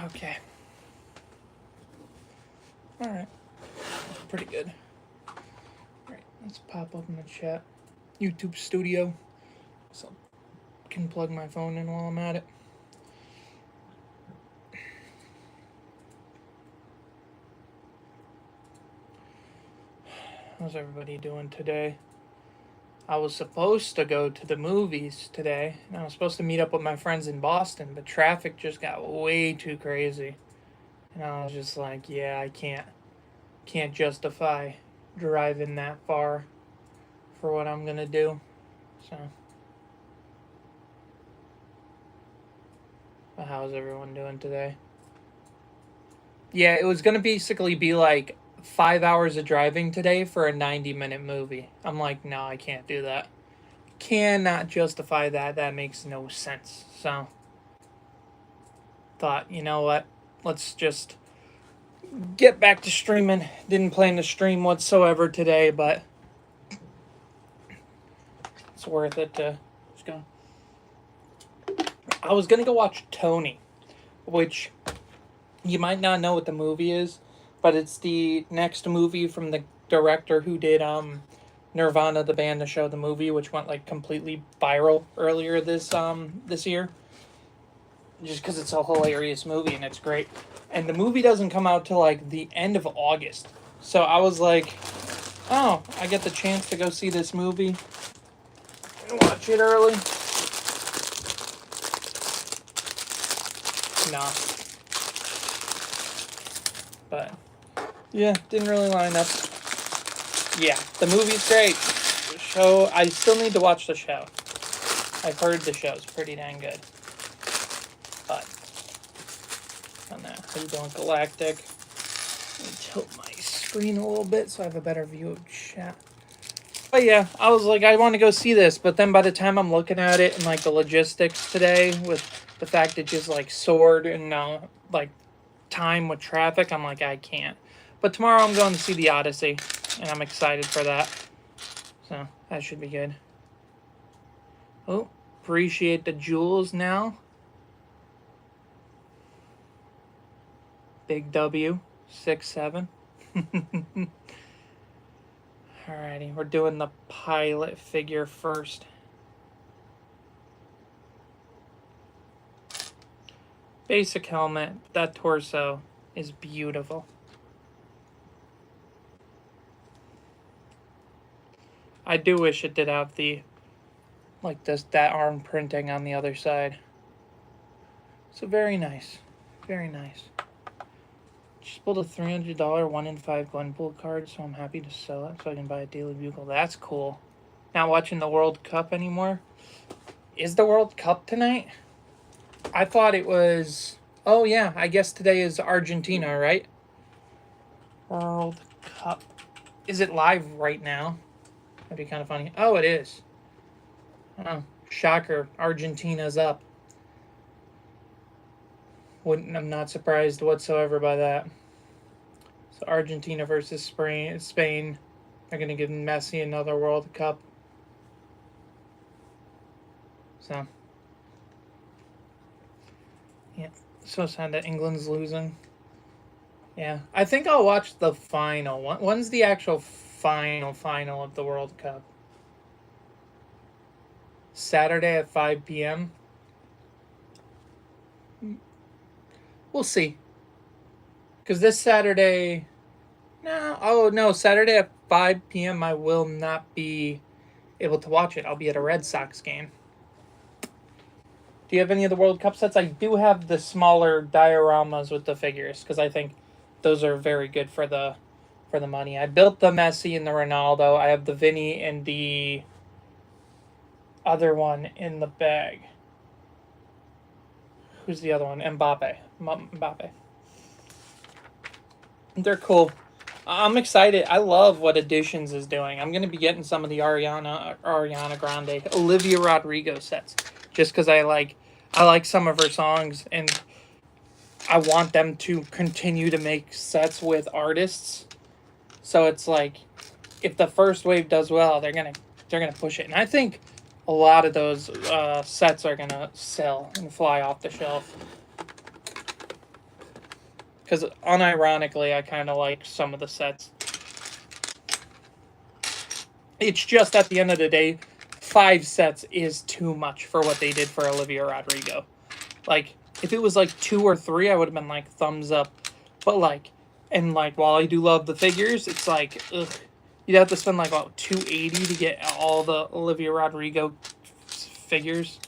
Okay. Alright. Pretty good. Alright, let's pop open the chat. YouTube Studio. So I can plug my phone in while I'm at it. How's everybody doing today? I was supposed to go to the movies today, and I was supposed to meet up with my friends in Boston, but traffic just got way too crazy. And I was just like, yeah, I can't justify driving that far for what I'm gonna do. So, but how's everyone doing today? Yeah, it was gonna basically be like 5 hours of driving today for a 90-minute movie. I'm like, no, I can't do that. Cannot justify that. That makes no sense. So, thought, you know what? Let's just get back to streaming. Didn't plan to stream whatsoever today, but it's worth it to just go. I was gonna go watch Tony, which you might not know what the movie is, but it's the next movie from the director who did Nirvana, the band, the show, the movie, which went like completely viral earlier this year. Just because it's a hilarious movie and it's great. And the movie doesn't come out till like the end of August. So I was like, oh, I get the chance to go see this movie and watch it early. Nah. But yeah, didn't really line up. Yeah, the movie's great. The show, I still need to watch the show. I've heard the show's pretty dang good. But on that, how you doing, Galactic? Let me tilt my screen a little bit so I have a better view of chat. But yeah, I was like, I want to go see this, but then by the time I'm looking at it and like the logistics today with the fact it just like soared and like time with traffic, I'm like, I can't. But tomorrow I'm going to see The Odyssey, and I'm excited for that. So that should be good. Oh, appreciate the jewels now. Big W, 6-7. Alrighty, we're doing the pilot figure first. Basic helmet. That torso is beautiful. I do wish it did have the, like that arm printing on the other side. So very nice. Very nice. Just pulled a $300 1 in 5 Glenpool card, so I'm happy to sell it so I can buy a Daily Bugle. That's cool. Not watching the World Cup anymore. Is the World Cup tonight? I thought it was... Oh, yeah. I guess today is Argentina, right? World Cup. Is it live right now? That'd be kind of funny. Oh, it is. Oh, shocker. Argentina's up. I'm not surprised whatsoever by that. So Argentina versus Spain. They're going to give Messi another World Cup. So, yeah. So sad that England's losing. Yeah. I think I'll watch the final. When's the actual final of the World Cup? Saturday at 5 p.m.? We'll see. Because this Saturday... Saturday at 5 p.m. I will not be able to watch it. I'll be at a Red Sox game. Do you have any of the World Cup sets? I do have the smaller dioramas with the figures, because I think those are very good for the money. I built the Messi and the Ronaldo. I have the Vinny and the other one in the bag. Who's the other one? Mbappe. They're cool. I'm excited. I love what Editions is doing. I'm going to be getting some of the Ariana Grande, Olivia Rodrigo sets, just because I like some of her songs, and I want them to continue to make sets with artists. So it's like, if the first wave does well, they're gonna push it, and I think a lot of those sets are gonna sell and fly off the shelf. Because unironically, I kind of like some of the sets. It's just at the end of the day, 5 sets is too much for what they did for Olivia Rodrigo. Like, if it was like 2 or 3, I would have been like, thumbs up. But like, and like, while I do love the figures, it's like, ugh. You'd have to spend like about $280 to get all the Olivia Rodrigo figures.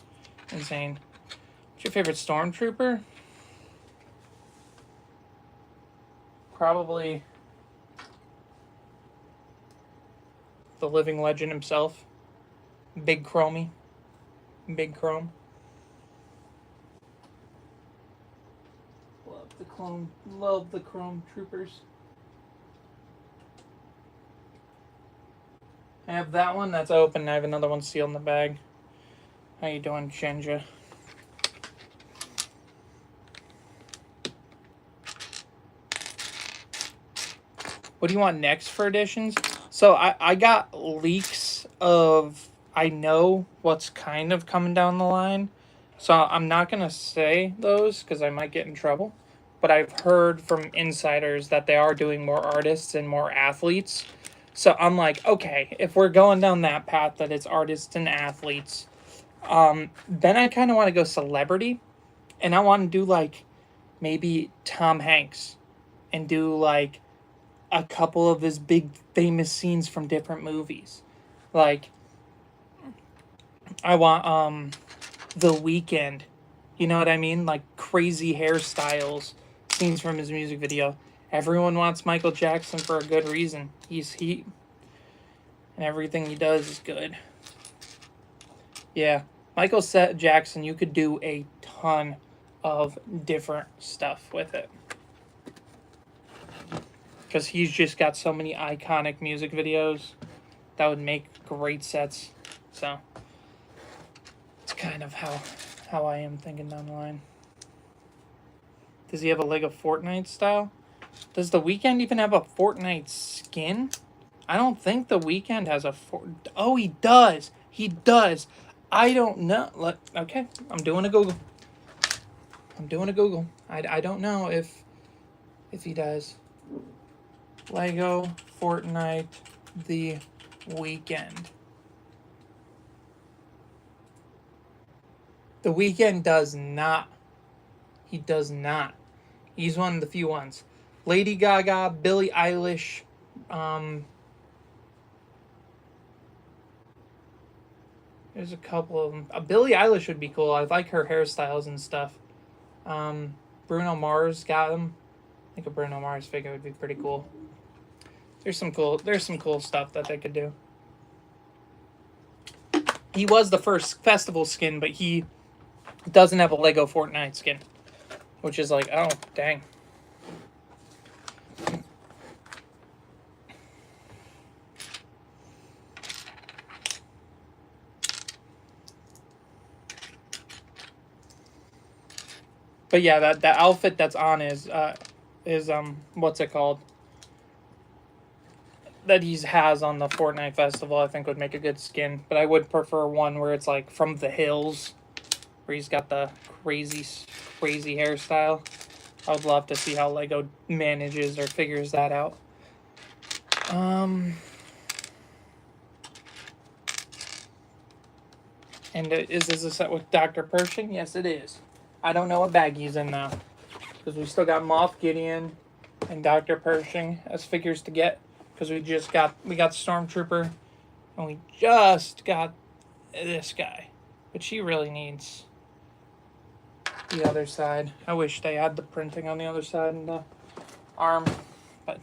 Insane. What's your favorite Stormtrooper? Probably the living legend himself. Big Chromie. Big Chrome. Love the Chrome Troopers. I have that one that's open. I have another one sealed in the bag. How you doing, Shenja? What do you want next for editions? So I got leaks of, I know what's kind of coming down the line. So I'm not going to say those because I might get in trouble. But I've heard from insiders that they are doing more artists and more athletes. So I'm like, okay, if we're going down that path that it's artists and athletes, then I kind of want to go celebrity. And I want to do like maybe Tom Hanks and do like a couple of his big famous scenes from different movies. Like, I want The Weeknd. You know what I mean? Like crazy hairstyles, scenes from his music video. Everyone wants Michael Jackson for a good reason. He's heat, and everything he does is good. Yeah, Michael Jackson, you could do a ton of different stuff with it. Because he's just got so many iconic music videos that would make great sets. So, it's kind of how I am thinking down the line. Does he have a Lego Fortnite style? Does The Weeknd even have a Fortnite skin? I don't think The Weeknd has a Oh, he does. He does. I don't know. Okay, I'm doing a Google. I don't know if he does. Lego Fortnite The Weeknd. The Weeknd does not. He does not. He's one of the few ones. Lady Gaga, Billie Eilish, there's a couple of them. Billie Eilish would be cool. I like her hairstyles and stuff. Bruno Mars got him. I think a Bruno Mars figure would be pretty cool. There's some cool stuff that they could do. He was the first festival skin, but he doesn't have a Lego Fortnite skin, which is like, oh, dang. But yeah, that outfit that's on is what's it called? That he has on the Fortnite festival, I think would make a good skin. But I would prefer one where it's like from the hills, where he's got the crazy hairstyle. I would love to see how Lego manages or figures that out. And is this a set with Dr. Pershing? Yes, it is. I don't know what bag he's in now, because we still got Moff Gideon and Dr. Pershing as figures to get. Because we got Stormtrooper, and we just got this guy, but she really needs the other side. I wish they had the printing on the other side and the arm, but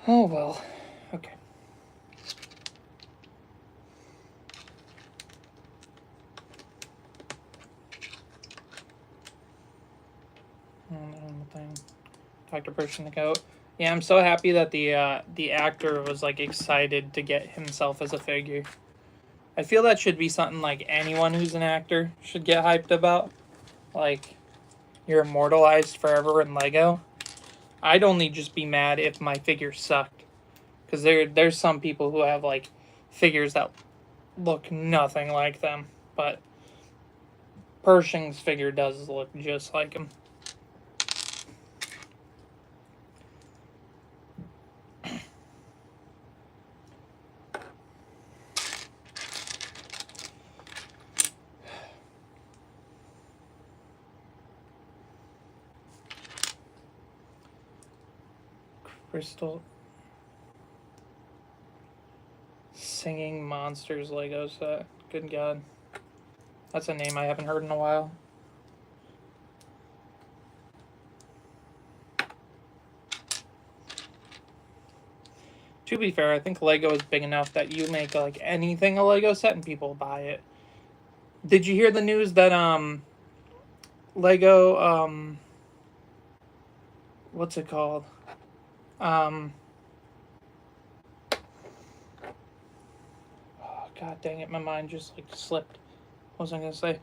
oh well. Okay. Dr. Pershing the goat. Yeah, I'm so happy that the actor was like excited to get himself as a figure. I feel that should be something like anyone who's an actor should get hyped about. Like, you're immortalized forever in Lego. I'd only just be mad if my figure sucked. Because there's some people who have like figures that look nothing like them. But Pershing's figure does look just like him. Crystal Singing Monsters Lego set. Good God. That's a name I haven't heard in a while. To be fair, I think Lego is big enough that you make like anything a Lego set and people buy it. Did you hear the news that Lego what's it called? Oh, God dang it, my mind just like slipped. What was I gonna say?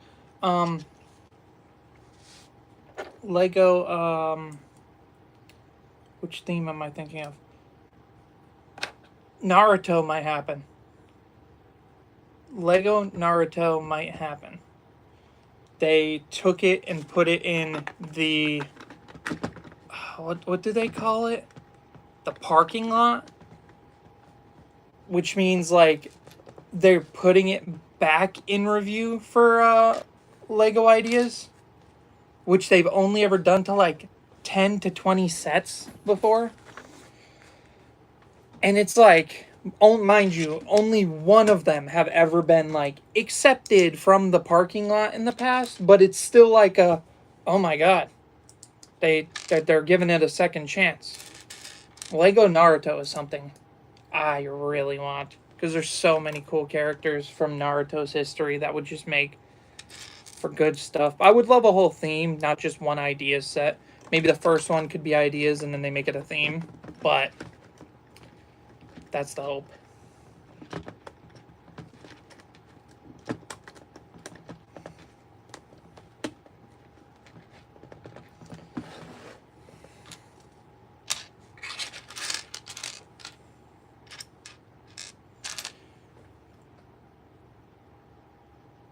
Lego which theme am I thinking of? Naruto might happen. Lego Naruto might happen. They took it and put it in the what do they call it? The parking lot, which means like they're putting it back in review for Lego ideas, which they've only ever done to like 10 to 20 sets before. And it's like, mind you, only one of them have ever been like accepted from the parking lot in the past, but it's still like a, oh my God, they're giving it a second chance. Lego Naruto is something I really want because there's so many cool characters from Naruto's history that would just make for good stuff. I would love a whole theme, not just one idea set. Maybe the first one could be ideas and then they make it a theme, but that's the hope.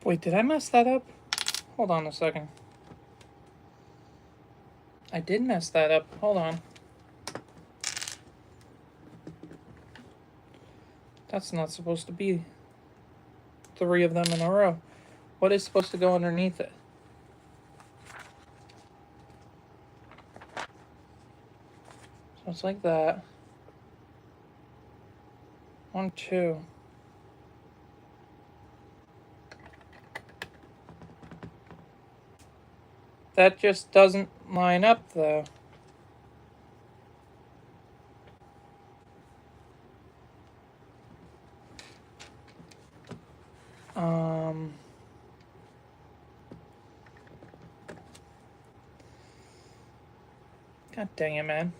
Wait, did I mess that up? Hold on a second. I did mess that up. Hold on. That's not supposed to be 3 of them in a row. What is supposed to go underneath it? So it's like that. 1, 2. That just doesn't line up, though. God dang it, man.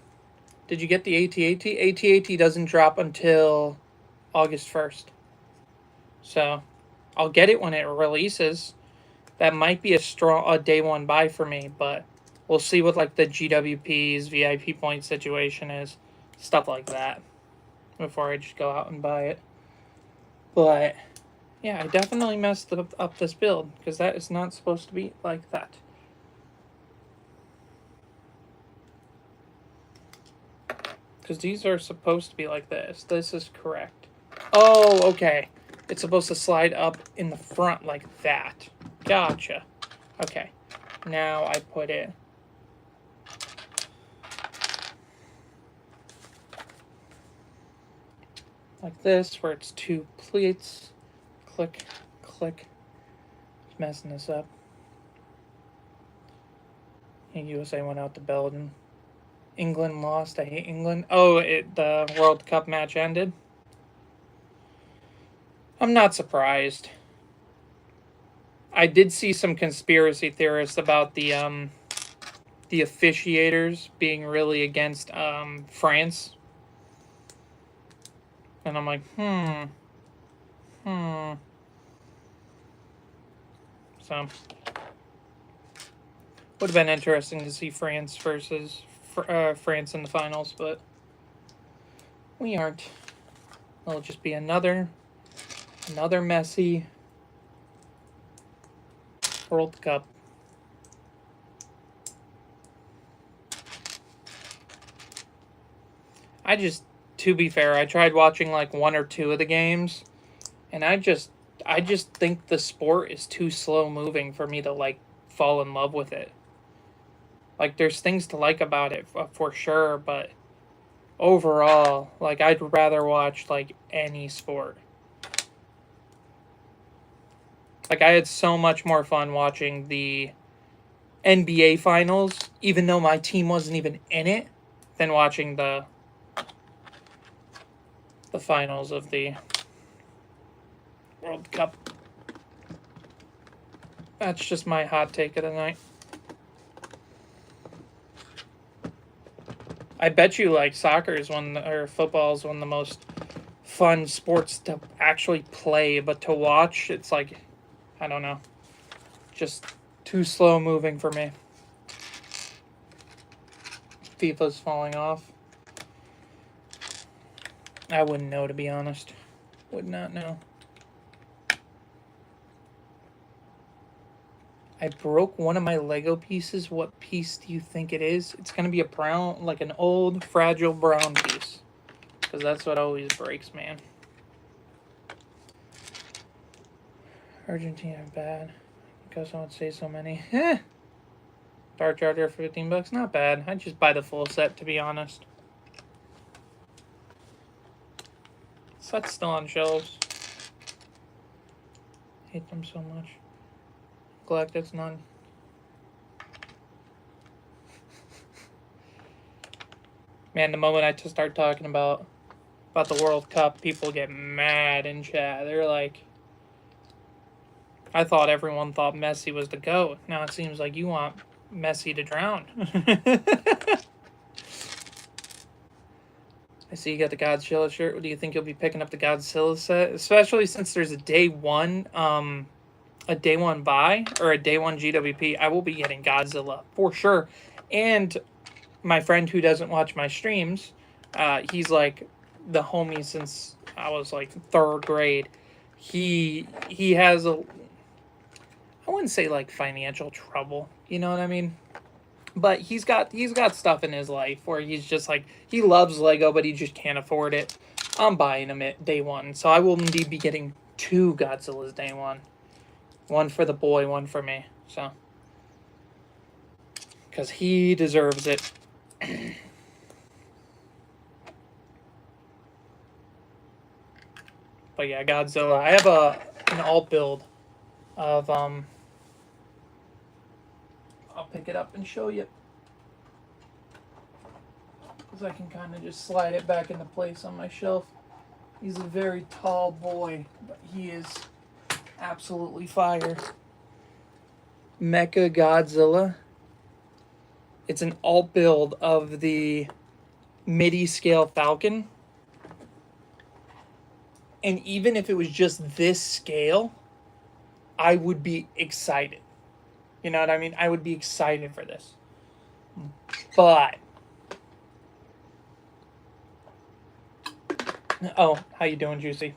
Did you get the AT-AT? AT-AT doesn't drop until August 1st. So, I'll get it when it releases. That might be a day one buy for me, but we'll see what like the GWP's VIP point situation is. Stuff like that. Before I just go out and buy it. But, yeah, I definitely messed up this build, because that is not supposed to be like that. Because these are supposed to be like this. This is correct. Oh, okay. It's supposed to slide up in the front like that. Gotcha. Okay. Now I put it... like this, where it's 2 pleats. Click, click. Just messing this up. And USA went out to Belgium. England lost. I hate England. Oh, the World Cup match ended. I'm not surprised. I did see some conspiracy theorists about the officiators being really against France. And I'm like, So, would have been interesting to see France versus France in the finals, but we aren't. It'll just be another messy World Cup. To be fair, I tried watching like 1 or 2 of the games, and I just think the sport is too slow moving for me to like fall in love with it. Like, there's things to like about it for sure, but overall, like, I'd rather watch, like, any sport. Like, I had so much more fun watching the NBA finals, even though my team wasn't even in it, than watching the finals of the World Cup. That's just my hot take of the night. I bet you like soccer is or football is one of the most fun sports to actually play, but to watch, it's like, I don't know, just too slow moving for me. FIFA's falling off. I wouldn't know, to be honest. Would not know. I broke one of my Lego pieces. What piece do you think it is? It's going to be a brown, like an old, fragile brown piece. Because that's what always breaks, man. Argentina bad. I guess I would say so many. Dark Charger for $15. Not bad. I'd just buy the full set, to be honest. Set's still on shelves. Hate them so much. Glad it's none. Man, the moment I just start talking about the World Cup, people get mad in chat. They're like, I thought everyone thought Messi was the GOAT. Now it seems like you want Messi to drown. I see you got the Godzilla shirt. Do you think you'll be picking up the Godzilla set? Especially since there's a day one buy or a day one GWP. I will be getting Godzilla for sure. And my friend who doesn't watch my streams, he's like the homie since I was like 3rd grade. He has I wouldn't say like financial trouble, you know what I mean? But he's got stuff in his life where he's just like, he loves Lego, but he just can't afford it. I'm buying him at day one, so I will indeed be getting 2 Godzillas day one. One for the boy, one for me. So, because he deserves it. But yeah, Godzilla. I have an alt build of I'll pick it up and show you. Because I can kind of just slide it back into place on my shelf. He's a very tall boy, but he is absolutely fire. Mecha Godzilla. It's an alt build of the MIDI scale Falcon. And even if it was just this scale, I would be excited. You know what I mean? I would be excited for this. But oh, how you doing, Juicy?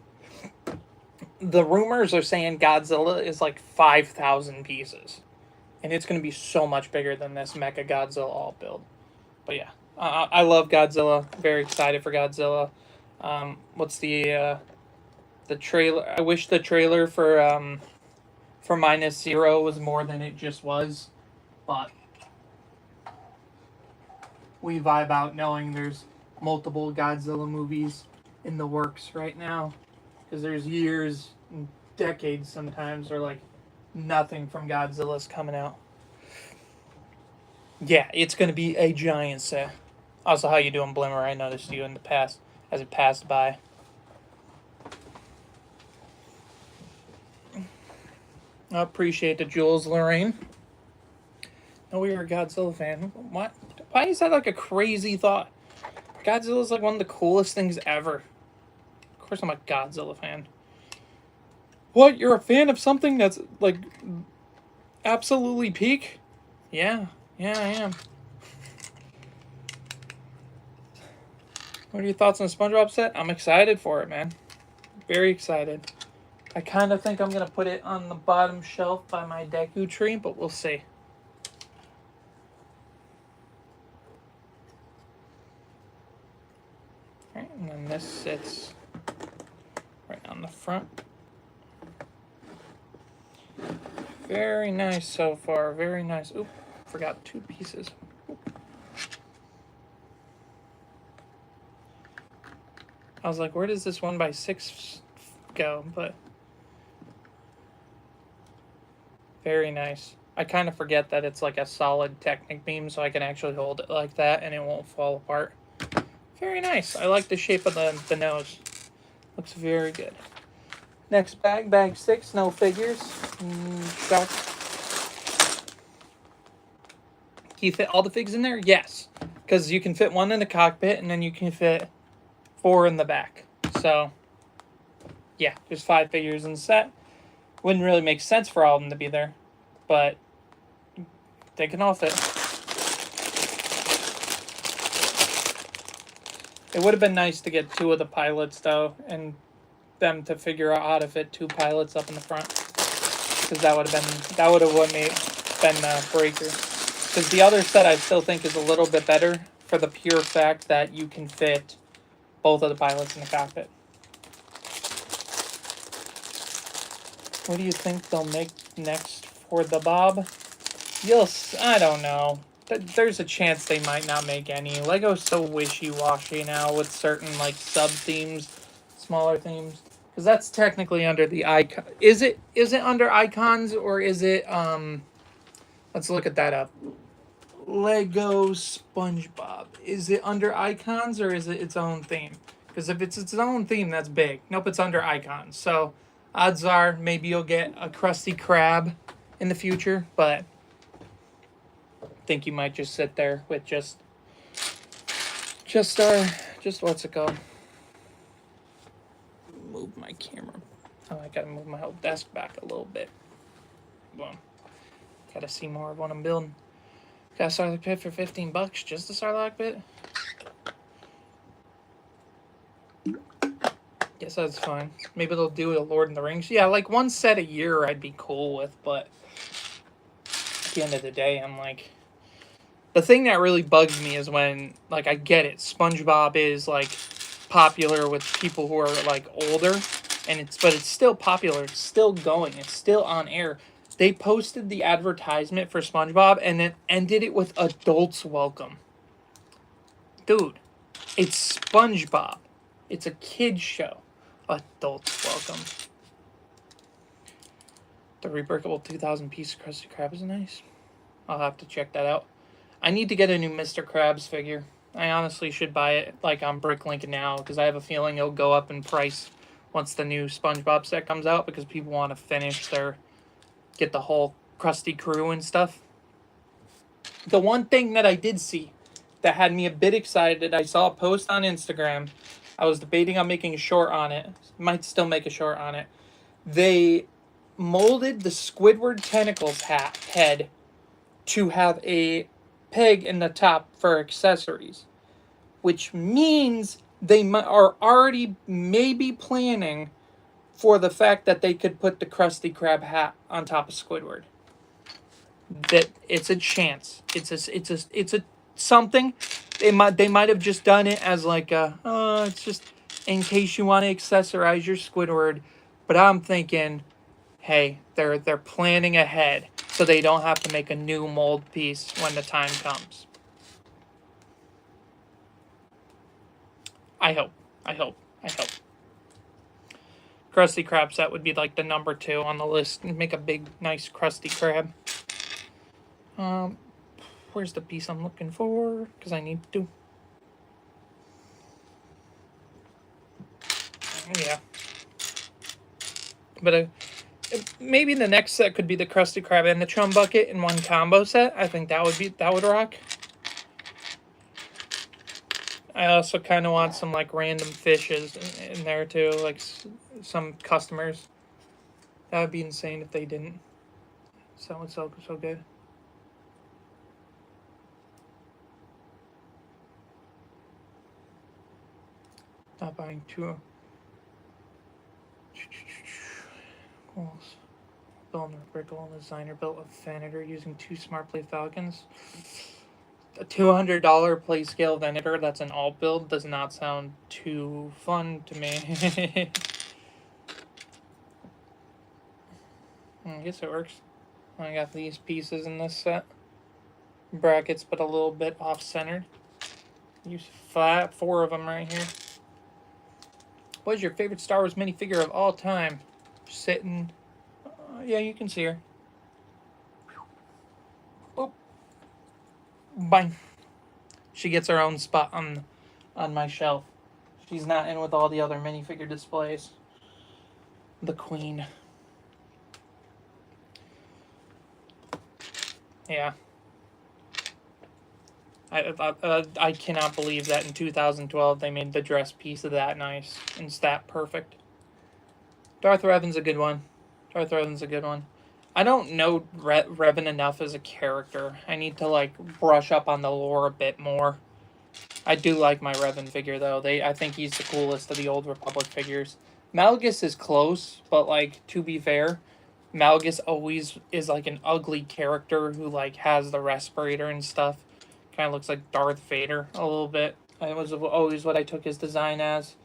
The rumors are saying Godzilla is like 5,000 pieces. And it's going to be so much bigger than this Mecha Godzilla alt build. But yeah, I love Godzilla. Very excited for Godzilla. What's the trailer? I wish the trailer for Minus Zero was more than it just was. But we vibe out knowing there's multiple Godzilla movies in the works right now. Because there's years, decades sometimes, where like nothing from Godzilla's coming out. Yeah, it's going to be a giant set. Also, how you doing, Blimmer? I noticed you in the past as it passed by. I appreciate the Jules, Lorraine. No, we were a Godzilla fan. What? Why is that like a crazy thought? Godzilla's like one of the coolest things ever. Of course I'm a Godzilla fan. What? You're a fan of something that's like absolutely peak? Yeah, I am. What are your thoughts on the SpongeBob set? I'm excited for it, man. Very excited. I kind of think I'm going to put it on the bottom shelf by my Deku tree, but we'll see. Alright, and then this sits right on the front. Very nice so far, very nice. Oop, forgot 2 pieces. Oop. I was like, where does this 1x6 go? But very nice. I kind of forget that it's like a solid Technic beam, so I can actually hold it like that and it won't fall apart. Very nice. I like the shape of the nose. Looks very good. Next bag, bag 6, no figures. Shock. Can you fit all the figs in there? Yes. Because you can fit one in the cockpit and then you can fit 4 in the back. So, yeah, there's 5 figures in the set. Wouldn't really make sense for all of them to be there, but they can all fit. It would have been nice to get 2 of the pilots, though, and them to figure out how to fit 2 pilots up in the front. Because that would have what made been the breaker. Because the other set I still think is a little bit better for the pure fact that you can fit both of the pilots in the cockpit. What do you think they'll make next for the Bob? I don't know. There's a chance they might not make any. Lego's so wishy-washy now with certain like sub-themes, smaller themes. Because that's technically under the icon. Is it under icons or is it let's look at that up. Lego SpongeBob. Is it under icons or is it its own theme? Because if it's its own theme, that's big. Nope, it's under icons. So odds are maybe you'll get a Krusty Krab in the future, but I think you might just sit there with just what's it called? Move my camera. Oh, I gotta move my whole desk back a little bit. Boom. Gotta see more of what I'm building. Got a Sarlacc pit for $15. Just a Sarlacc pit? Guess that's fine. Maybe they'll do a Lord of the Rings. Yeah, like 1 set a year I'd be cool with, but at the end of the day, I'm like, the thing that really bugs me is when, like, I get it. SpongeBob is like popular with people who are like older, but it's still popular. It's still going. It's still on air. They posted the advertisement for SpongeBob and then ended it with adults welcome. Dude, it's SpongeBob. It's a kid's show. Adults welcome. The rebreakable 2,000 piece Krusty Krab is nice. I'll have to check that out. I need to get a new Mr. Krabs figure. I honestly should buy it like on Bricklink now because I have a feeling it'll go up in price once the new SpongeBob set comes out because people want to get the whole Krusty crew and stuff. The one thing that I did see that had me a bit excited, I saw a post on Instagram. I was debating on making a short on it. Might still make a short on it. They molded the Squidward tentacles head to have a peg in the top for accessories, which means they are already maybe planning for the fact that they could put the Krusty Krab hat on top of Squidward. That it's a chance. It's a something. They might have just done it as like it's just in case you want to accessorize your Squidward. But I'm thinking, hey, they're planning ahead so they don't have to make a new mold piece when the time comes. I hope. Krusty Krab set would be like the number 2 on the list. Make a big, nice Krusty Krab. Where's the piece I'm looking for? Because I need to. Yeah. But maybe the next set could be the Krusty Krab and the Chum Bucket in one combo set. I think that would rock. I also kind of want some like random fishes in there too, like some customers. That would be insane if they didn't. So good. Not buying 2. Building a Brickle designer built a Venator using 2 Smart Play Falcons. A $200 play scale Venator that's an alt build does not sound too fun to me. I guess it works. I got these pieces in this set. Brackets, but a little bit off-centered. Use 4 of them right here. What is your favorite Star Wars minifigure of all time? Sitting. Yeah, you can see her. Boop. Bang. She gets her own spot on my shelf. She's not in with all the other minifigure displays. The Queen. Yeah. I cannot believe that in 2012 they made the dress piece of that nice and stat perfect. Darth Revan's a good one. Darth Revan's a good one. I don't know Revan enough as a character. I need to like brush up on the lore a bit more. I do like my Revan figure though. I think he's the coolest of the Old Republic figures. Malgus is close, but like to be fair, Malgus always is like an ugly character who like has the respirator and stuff. Kind of looks like Darth Vader a little bit. It was always what I took his design as.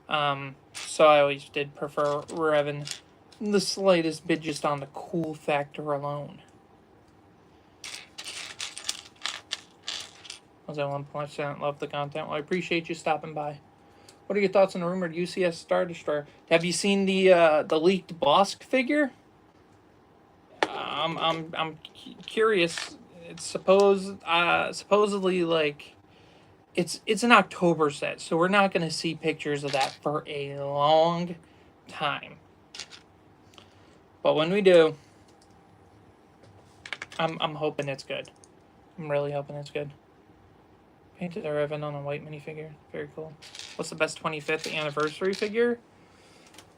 So I always did prefer Revan the slightest bit just on the cool factor alone. Was at 1%. Love the content. Well, I appreciate you stopping by. What are your thoughts on the rumored UCS Star Destroyer? Have you seen the leaked Bosk figure? I'm curious. It's supposedly like it's an October set, so we're not going to see pictures of that for a long time. But when we do, I'm hoping it's good. I'm really hoping it's good. Painted a Revan on a white minifigure. Very cool. What's the best 25th anniversary figure?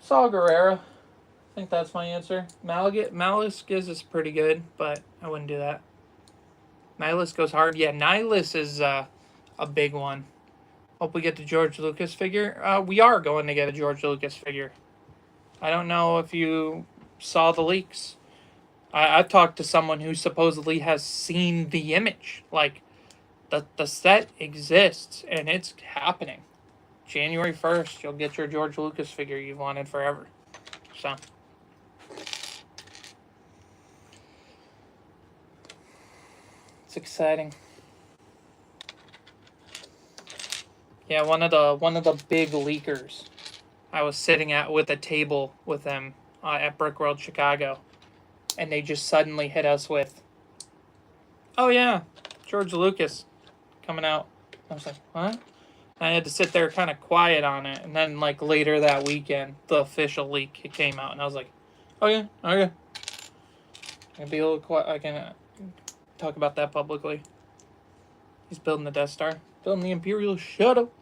Saw Gerrera. I think that's my answer. Malgus is pretty good, but I wouldn't do that. Nihilus goes hard. Yeah, Nihilus is a big one. Hope we get the George Lucas figure. We are going to get a George Lucas figure. I don't know if you saw the leaks. I've talked to someone who supposedly has seen the image. Like, the set exists, and it's happening. January 1st, you'll get your George Lucas figure you've wanted forever. So... it's exciting. Yeah, one of the big leakers. I was sitting with a table with them at Brickworld Chicago, and they just suddenly hit us with, "Oh yeah, George Lucas coming out." I was like, "What?" I had to sit there kind of quiet on it, and then like later that weekend, the official leak came out, and I was like, "Oh yeah, okay." I can be a little quiet. I can talk about that publicly. He's building the Death Star. Building the Imperial Shuttle.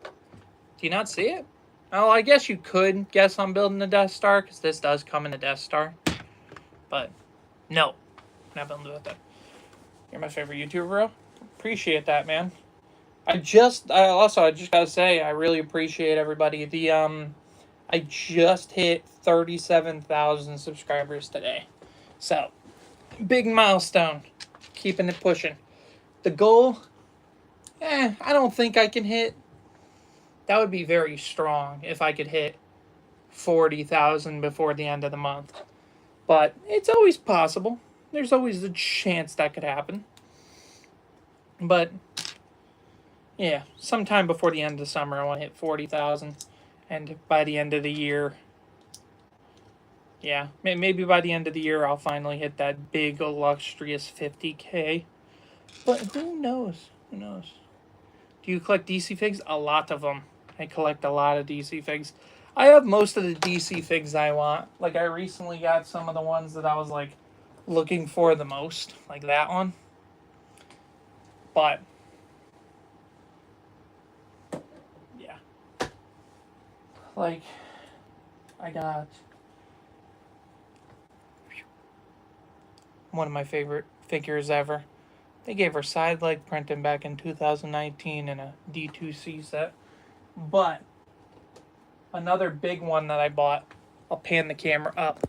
Do you not see it? Oh, I guess you could guess I'm building the Death Star, because this does come in the Death Star. But, no. I'm not building that. You're my favorite YouTuber, bro. Appreciate that, man. I just gotta say, I really appreciate everybody. I just hit 37,000 subscribers today. So, big milestone. Keeping it pushing. The goal, I don't think I can hit. That would be very strong if I could hit 40,000 before the end of the month. But it's always possible. There's always a chance that could happen. But, yeah, sometime before the end of the summer, I want to hit 40,000. And by the end of the year, yeah, maybe by the end of the year I'll finally hit that big, illustrious 50K. But who knows? Who knows? Do you collect DC figs? A lot of them. I collect a lot of DC figs. I have most of the DC figs I want. Like, I recently got some of the ones that I was, like, looking for the most. Like that one. But, yeah. Like, I got one of my favorite figures ever. They gave her side leg printing back in 2019 in a D2C set. But another big one that I bought, I'll pan the camera up.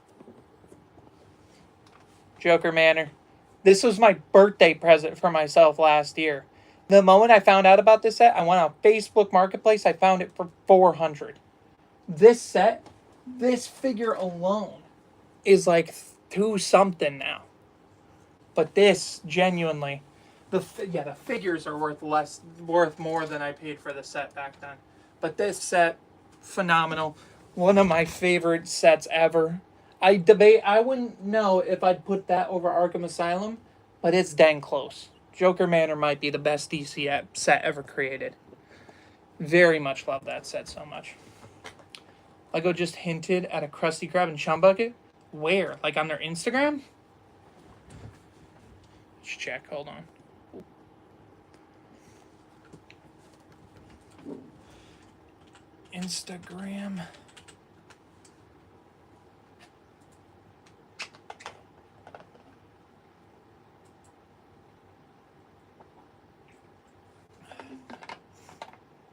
Joker Manor. This was my birthday present for myself last year. The moment I found out about this set, I went on Facebook Marketplace. I found it for $400. This set, this figure alone, is like $2 something now. But this, genuinely, the figures are worth more than I paid for the set back then. But this set, phenomenal. One of my favorite sets ever. I wouldn't know if I'd put that over Arkham Asylum, but it's dang close. Joker Manor might be the best DC set ever created. Very much love that set so much. Lego just hinted at a Krusty Krab and Chum Bucket. Where? Like on their Instagram? Let's check. Hold on. Instagram.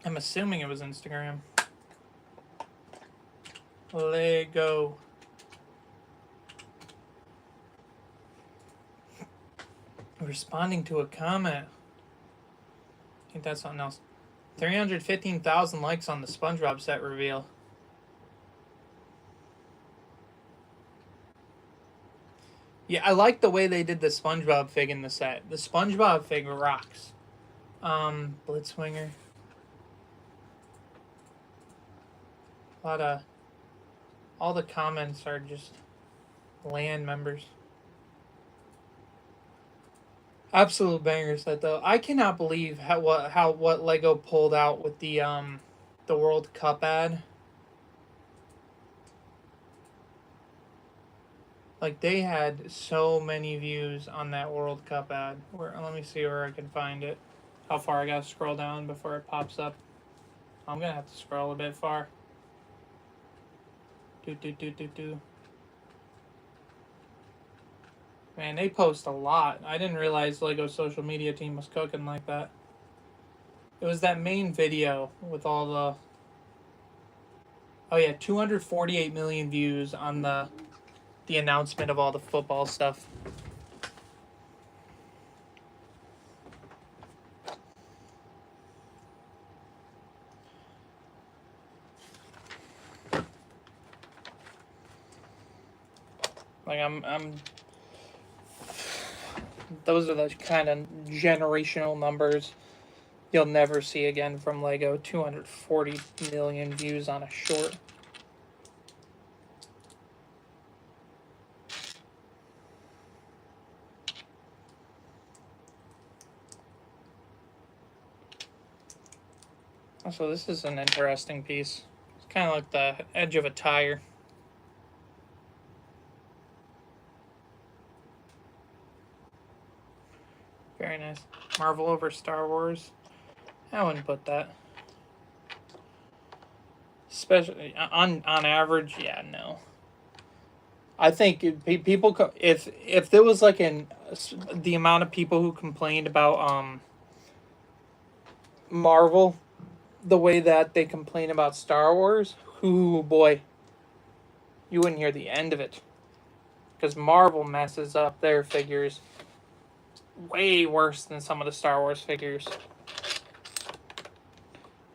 I'm assuming it was Instagram. Lego. Responding to a comment. I think that's something else. 315,000 likes on the SpongeBob set reveal. Yeah, I like the way they did the SpongeBob fig in the set. The SpongeBob fig rocks. Blitzwinger. A lot of... All the comments are just land members. Absolute banger set though. I cannot believe what Lego pulled out with the World Cup ad. Like they had so many views on that World Cup ad. Let me see where I can find it. How far I gotta scroll down before it pops up. I'm gonna have to scroll a bit far. Man, they post a lot. I didn't realize Lego's social media team was cooking like that. It was that main video with all the... Oh yeah, 248 million views on the announcement of all the football stuff. Like I'm those are the kind of generational numbers you'll never see again from Lego. 240 million views on a short. So this is an interesting piece. It's kind of like the edge of a tire. Very nice. Marvel over Star Wars. I wouldn't put that. Especially on average, yeah, no. I think people, if there was like the amount of people who complained about Marvel the way that they complain about Star Wars, ooh boy, you wouldn't hear the end of it. Because Marvel messes up their figures way worse than some of the Star Wars figures.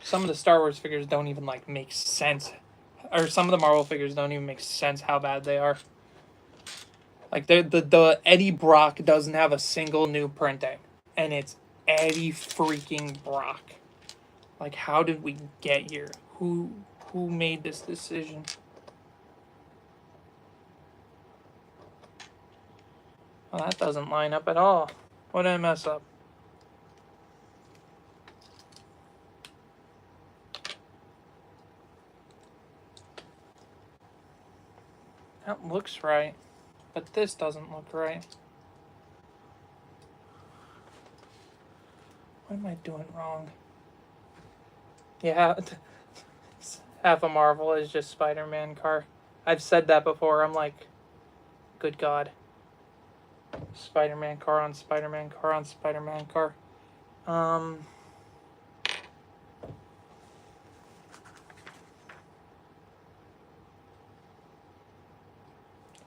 Some of the Star Wars figures don't even like make sense, or some of the Marvel figures don't even make sense how bad they are. Like the Eddie Brock doesn't have a single new printing, and it's Eddie freaking Brock. Like, how did we get here? Who made this decision? Well, that doesn't line up at all. What did I mess up? That looks right, but this doesn't look right. What am I doing wrong? Yeah, half of Marvel is just Spider-Man car. I've said that before. I'm like, good God. Spider-Man car on Spider-Man car on Spider-Man car.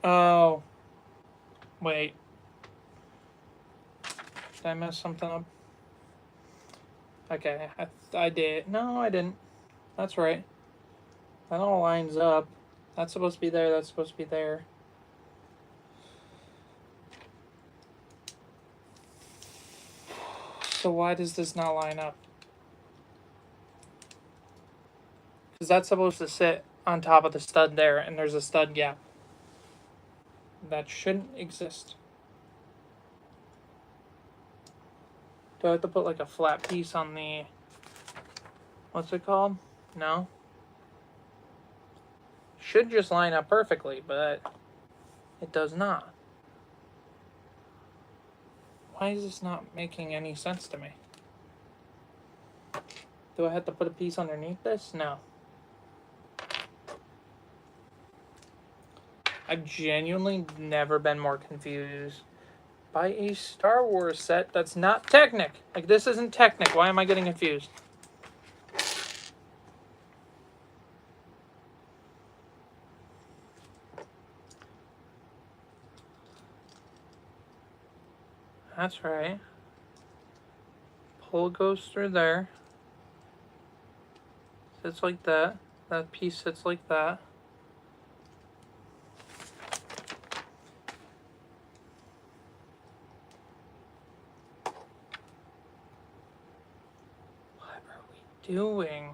Oh. Wait. Did I mess something up? Okay, I did. No, I didn't. That's right. That all lines up. That's supposed to be there. That's supposed to be there. So why does this not line up? Because that's supposed to sit on top of the stud there, and there's a stud gap. That shouldn't exist. Do I have to put like a flat piece on the... What's it called? No? Should just line up perfectly, but it does not. Why is this not making any sense to me? Do I have to put a piece underneath this? No. I've genuinely never been more confused by a Star Wars set that's not Technic. Like, this isn't Technic. Why am I getting confused? That's right. Pull goes through there. Sits like that. That piece sits like that. What are we doing?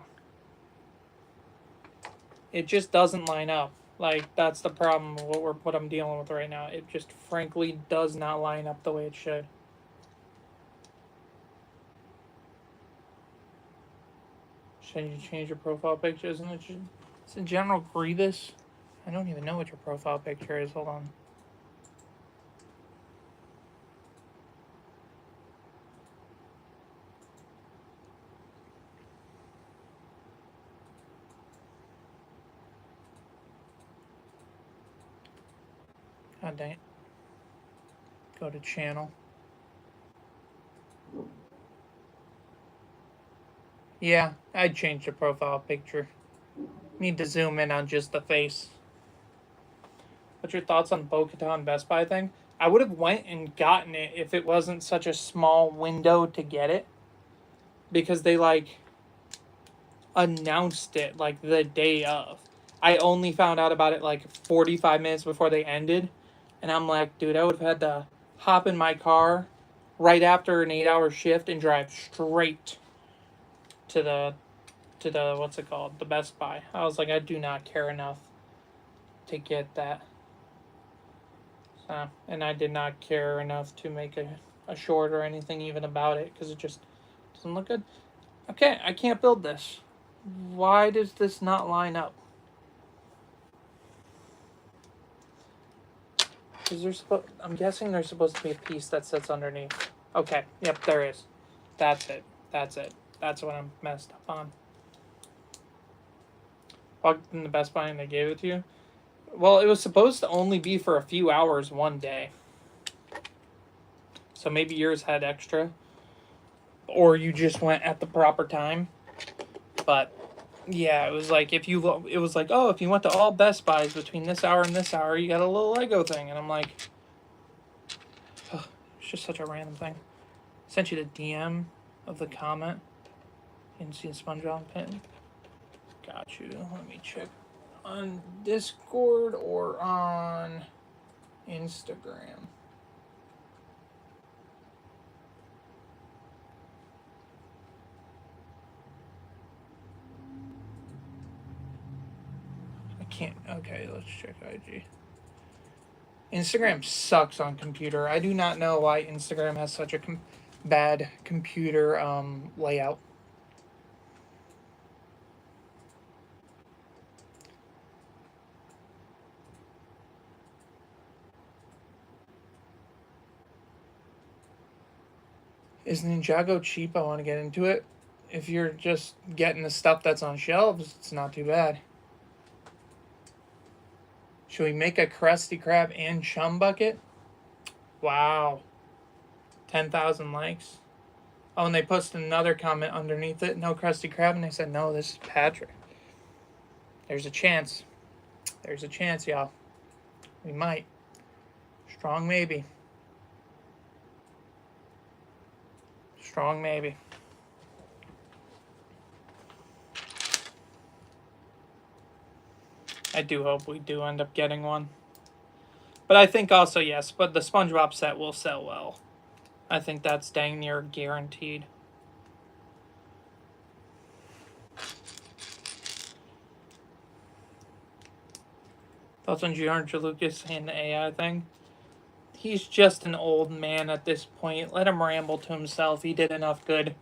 It just doesn't line up. Like, that's the problem. What I'm dealing with right now. It just frankly does not line up the way it should. Should you change your profile picture? Isn't it? It's a General Grievous. I don't even know what your profile picture is. Hold on. God dang it. Go to channel. Yeah, I'd change the profile picture. Need to zoom in on just the face. What's your thoughts on Bo-Katan Best Buy thing? I would have went and gotten it if it wasn't such a small window to get it. Because they, like, announced it, like, the day of. I only found out about it, like, 45 minutes before they ended. And I'm like, dude, I would have had to hop in my car right after an 8-hour shift and drive straight to the what's it called, the Best Buy. I was like, I do not care enough to get that. So, and I did not care enough to make a short or anything even about it because it just doesn't look good. Okay, I can't build this. Why does this not line up? Is there I'm guessing there's supposed to be a piece that sits underneath. Okay, yep, there is. That's it. That's it. That's what I'm messed up on. Walked in the Best Buy and they gave it to you. Well, it was supposed to only be for a few hours one day. So maybe yours had extra. Or you just went at the proper time. But yeah, it was like if you went to all Best Buys between this hour and this hour, you got a little Lego thing. And I'm like, ugh, it's just such a random thing. Sent you the DM of the comment. You didn't see the SpongeBob pin. Got you. Let me check on Discord or on Instagram. I can't. Okay, let's check IG. Instagram sucks on computer. I do not know why Instagram has such a bad computer layout. Is Ninjago cheap? I want to get into it. If you're just getting the stuff that's on shelves, it's not too bad. Should we make a Krusty Krab and Chum bucket? Wow. 10,000 likes. Oh, and they posted another comment underneath it. No Krusty Krab. And they said, no, this is Patrick. There's a chance. There's a chance, y'all. We might. Strong maybe. Strong maybe. I do hope we do end up getting one. But I think also, yes, but the SpongeBob set will sell well. I think that's dang near guaranteed. Thoughts on George Lucas and the AI thing? He's just an old man at this point. Let him ramble to himself. He did enough good.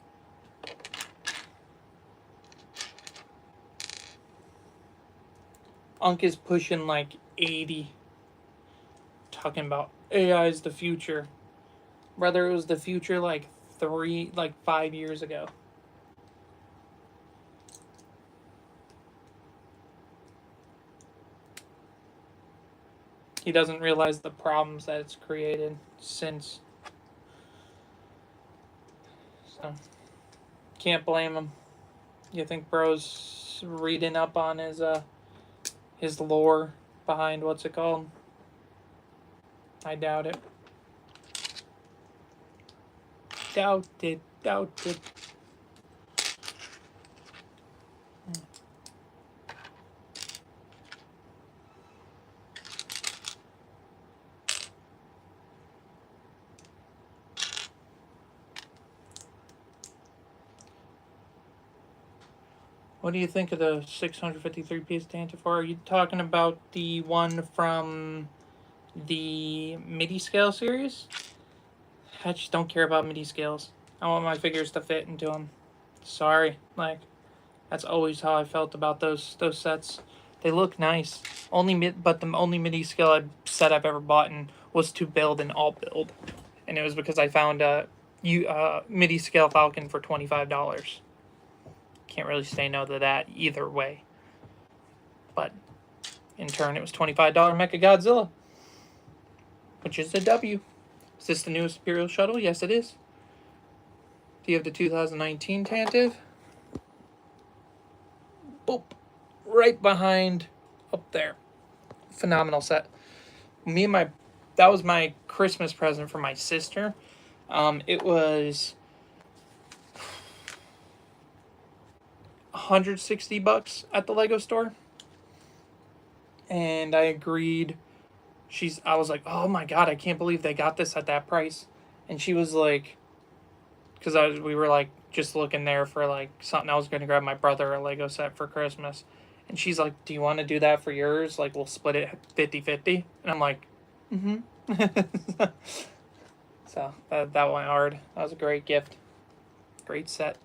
Unc is pushing like 80. Talking about AI is the future. Brother, it was the future like 5 years ago. He doesn't realize the problems that it's created since. So, can't blame him. You think bro's reading up on his lore behind what's it called? I doubt it. Doubt it. Doubt it. What do you think of the 653 piece Tantive? Are you talking about the one from the MIDI scale series? I just don't care about MIDI scales. I want my figures to fit into them. Sorry, like that's always how I felt about those sets. They look nice. But the only MIDI scale set I've ever bought was to build an all build, and it was because I found a MIDI scale Falcon for $25. Can't really say no to that either way. But in turn, it was $25 Mecha Godzilla, which is a W. Is this the newest Imperial Shuttle? Yes, it is. Do you have the 2019 Tantive? Boop. Right behind, up there. Phenomenal set. That was my Christmas present for my sister. It was $160 at the Lego store. And I agreed. I was like, oh my god, I can't believe they got this at that price. And she was like, because we were like just looking there for like something. I was going to grab my brother a Lego set for Christmas. And she's like, do you want to do that for yours? Like, we'll split it 50-50. And I'm like, mm-hmm. So that went hard. That was a great gift. Great set.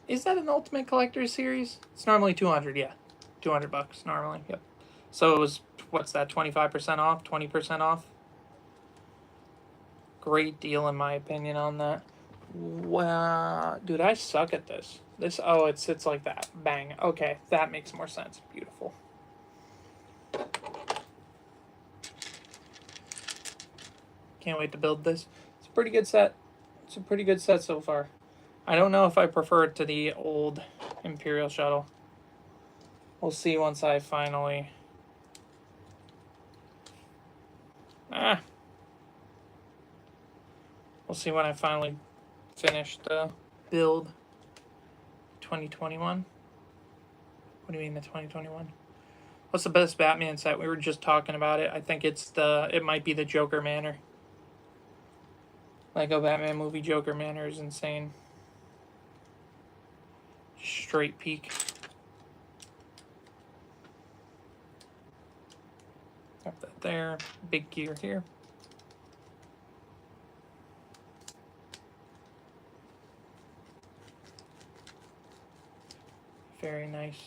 Is that an Ultimate Collector Series? It's normally 200, yeah. $200 normally, yep. So it was, what's that, 25% off, 20% off? Great deal in my opinion on that. Wow, dude, I suck at this. It sits like that. Bang. Okay, that makes more sense. Beautiful. Can't wait to build this. It's a pretty good set. It's a pretty good set so far. I don't know if I prefer it to the old Imperial Shuttle. We'll see once I finally... We'll see when I finally finish the build. 2021? What do you mean the 2021? What's the best Batman set? We were just talking about it. I think it might be the Joker Manor. Lego Batman movie Joker Manor is insane. Straight peak. Got that there. Big gear here. Very nice.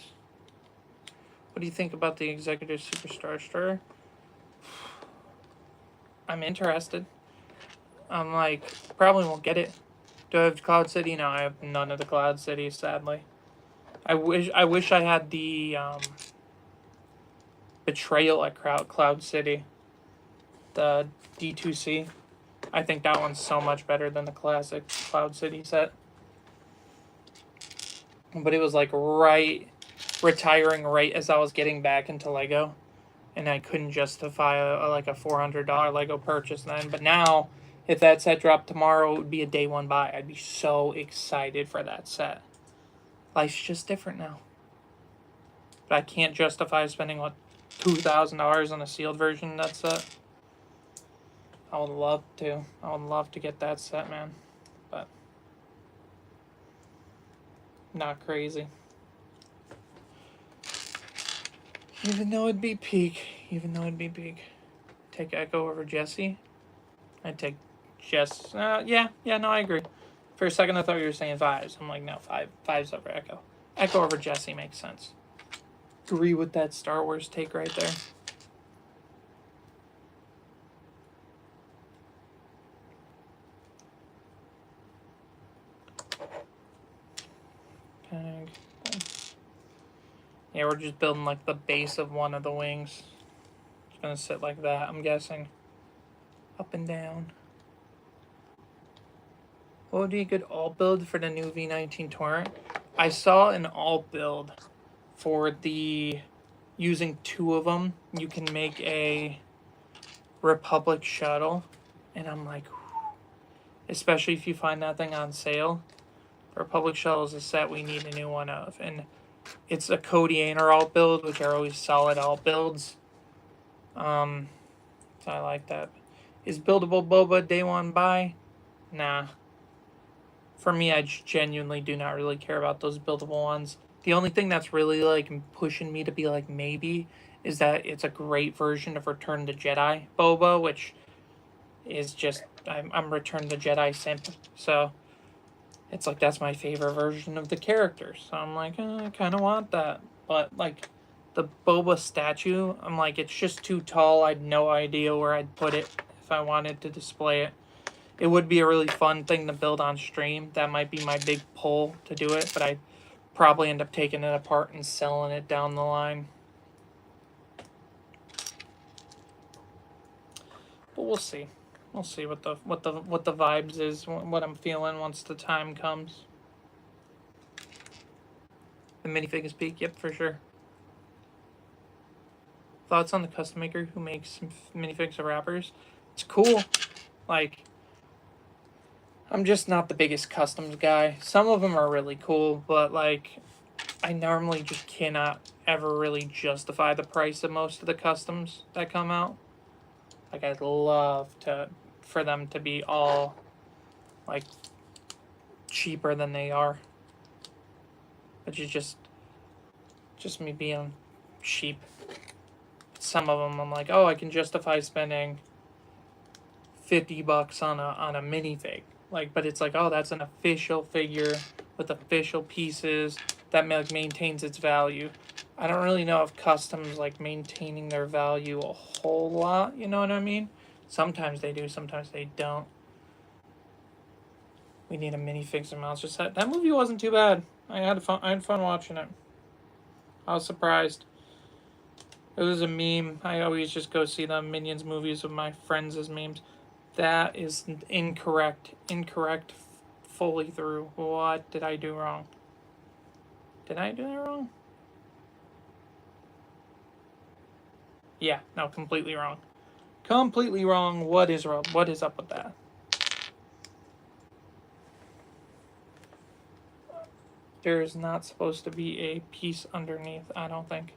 What do you think about the Executive Superstar Star? I'm interested. I'm like, probably won't get it. Do I have Cloud City? No, I have none of the Cloud Cities, sadly. I wish I had the Betrayal at Cloud City. The D2C. I think that one's so much better than the classic Cloud City set. But it was like retiring right as I was getting back into Lego. And I couldn't justify a $400 Lego purchase then. But now, if that set dropped tomorrow, it would be a day one buy. I'd be so excited for that set. Life's just different now. But I can't justify spending, $2,000 on a sealed version of that set. I would love to. I would love to get that set, man. But not crazy. Even though it'd be peak. Take Echo over Jesse. I'd take Jess. Yeah, no, I agree. For a second, I thought you were saying Vibes. I'm like, no, Vibes over Echo. Echo over Jesse makes sense. Agree with that Star Wars take right there. Yeah, we're just building like the base of one of the wings. It's gonna sit like that, I'm guessing. Up and down. What would be a good alt build for the new V19 Torrent? I saw an alt build for the using two of them. You can make a Republic Shuttle, and I'm like, especially if you find that thing on sale. Republic Shuttle is a set we need a new one of, and it's a Cody Aner alt build, which are always solid alt builds. So I like that. Is buildable Boba day one buy? Nah. For me, I genuinely do not really care about those buildable ones. The only thing that's really like pushing me to be like maybe is that it's a great version of Return of the Jedi Boba, which is just I'm Return of the Jedi simp, so it's like that's my favorite version of the character. So I'm like, I kind of want that, but like the Boba statue, I'm like, it's just too tall. I had no idea where I'd put it if I wanted to display it. It would be a really fun thing to build on stream. That might be my big pull to do it, but I'd probably end up taking it apart and selling it down the line. But we'll see. We'll see what the vibes is, what I'm feeling once the time comes. The minifigures peak, yep, for sure. Thoughts on the custom maker who makes minifigs of wrappers? It's cool. Like, I'm just not the biggest customs guy. Some of them are really cool, but like, I normally just cannot ever really justify the price of most of the customs that come out. Like, I'd love for them to be all like cheaper than they are, which is just me being cheap. Some of them I'm like, oh, I can justify spending $50 on a minifig. Like, but it's like, oh, that's an official figure with official pieces that like maintains its value. I don't really know if customs like maintaining their value a whole lot. You know what I mean? Sometimes they do, sometimes they don't. We need a minifigs and monster set. That movie wasn't too bad. I had fun watching it. I was surprised. It was a meme. I always just go see the Minions movies with my friends as memes. That is incorrect. Incorrect fully through. What did I do wrong? Did I do that wrong? Yeah, no, completely wrong. Completely wrong. What is wrong? What is up with that? There is not supposed to be a piece underneath, I don't think.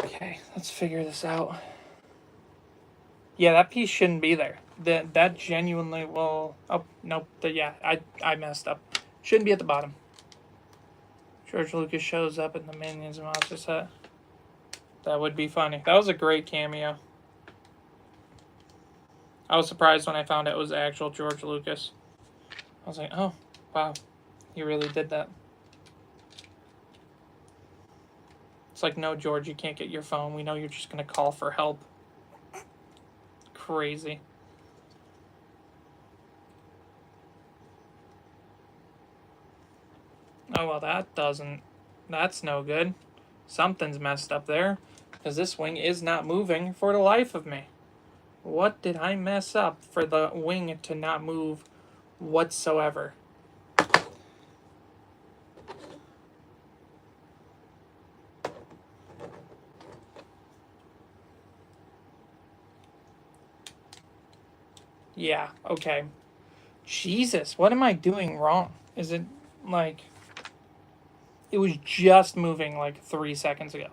Okay, let's figure this out. Yeah, that piece shouldn't be there. That genuinely will... Oh, nope. Yeah, I messed up. Shouldn't be at the bottom. George Lucas shows up in the Minions monster set. That would be funny. That was a great cameo. I was surprised when I found out it was actual George Lucas. I was like, oh, wow. He really did that. It's like, no, George, you can't get your phone. We know you're just going to call for help. Crazy. Oh, well, that's no good. Something's messed up there, because this wing is not moving for the life of me. What did I mess up for the wing to not move whatsoever? Yeah, okay. Jesus, what am I doing wrong? Is it like... It was just moving like 3 seconds ago.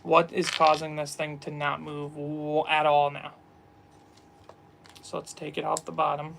What is causing this thing to not move at all now? So let's take it off the bottom.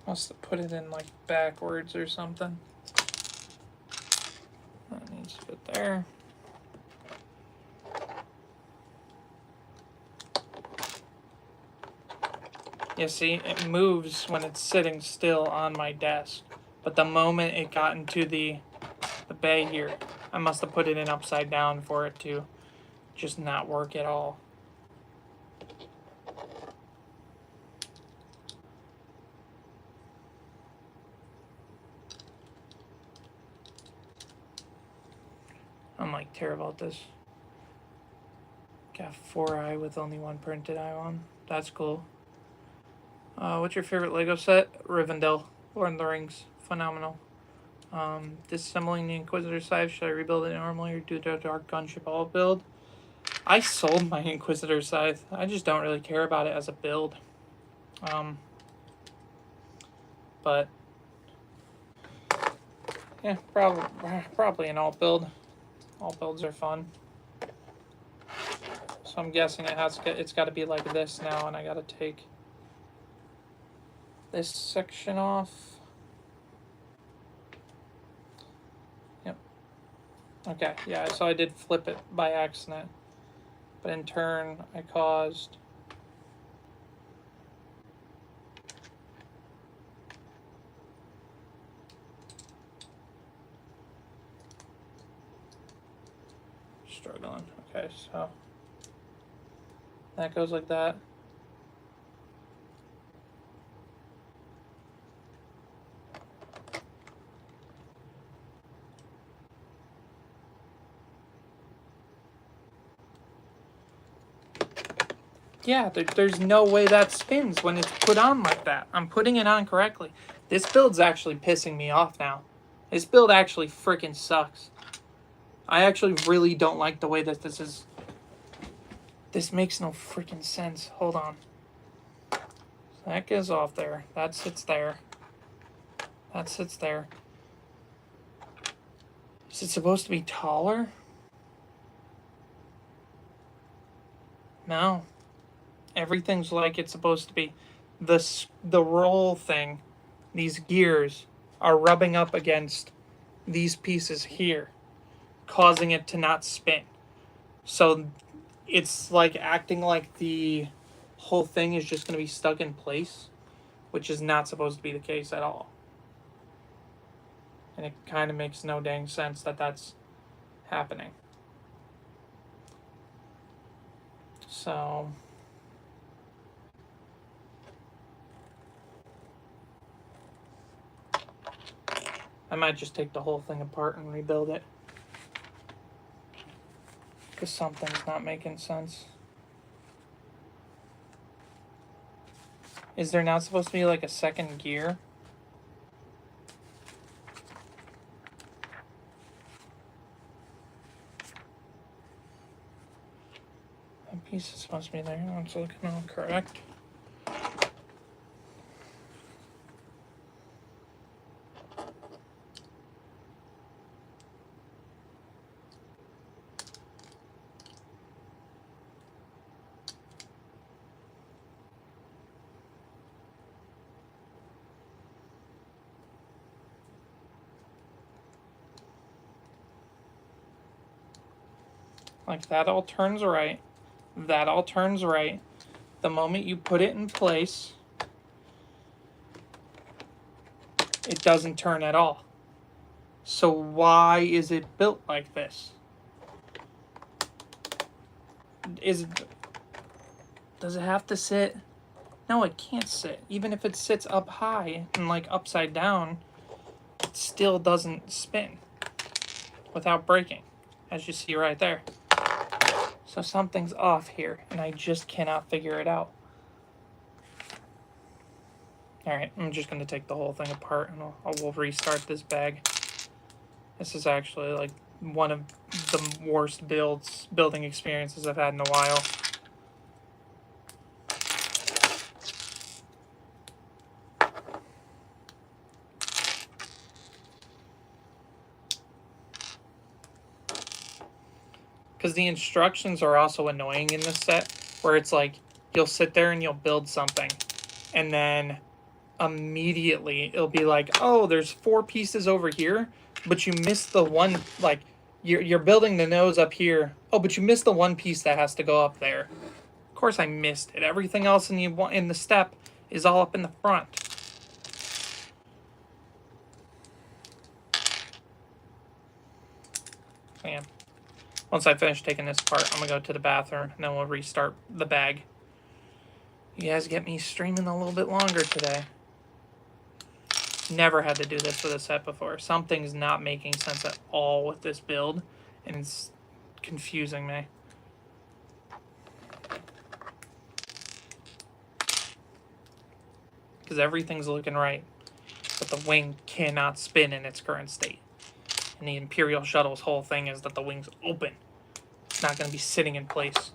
Must have put it in like backwards or something. That needs to fit there. You see, it moves when it's sitting still on my desk. But the moment it got into the bay here, I must have put it in upside down for it to just not work at all. I'm like terrible at this. Got 4 eye with only 1 printed eye on. That's cool. What's your favorite Lego set? Rivendell. Lord of the Rings. Phenomenal. Disassembling the Inquisitor scythe. Should I rebuild it normally or do the Dark Gunship all build? I sold my Inquisitor scythe. I just don't really care about it as a build. But yeah, probably an alt build. All builds are fun. So I'm guessing it's got to be like this now, and I got to take this section off. Yep. Okay, yeah, so I did flip it by accident. But in turn, I caused struggling. Okay, so that goes like that. Yeah, there's no way that spins when it's put on like that. I'm putting it on correctly. This build's actually pissing me off now. This build actually freaking sucks. I actually really don't like the way that this is. This makes no freaking sense. Hold on. So that goes off there. That sits there. That sits there. Is it supposed to be taller? No. Everything's like it's supposed to be. The roll thing, these gears, are rubbing up against these pieces here, causing it to not spin. So it's like acting like the whole thing is just going to be stuck in place, which is not supposed to be the case at all. And it kind of makes no dang sense that that's happening. So I might just take the whole thing apart and rebuild it. Because something's not making sense. Is there not supposed to be like a second gear? That piece is supposed to be there. It's looking all correct. Like that all turns right. That all turns right. The moment you put it in place, it doesn't turn at all. So why is it built like this? Does it have to sit? No, it can't sit. Even if it sits up high and like upside down, it still doesn't spin without breaking, as you see right there. So something's off here, and I just cannot figure it out. Alright, I'm just going to take the whole thing apart, and we'll restart this bag. This is actually like one of the worst building experiences I've had in a while. Because the instructions are also annoying in this set, where it's like, you'll sit there and you'll build something, and then immediately it'll be like, oh, there's 4 pieces over here, but you missed the one, like, you're building the nose up here. Oh, but you missed the one piece that has to go up there. Of course I missed it. Everything else in the step is all up in the front. Man. Once I finish taking this apart, I'm going to go to the bathroom, and then we'll restart the bag. You guys get me streaming a little bit longer today. Never had to do this with a set before. Something's not making sense at all with this build, and it's confusing me. Because everything's looking right, but the wing cannot spin in its current state. And the Imperial Shuttle's whole thing is that the wing's open. It's not going to be sitting in place.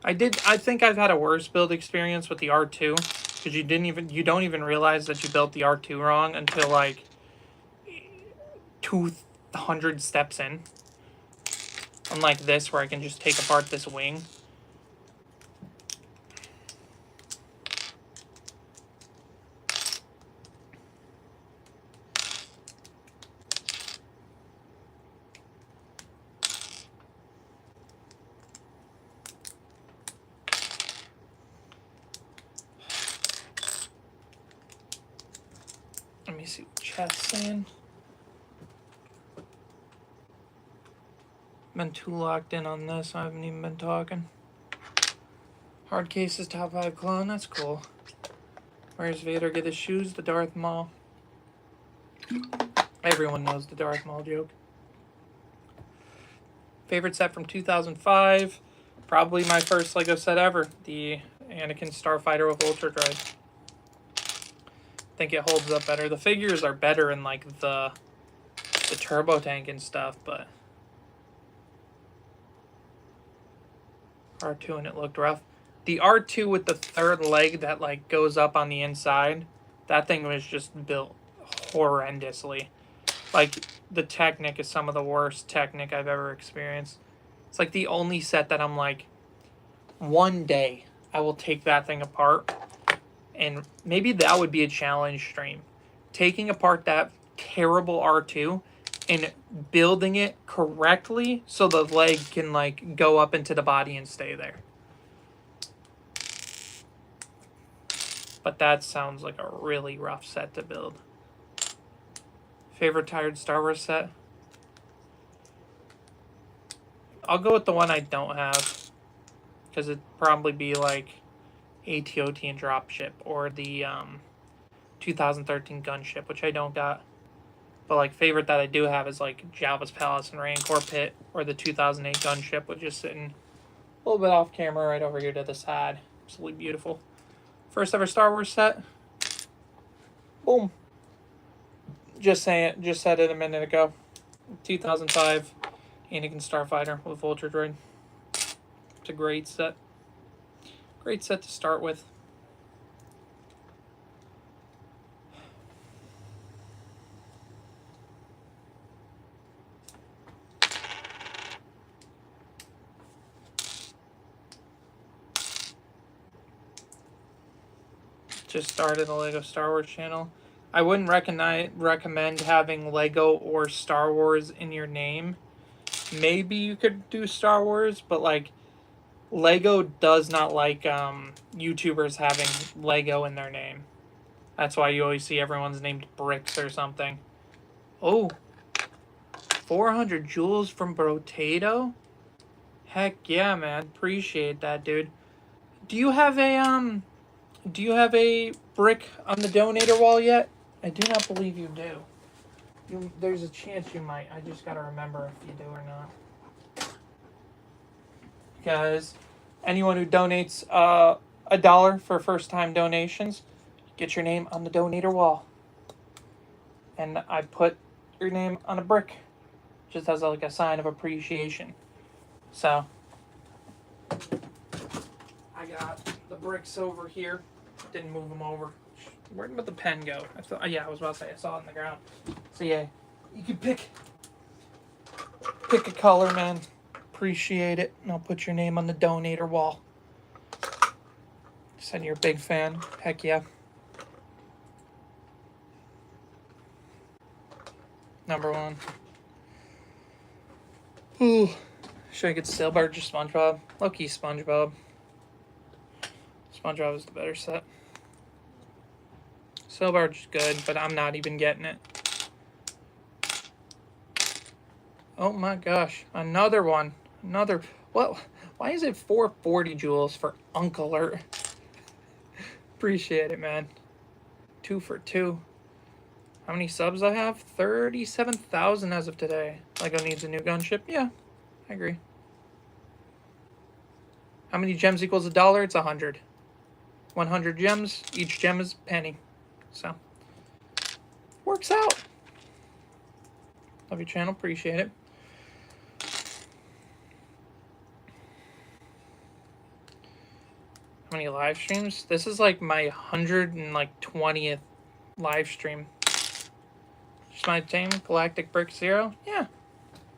I think I've had a worse build experience with the R2, because you don't even realize that you built the R2 wrong until like 200 steps in. Unlike this, where I can just take apart this wing. Let me see what chat's saying. Been too locked in on this, I haven't even been talking. Hard cases, top 5 clone, that's cool. Where's Vader get his shoes? The Darth Maul. Everyone knows the Darth Maul joke. Favorite set from 2005? Probably my first LEGO set ever. The Anakin Starfighter with Ultra Drive. I think it holds up better. The figures are better in like the turbo tank and stuff, but R2 and it looked rough. The R2 with the third leg that like goes up on the inside, that thing was just built horrendously. Like, the Technic is some of the worst Technic I've ever experienced. It's like the only set that I'm like, one day I will take that thing apart, and maybe that would be a challenge stream. Taking apart that terrible R2 and building it correctly so the leg can like go up into the body and stay there. But that sounds like a really rough set to build. Favorite tired Star Wars set? I'll go with the one I don't have, because it'd probably be like ATOT and Dropship, or the 2013 Gunship, which I don't got. But like favorite that I do have is like Jabba's Palace and Rancor Pit, or the 2008 Gunship, which is sitting a little bit off camera right over here to the side. Absolutely beautiful. First ever Star Wars set. Boom. Just said it a minute ago. 2005 Anakin Starfighter with Ultra Droid. It's a great set. Great set to start with. Just started a LEGO Star Wars channel. I wouldn't recommend having LEGO or Star Wars in your name. Maybe you could do Star Wars, but like LEGO does not like YouTubers having LEGO in their name. That's why you always see everyone's named Bricks or something. Oh, 400 jewels from Brotato? Heck yeah, man. Appreciate that, dude. Do you have a brick on the donator wall yet? I do not believe you do. There's a chance you might. I just gotta remember if you do or not. Because anyone who donates $1 for first-time donations, get your name on the donator wall. And I put your name on a brick, just as like a sign of appreciation. So I got the bricks over here. Didn't move them over. Where did the pen go? I thought, yeah, I was about to say I saw it on the ground. So yeah, you can pick a color, man. Appreciate it, and I'll put your name on the donator wall. Said you're a big fan. Heck yeah. Number one. Ooh. Should I get Sailbarge or SpongeBob? Low-key SpongeBob. SpongeBob is the better set. Sailbarge is good, but I'm not even getting it. Oh my gosh. Another one. Another. What? Why is it 440 jewels for Uncle Alert? Appreciate it, man. 2 for 2. How many subs I have? 37,000 as of today. Lego needs a new gunship? Yeah, I agree. How many gems equals $1? It's 100. 100 gems. Each gem is a penny. So, works out. Love your channel. Appreciate it. How many live streams? This is like my 120th live stream. Just my team, Galactic Brick 0. Yeah,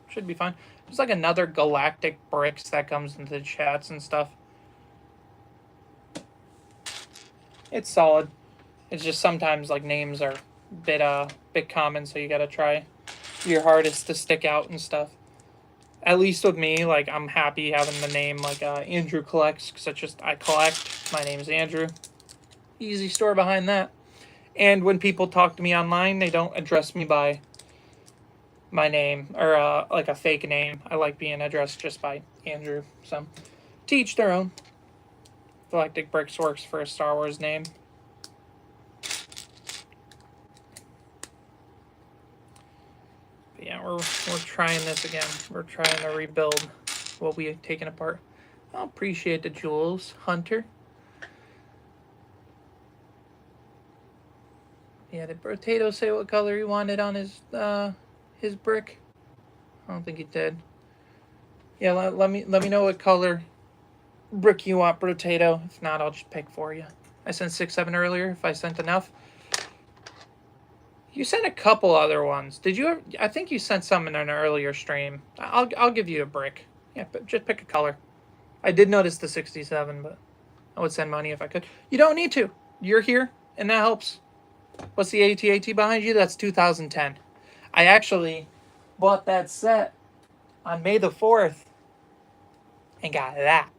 should be fine. There's like another Galactic Bricks that comes into the chats and stuff. It's solid. It's just sometimes like names are a bit common, so you gotta try your hardest to stick out and stuff. At least with me, like I'm happy having the name like Andrew Collects, because I collect. My name is Andrew. Easy story behind that. And when people talk to me online, they don't address me by my name or like a fake name. I like being addressed just by Andrew. So, to each their own. Galactic Bricks works for a Star Wars name. But yeah, we're trying this again. We're trying to rebuild what we had taken apart. I appreciate the jewels, Hunter. Yeah, did Potato say what color he wanted on his brick? I don't think he did. Yeah, let me know what color brick you want, Potato. If not, I'll just pick for you. I sent 6, 7 earlier. If I sent enough, you sent a couple other ones. Did you? I think you sent some in an earlier stream. I'll give you a brick. Yeah, but just pick a color. I did notice the 67, but I would send money if I could. You don't need to. You're here, and that helps. What's the AT-AT behind you? That's 2010. I actually bought that set on May the 4th and got that.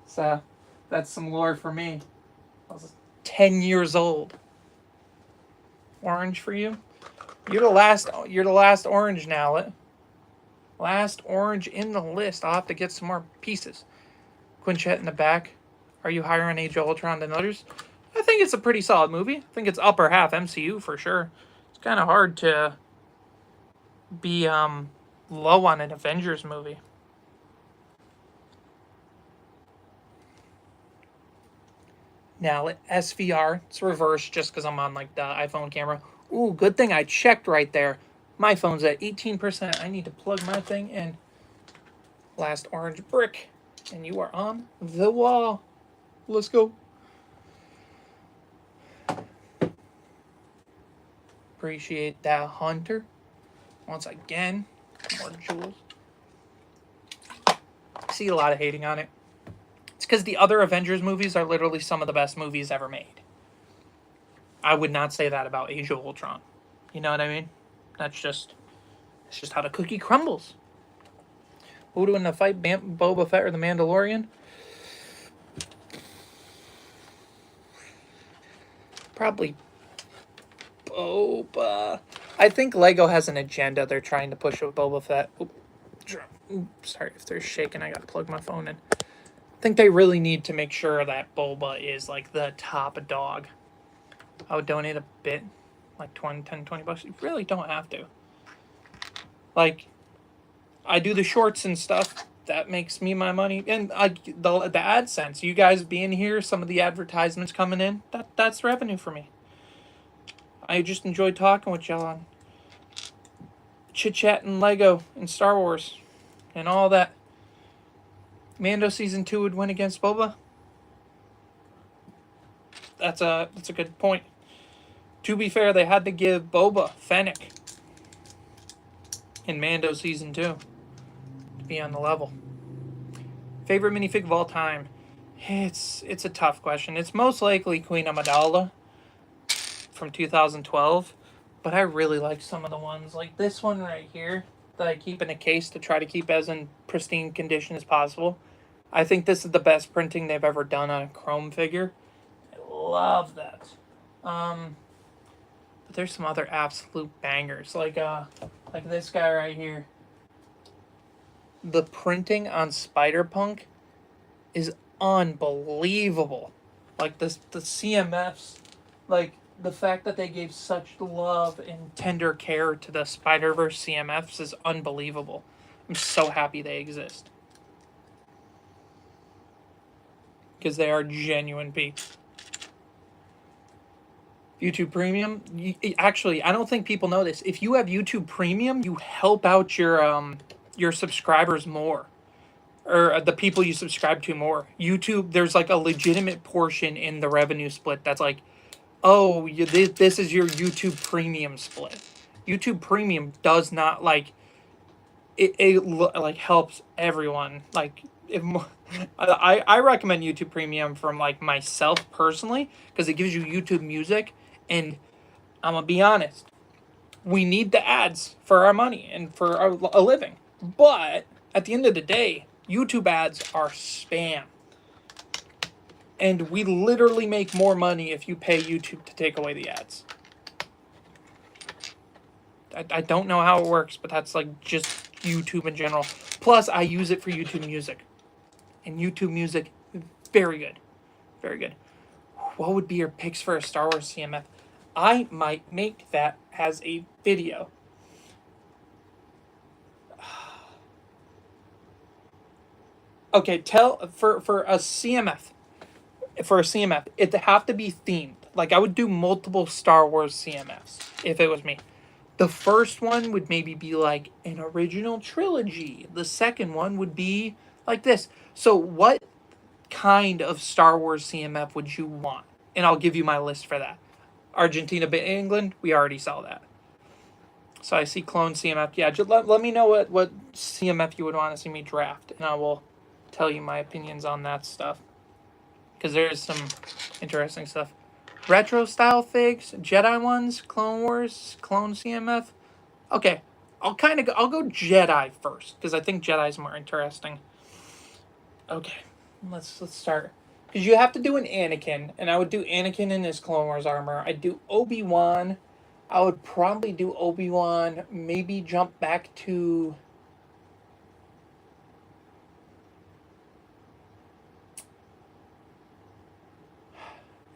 So that's some lore for me. I was 10 years old. Orange for you? You're the last orange now. Last orange in the list. I'll have to get some more pieces. Quinchette in the back. Are you higher on Age of Ultron than others? I think it's a pretty solid movie. I think it's upper half MCU for sure. It's kind of hard to be low on an Avengers movie. Now, SVR, it's reversed just because I'm on like the iPhone camera. Ooh, good thing I checked right there. My phone's at 18%. I need to plug my thing in. Last orange brick. And you are on the wall. Let's go. Appreciate that, Hunter. Once again, more jewels. I see a lot of hating on it. It's because the other Avengers movies are literally some of the best movies ever made. I would not say that about Age of Ultron. You know what I mean? That's just how the cookie crumbles. Who to win the fight, Boba Fett or the Mandalorian? Probably Boba. I think Lego has an agenda they're trying to push with Boba Fett. Oops, sorry if they're shaking. I gotta plug my phone in. I think they really need to make sure that Boba is like the top dog. I would donate a bit, like 20 bucks. You really don't have to. Like, I do the shorts and stuff. That makes me my money. And the AdSense, you guys being here, some of the advertisements coming in, that's revenue for me. I just enjoyed talking with y'all on chit chat and Lego and Star Wars and all that. Mando season 2 would win against Boba. That's a good point. To be fair, they had to give Boba Fennec in Mando season 2 to be on the level. Favorite minifig of all time? It's a tough question. It's most likely Queen Amidala from 2012, but I really like some of the ones like this one right here that I keep in a case to try to keep as in pristine condition as possible. I think this is the best printing they've ever done on a chrome figure. I love that. But there's some other absolute bangers like this guy right here. The printing on Spider-Punk is unbelievable. Like the CMFs, like the fact that they gave such love and tender care to the Spider-Verse CMFs is unbelievable. I'm so happy they exist. Because they are genuine peeps. YouTube Premium, actually, I don't think people know this. If you have YouTube Premium, you help out your subscribers more, or the people you subscribe to more. YouTube, there's like a legitimate portion in the revenue split that's like, oh, this is your YouTube Premium split. YouTube Premium does not like it like helps everyone. Like if I recommend YouTube Premium from like myself personally because it gives you YouTube Music, and I'm gonna be honest, we need the ads for our money and for a living. But at the end of the day, YouTube ads are spam. And we literally make more money if you pay YouTube to take away the ads. I don't know how it works, but that's like just YouTube in general. Plus, I use it for YouTube Music. And YouTube Music, very good. Very good. What would be your picks for a Star Wars CMF? I might make that as a video. Okay, for a CMF. For a CMF, it'd have to be themed. Like, I would do multiple Star Wars CMFs if it was me. The first one would maybe be like an original trilogy. The second one would be like this. So what kind of Star Wars CMF would you want? And I'll give you my list for that. Argentina, England, we already saw that. So I see clone CMF. Yeah, just let me know what CMF you would want to see me draft, and I will tell you my opinions on that stuff. Because there's some interesting stuff. Retro style figs, Jedi ones, Clone Wars, Clone CMF. Okay, I'll go Jedi first because I think Jedi's more interesting. Okay, let's start. Because you have to do an Anakin, and I would do Anakin in his Clone Wars armor. I'd do Obi-Wan. I would probably do Obi-Wan. Maybe jump back to.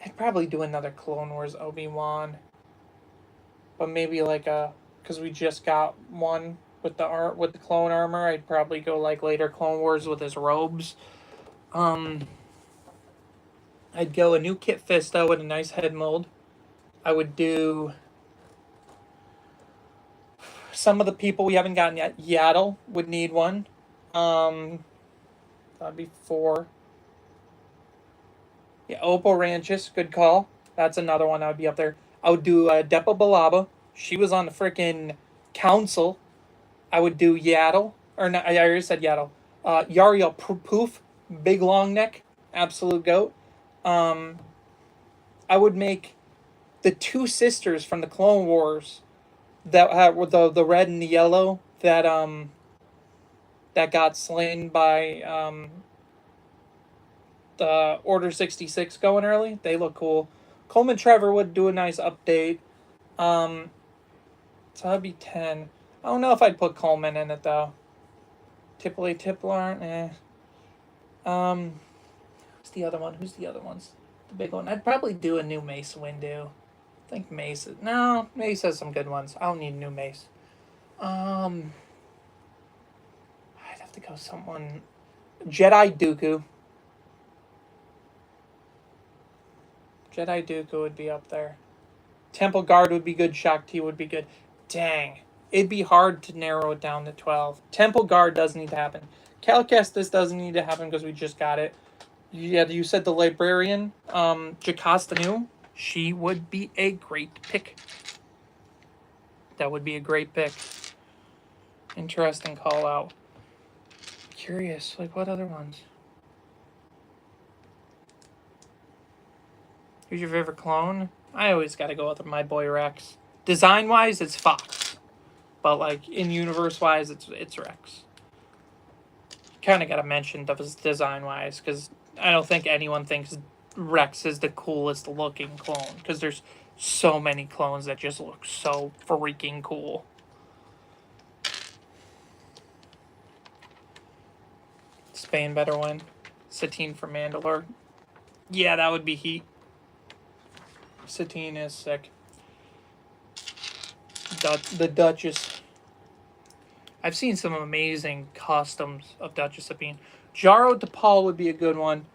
I'd probably do another Clone Wars Obi-Wan. But maybe like because we just got one with the clone armor, I'd probably go like later Clone Wars with his robes. I'd go a new Kit Fisto with a nice head mold. I would do some of the people we haven't gotten yet. Yaddle would need one. That'd be 4. Yeah, Opal Ranches, good call. That's another one that would be up there. I would do Depa Balaba. She was on the freaking council. I would do Yaddle. Or not, I already said Yaddle. Yariel Poof, big long neck, absolute goat. I would make the 2 sisters from the Clone Wars that had the red and the yellow that got slain by the Order 66 going early. They look cool. Coleman Trevor would do a nice update. So that'd be 10. I don't know if I'd put Coleman in it though. Tipler, Who's the other one? Who's the other ones? The big one. I'd probably do a new Mace Windu. I think Mace. No, Mace has some good ones. I don't need a new Mace. I'd have to go someone. Jedi Dooku. Jedi Dooku would be up there. Temple Guard would be good. Shakti would be good. Dang. It'd be hard to narrow it down to 12. Temple Guard does need to happen. Cal Kestis doesn't need to happen because we just got it. Yeah, you said the librarian, Jocasta Nu. She would be a great pick. That would be a great pick. Interesting call out. Curious, like what other ones? Who's your favorite clone? I always gotta go with my boy Rex. Design-wise, it's Fox. But like in universe-wise, it's Rex. Kind of gotta mention design-wise, because I don't think anyone thinks Rex is the coolest looking clone, because there's so many clones that just look so freaking cool. Spain better win. Satine for Mandalore. Yeah, that would be heat. Satine is sick. The Duchess. I've seen some amazing customs of Duchess Sabine. Jaro DePaul would be a good one.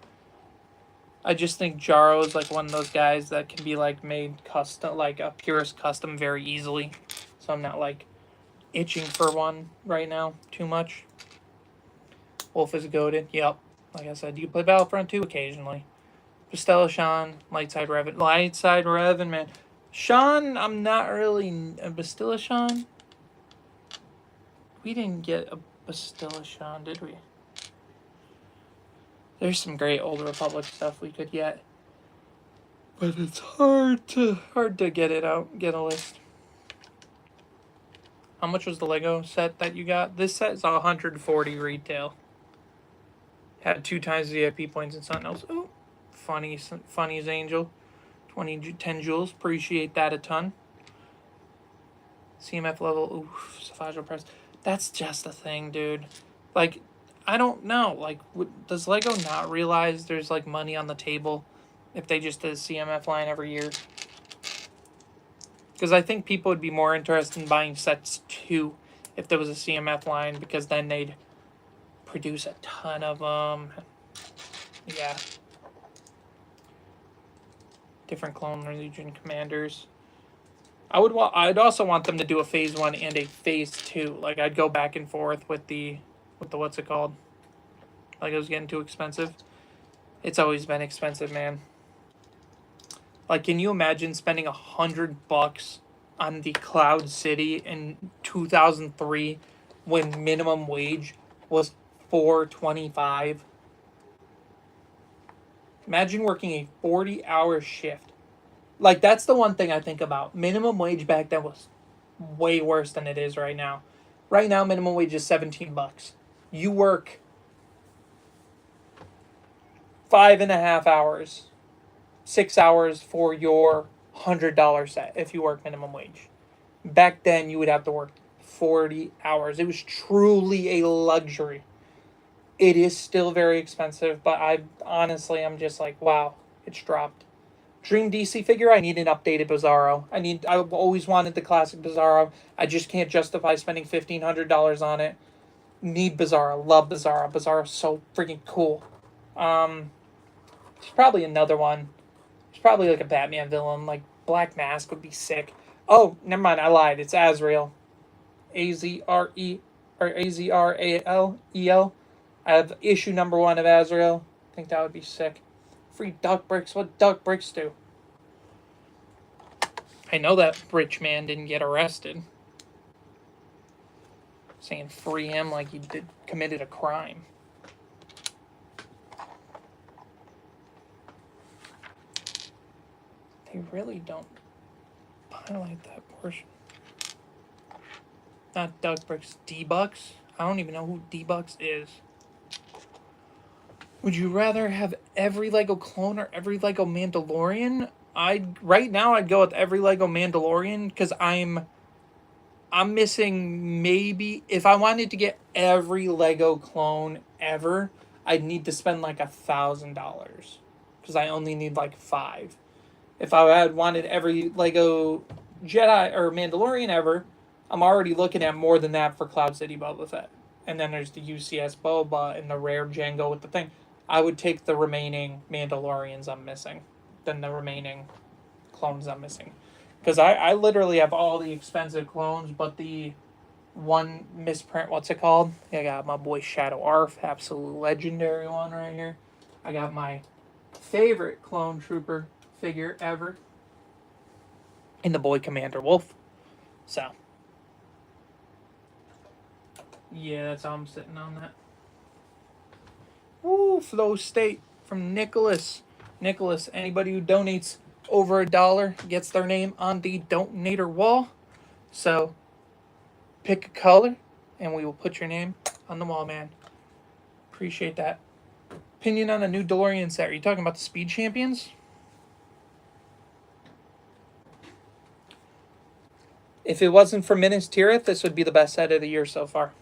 I just think Jaro is like one of those guys that can be like made custom, like a purist custom very easily. So I'm not like itching for one right now too much. Wolf is goated. Yep. Like I said, you can play Battlefront 2 occasionally. Bastilla Sean, Lightside Revan, man. Sean, I'm not really a Bastilla Sean. We didn't get a Bastilla Sean, did we? There's some great Old Republic stuff we could get. But it's hard to get it out, get a list. How much was the Lego set that you got? This set is 140 retail. Had 2 times the VIP points and something else. Ooh, funny's Angel. 10 jewels. Appreciate that a ton. CMF level. Ooh, Savage Press. That's just a thing, dude. Like, I don't know. Like, does Lego not realize there's, like, money on the table if they just did a CMF line every year? Because I think people would be more interested in buying sets 2 if there was a CMF line, because then they'd produce a ton of them. Yeah. Different Clone Legion commanders. I'd also want them to do a phase 1 and a phase 2. Like, I'd go back and forth with the what's it called? Like, it was getting too expensive. It's always been expensive, man. Like, can you imagine spending $100 on the Cloud City in 2003 when minimum wage was $4.25? Imagine working a 40-hour shift. Like, that's the one thing I think about. Minimum wage back then was way worse than it is right now. Right now, minimum wage is $17. You work 5.5 hours, 6 hours for your $100 set if you work minimum wage. Back then, you would have to work 40 hours. It was truly a luxury. It is still very expensive, but I'm just like, wow, it's dropped. Dream DC figure, I need an updated Bizarro. I've always wanted the classic Bizarro. I just can't justify spending $1,500 on it. Need Bizarro. Love Bizarro. Bizarro's so freaking cool. There's probably another one. There's probably like a Batman villain. Like Black Mask would be sick. Oh, never mind. I lied. It's Azrael. A-Z-R-E or A-Z-R-A-L-E-L. I have issue number 1 of Azrael. I think that would be sick. Free duck bricks. What duck bricks do? I know that rich man didn't get arrested. Saying free him like he committed a crime. They really don't highlight that portion. Not duck bricks. D-Bucks? I don't even know who D-Bucks is. Would you rather have every Lego clone or every Lego Mandalorian? Right now I'd go with every Lego Mandalorian, because I'm missing, maybe if I wanted to get every Lego clone ever, I'd need to spend like $1,000 because I only need like 5. If I had wanted every Lego Jedi or Mandalorian ever, I'm already looking at more than that for Cloud City Boba Fett. And then there's the UCS Boba and the rare Jango with the thing. I would take the remaining Mandalorians I'm missing than the remaining clones I'm missing. Because I literally have all the expensive clones, but the one misprint, what's it called? I got my boy Shadow Arf, absolute legendary one right here. I got my favorite clone trooper figure ever in the boy Commander Wolf. So, yeah, that's how I'm sitting on that. Woo, Flow State from Nicholas. Nicholas, anybody who donates over $1 gets their name on the donator wall. So, pick a color, and we will put your name on the wall, man. Appreciate that. Opinion on a new DeLorean set. Are you talking about the Speed Champions? If it wasn't for Minas Tirith, this would be the best set of the year so far.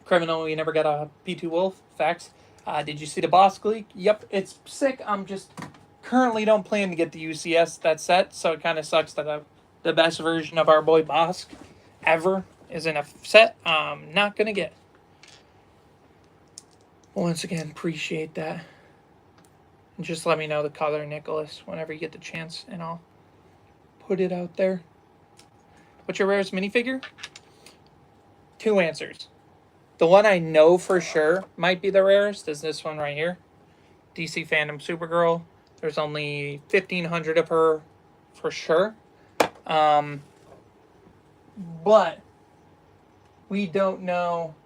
Criminal, we never got a P2 Wolf. Facts. Did you see the Bosk leak? Yep, it's sick. I'm just currently don't plan to get the UCS that set, so it kind of sucks that the best version of our boy Bosk ever is in a set I'm not going to get. Once again, appreciate that. And just let me know the color, Nicholas, whenever you get the chance, and I'll put it out there. What's your rarest minifigure? 2 answers. The one I know for sure might be the rarest is this one right here. DC Fandom Supergirl. There's only 1,500 of her for sure. But we don't know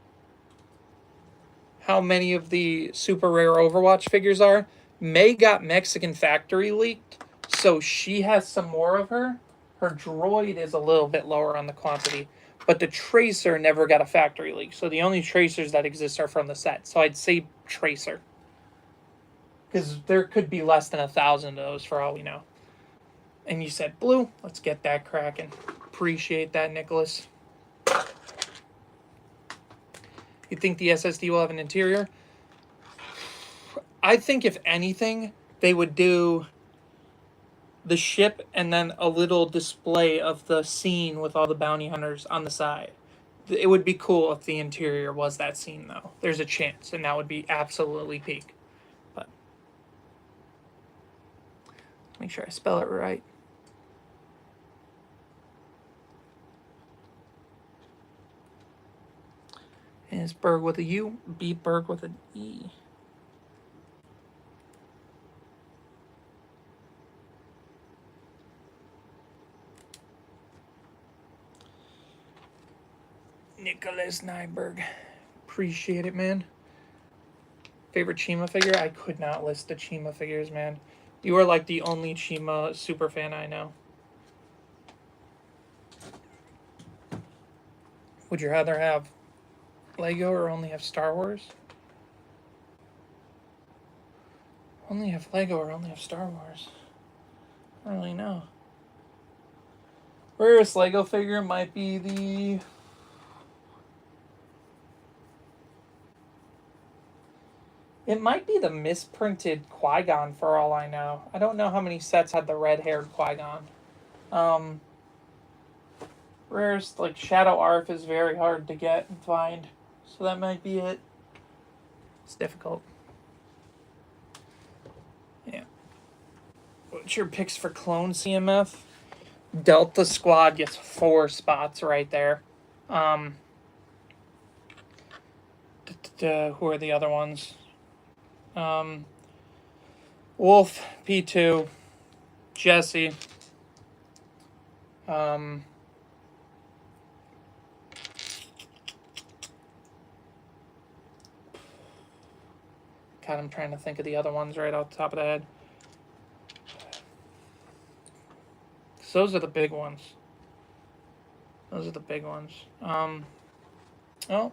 how many of the super rare Overwatch figures are. May got Mexican factory leaked, so she has some more of her. Her droid is a little bit lower on the quantity, but the Tracer never got a factory leak, so the only Tracers that exist are from the set. So I'd say Tracer, because there could be less than 1,000 of those for all we know. And you said blue. Let's get that cracking. Appreciate that, Nicholas. You think the SSD will have an interior? I think if anything, they would do the ship and then a little display of the scene with all the bounty hunters on the side. It would be cool if the interior was that scene, though. There's a chance, and that would be absolutely peak. But make sure I spell it right. And it's Berg with a U, B Berg with an E. Nicholas Nyberg. Appreciate it, man. Favorite Chima figure? I could not list the Chima figures, man. You are like the only Chima super fan I know. Would you rather have Lego or only have Star Wars? Only have Lego or only have Star Wars? I don't really know. Rarest Lego figure might be the... It might be the misprinted Qui-Gon for all I know. I don't know how many sets had the red-haired Qui-Gon. Rarest, like, Shadow Arf is very hard to get and find. So that might be it. It's difficult. Yeah. What's your picks for clone CMF? Delta Squad gets 4 spots right there. Who are the other ones? Wolf, P2, Jesse, God, I'm trying to think of the other ones right off the top of the head. So those are the big ones. Those are the big ones. Oh,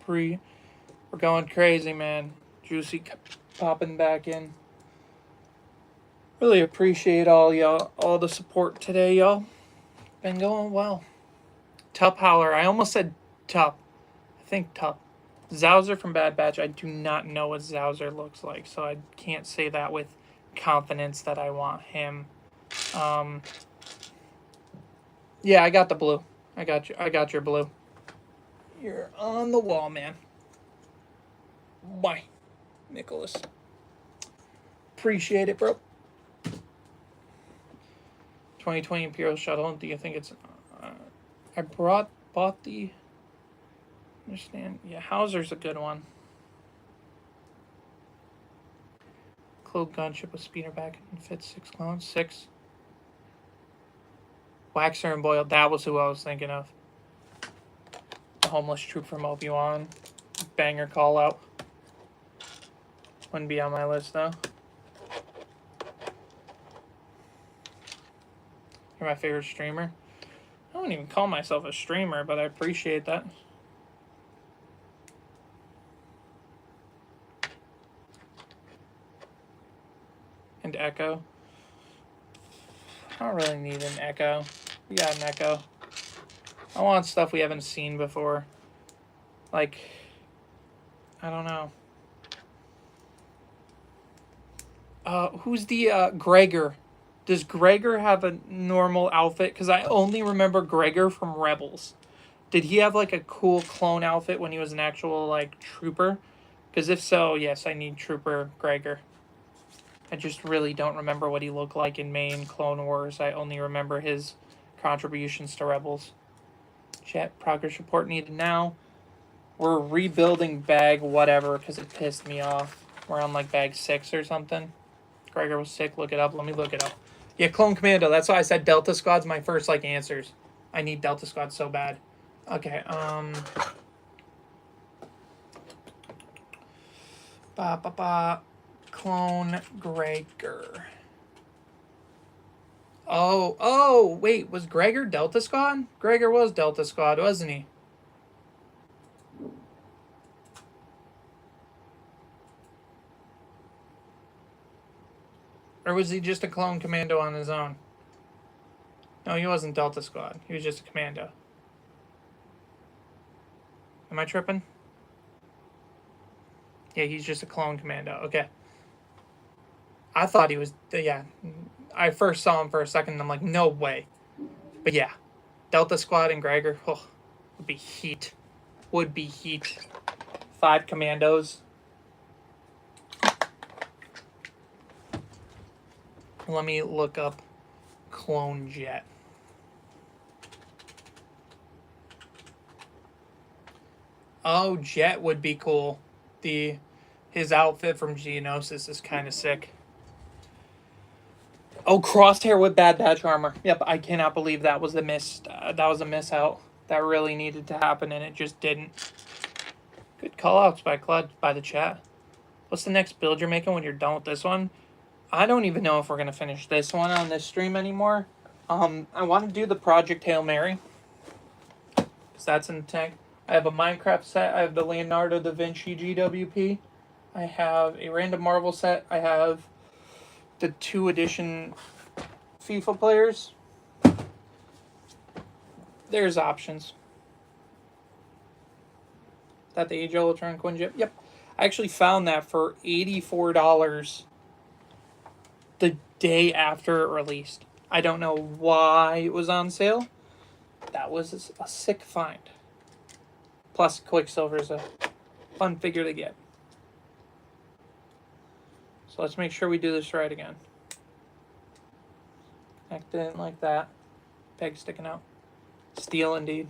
we're going crazy, man. Juicy popping back in. Really appreciate all y'all, all the support today, y'all. Been going well. Tup Howler. I almost said Tup. I think Tup. Zowser from Bad Batch, I do not know what Zowser looks like, so I can't say that with confidence that I want him. Yeah, I got the blue. I got your blue. You're on the wall, man. Bye, Nicholas. Appreciate it, bro. 2020 Imperial Shuttle. Do you think it's... I bought the... Understand? Yeah, Hauser's a good one. Clone gunship with speeder back and fits 6 clones. 6. Waxer and Boyle. That was who I was thinking of. The homeless troop from Obi-Wan. Banger call out. Wouldn't be on my list though. You're my favorite streamer. I wouldn't even call myself a streamer, but I appreciate that. And Echo. I don't really need an Echo. We got an Echo. I want stuff we haven't seen before. Like, I don't know. Who's the Gregor? Does Gregor have a normal outfit? Because I only remember Gregor from Rebels. Did he have like a cool clone outfit when he was an actual like trooper? Because if so, yes, I need Trooper Gregor. I just really don't remember what he looked like in main Clone Wars. I only remember his contributions to Rebels. Chat progress report needed now. We're rebuilding bag whatever because it pissed me off. We're on like bag 6 or something. Gregor was sick. Look it up. Let me look it up. Yeah, Clone Commando. That's why I said Delta Squad's my first like answers. I need Delta Squad so bad. Okay. Clone Gregor. Oh, wait, was Gregor Delta Squad? Gregor was Delta Squad, wasn't he? Or was he just a clone commando on his own? No, he wasn't Delta Squad. He was just a commando. Am I tripping? Yeah, he's just a clone commando. Okay. I thought he was... Yeah. I first saw him for a second and I'm like, no way. But yeah. Delta Squad and Gregor. Oh, would be heat. Would be heat. 5 commandos. Let me look up Clone Jet. Oh, Jet would be cool. His outfit from Geonosis is kind of sick. Oh, Crosshair with Bad Batch armor. Yep, I cannot believe that was a miss. That was a miss out. That really needed to happen, and it just didn't. Good call-outs by Claude, by the chat. What's the next build you're making when you're done with this one? I don't even know if we're going to finish this one on this stream anymore. I want to do the Project Hail Mary. Because that's in the tank. I have a Minecraft set. I have the Leonardo da Vinci GWP. I have a random Marvel set. I have the 2 edition FIFA players. There's options. Is that the Age of Ultron Quinjet? Yep. I actually found that for $84 the day after it released. I don't know why it was on sale. That was a sick find. Plus, Quicksilver is a fun figure to get. So let's make sure we do this right again. Connect it like that. Peg sticking out. Steel indeed.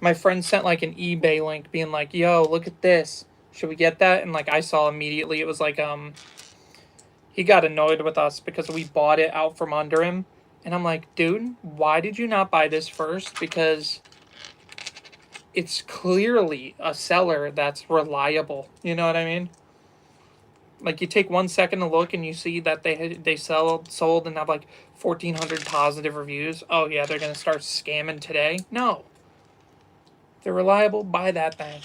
My friend sent like an eBay link being like, yo, look at this. Should we get that? And like I saw immediately it was like he got annoyed with us because we bought it out from under him. And I'm like, dude, why did you not buy this first? Because it's clearly a seller that's reliable. You know what I mean? Like, you take 1 second to look and you see that they sold and have like 1,400 positive reviews. Oh yeah, they're gonna start scamming today. No, if they're reliable. Buy that thing.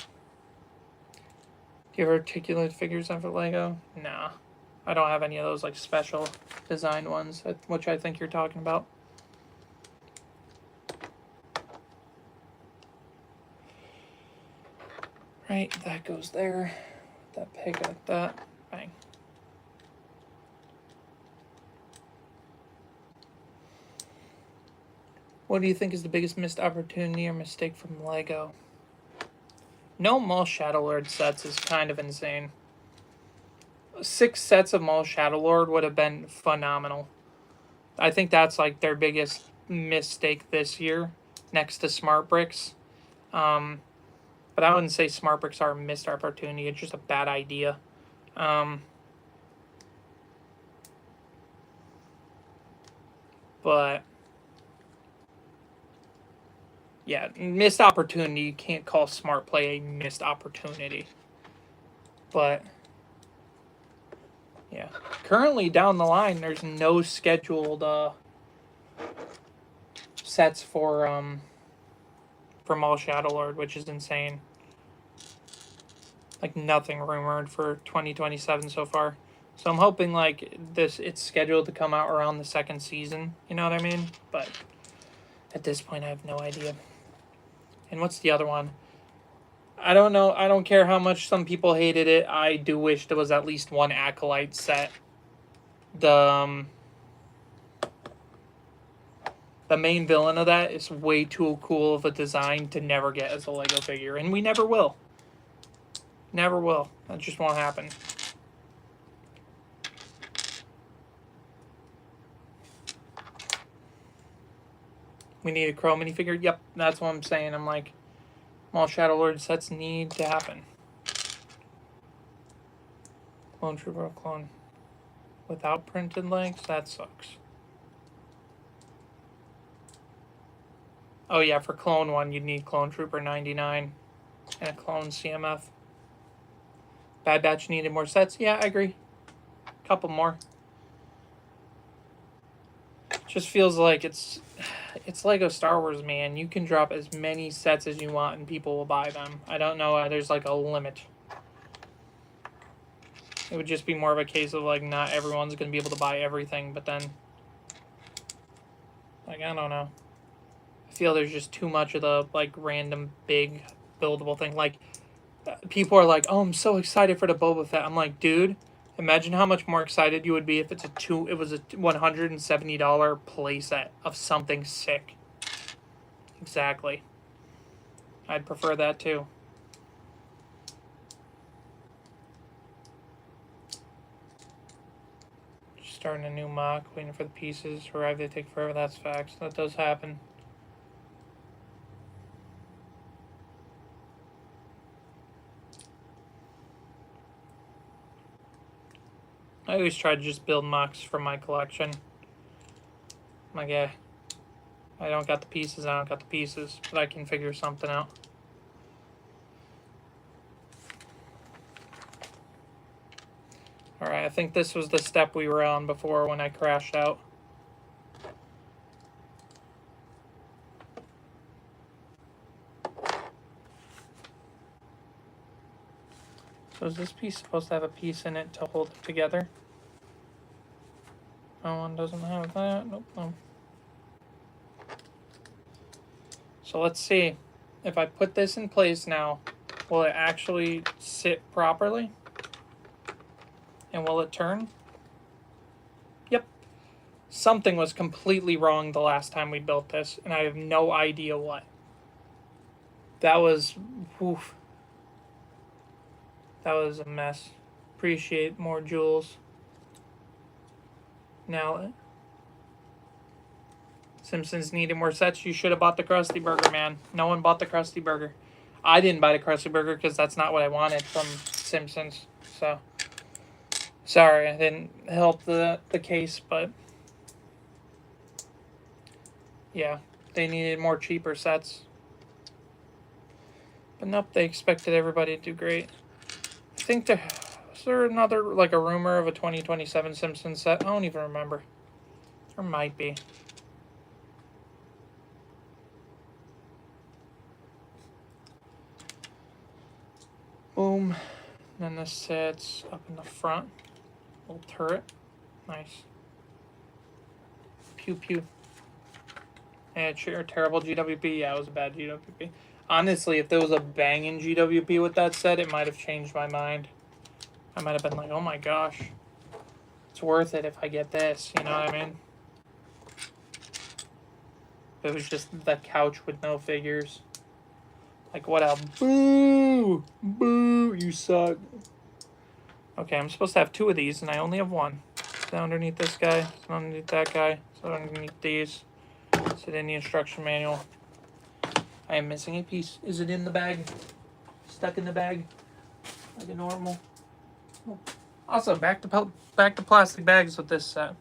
Do you have articulate figures on for Lego? Nah, I don't have any of those like special design ones, which I think you're talking about. Right, that goes there. That peg like that. Bang. What do you think is the biggest missed opportunity or mistake from LEGO? No Mall Shadowlord sets is kind of insane. 6 sets of Mall Shadowlord would have been phenomenal. I think that's like their biggest mistake this year, next to Smart Bricks. But I wouldn't say Smart Bricks are a missed opportunity. It's just a bad idea. But yeah, missed opportunity. You can't call Smart Play a missed opportunity. But yeah, currently down the line, there's no scheduled sets for Mall Shadowlord, which is insane. Like nothing rumored for 2027 so far. So I'm hoping like it's scheduled to come out around the second season. You know what I mean? But at this point, I have no idea. And what's the other one? I don't know. I don't care how much some people hated it. I do wish there was at least one Acolyte set. The main villain of that is way too cool of a design to never get as a Lego figure, and we never will. Never will. That just won't happen. We need a Crow minifigure. Yep, that's what I'm saying. I'm like, Mall Shadowlord sets need to happen. Clone Trooper clone without printed legs. That sucks. Oh yeah, for Clone 1, you'd need Clone Trooper 99 and a Clone CMF. Bad Batch needed more sets. Yeah, I agree. Couple more. Just feels like it's Lego Star Wars, man. You can drop as many sets as you want and people will buy them. I don't know. There's like a limit. It would just be more of a case of like not everyone's going to be able to buy everything, but then like I don't know. I feel there's just too much of the like random big buildable thing. Like people are like, "Oh, I'm so excited for the Boba Fett." I'm like, "Dude, imagine how much more excited you would be if it was a $170 playset of something sick." Exactly. I'd prefer that too. Just starting a new mock, waiting for the pieces to arrive. They take forever. That's facts. That does happen. I always try to just build mocks from my collection. Like, yeah, I don't got the pieces, but I can figure something out. Alright, I think this was the step we were on before when I crashed out. So is this piece supposed to have a piece in it to hold it together? No one doesn't have that. Nope, no. So let's see. If I put this in place now, will it actually sit properly? And will it turn? Yep. Something was completely wrong the last time we built this, and I have no idea what. That was... Oof. That was a mess. Appreciate more jewels. Now, Simpsons needed more sets. You should have bought the Krusty Burger, man. No one bought the Krusty Burger. I didn't buy the Krusty Burger because that's not what I wanted from Simpsons. So, sorry, I didn't help the case, but yeah, they needed more cheaper sets. But nope, they expected everybody to do great. I think is there another, like a rumor of a 2027 Simpsons set? I don't even remember. There might be. Boom. And then this sits up in the front. Little turret. Nice. Pew pew. Yeah, terrible GWP. Yeah, it was a bad GWP. Honestly, if there was a banging GWP with that set, it might have changed my mind. I might have been like, oh my gosh, it's worth it if I get this. You know what I mean? If it was just the couch with no figures. Like, what a boo! Boo! You suck. Okay, I'm supposed to have 2 of these, and I only have 1. Sit underneath this guy, sit underneath that guy, sit underneath these. Sit in the instruction manual. I am missing a piece. Is it in the bag? Stuck in the bag? Like a normal? Oh. Also, back to plastic bags with this set.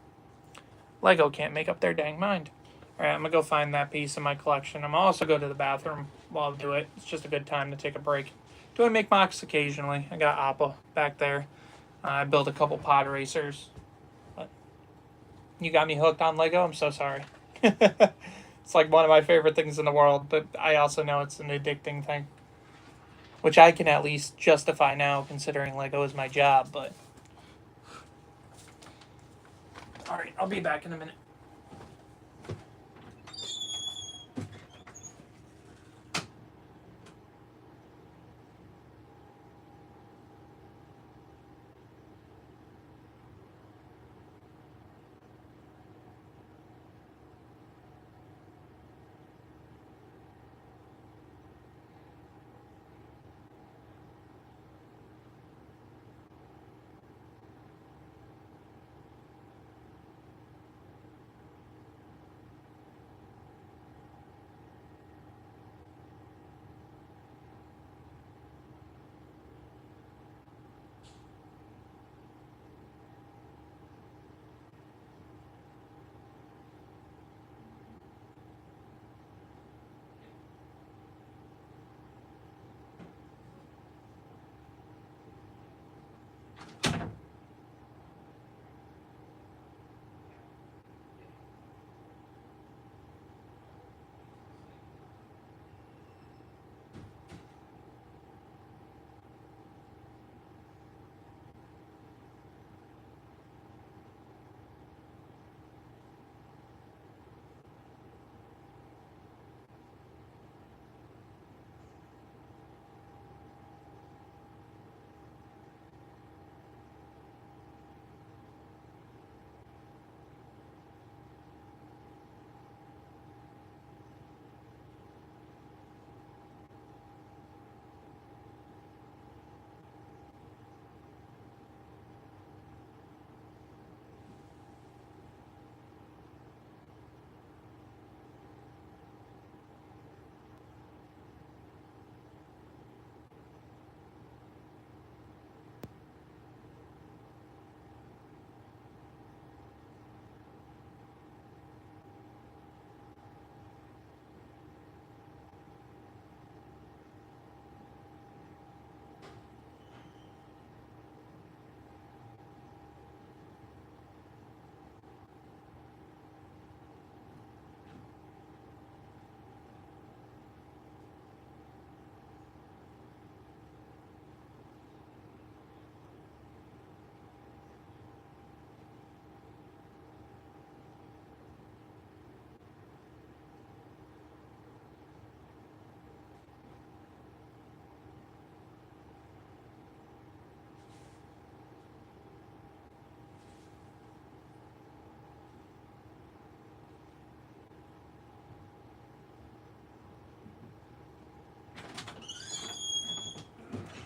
Lego can't make up their dang mind. Alright, I'm going to go find that piece in my collection. I'm going to also go to the bathroom while I do it. It's just a good time to take a break. Do I make mocks occasionally? I got Appa back there. I built a couple pod racers. But you got me hooked on Lego? I'm so sorry. It's like one of my favorite things in the world, but I also know it's an addicting thing. Which I can at least justify now, considering Lego is my job, but... Alright, I'll be back in a minute.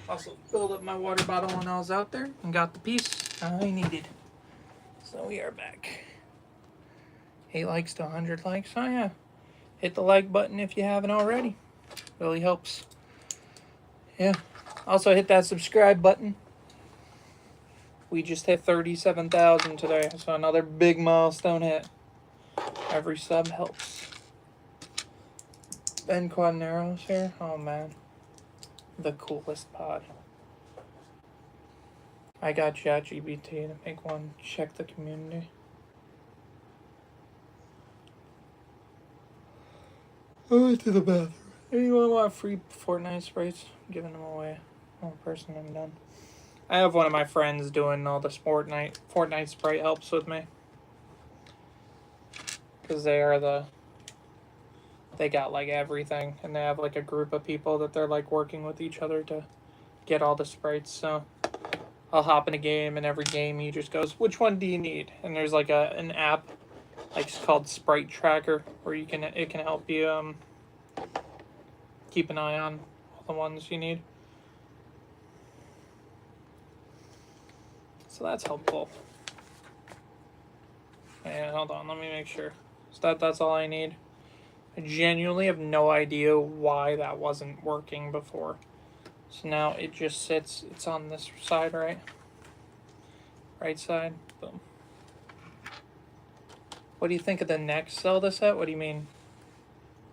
Also filled up my water bottle when I was out there and got the piece I needed. So we are back. 8 likes to 100 likes. Oh yeah. Hit the like button if you haven't already. Really helps. Yeah. Also hit that subscribe button. We just hit 37,000 today. So another big milestone hit. Every sub helps. Ben Quadnero's here. Oh man. The coolest pod. I got ChatGPT to make one. Check the community. I went to the bathroom. Anyone want free Fortnite sprites? I'm giving them away. One person, I'm done. I have one of my friends doing all the Fortnite sprite helps with me. Because they are the they got like everything, and they have like a group of people that they're like working with each other to get all the sprites. So I'll hop in a game, and every game he just goes, "Which one do you need?" And there's like an app, like it's called Sprite Tracker, where it can help you keep an eye on all the ones you need. So that's helpful. And hold on, let me make sure. So that's all I need. I genuinely have no idea why that wasn't working before. So now it just sits, it's on this side, right? Right side, boom. What do you think of the next Zelda set? What do you mean?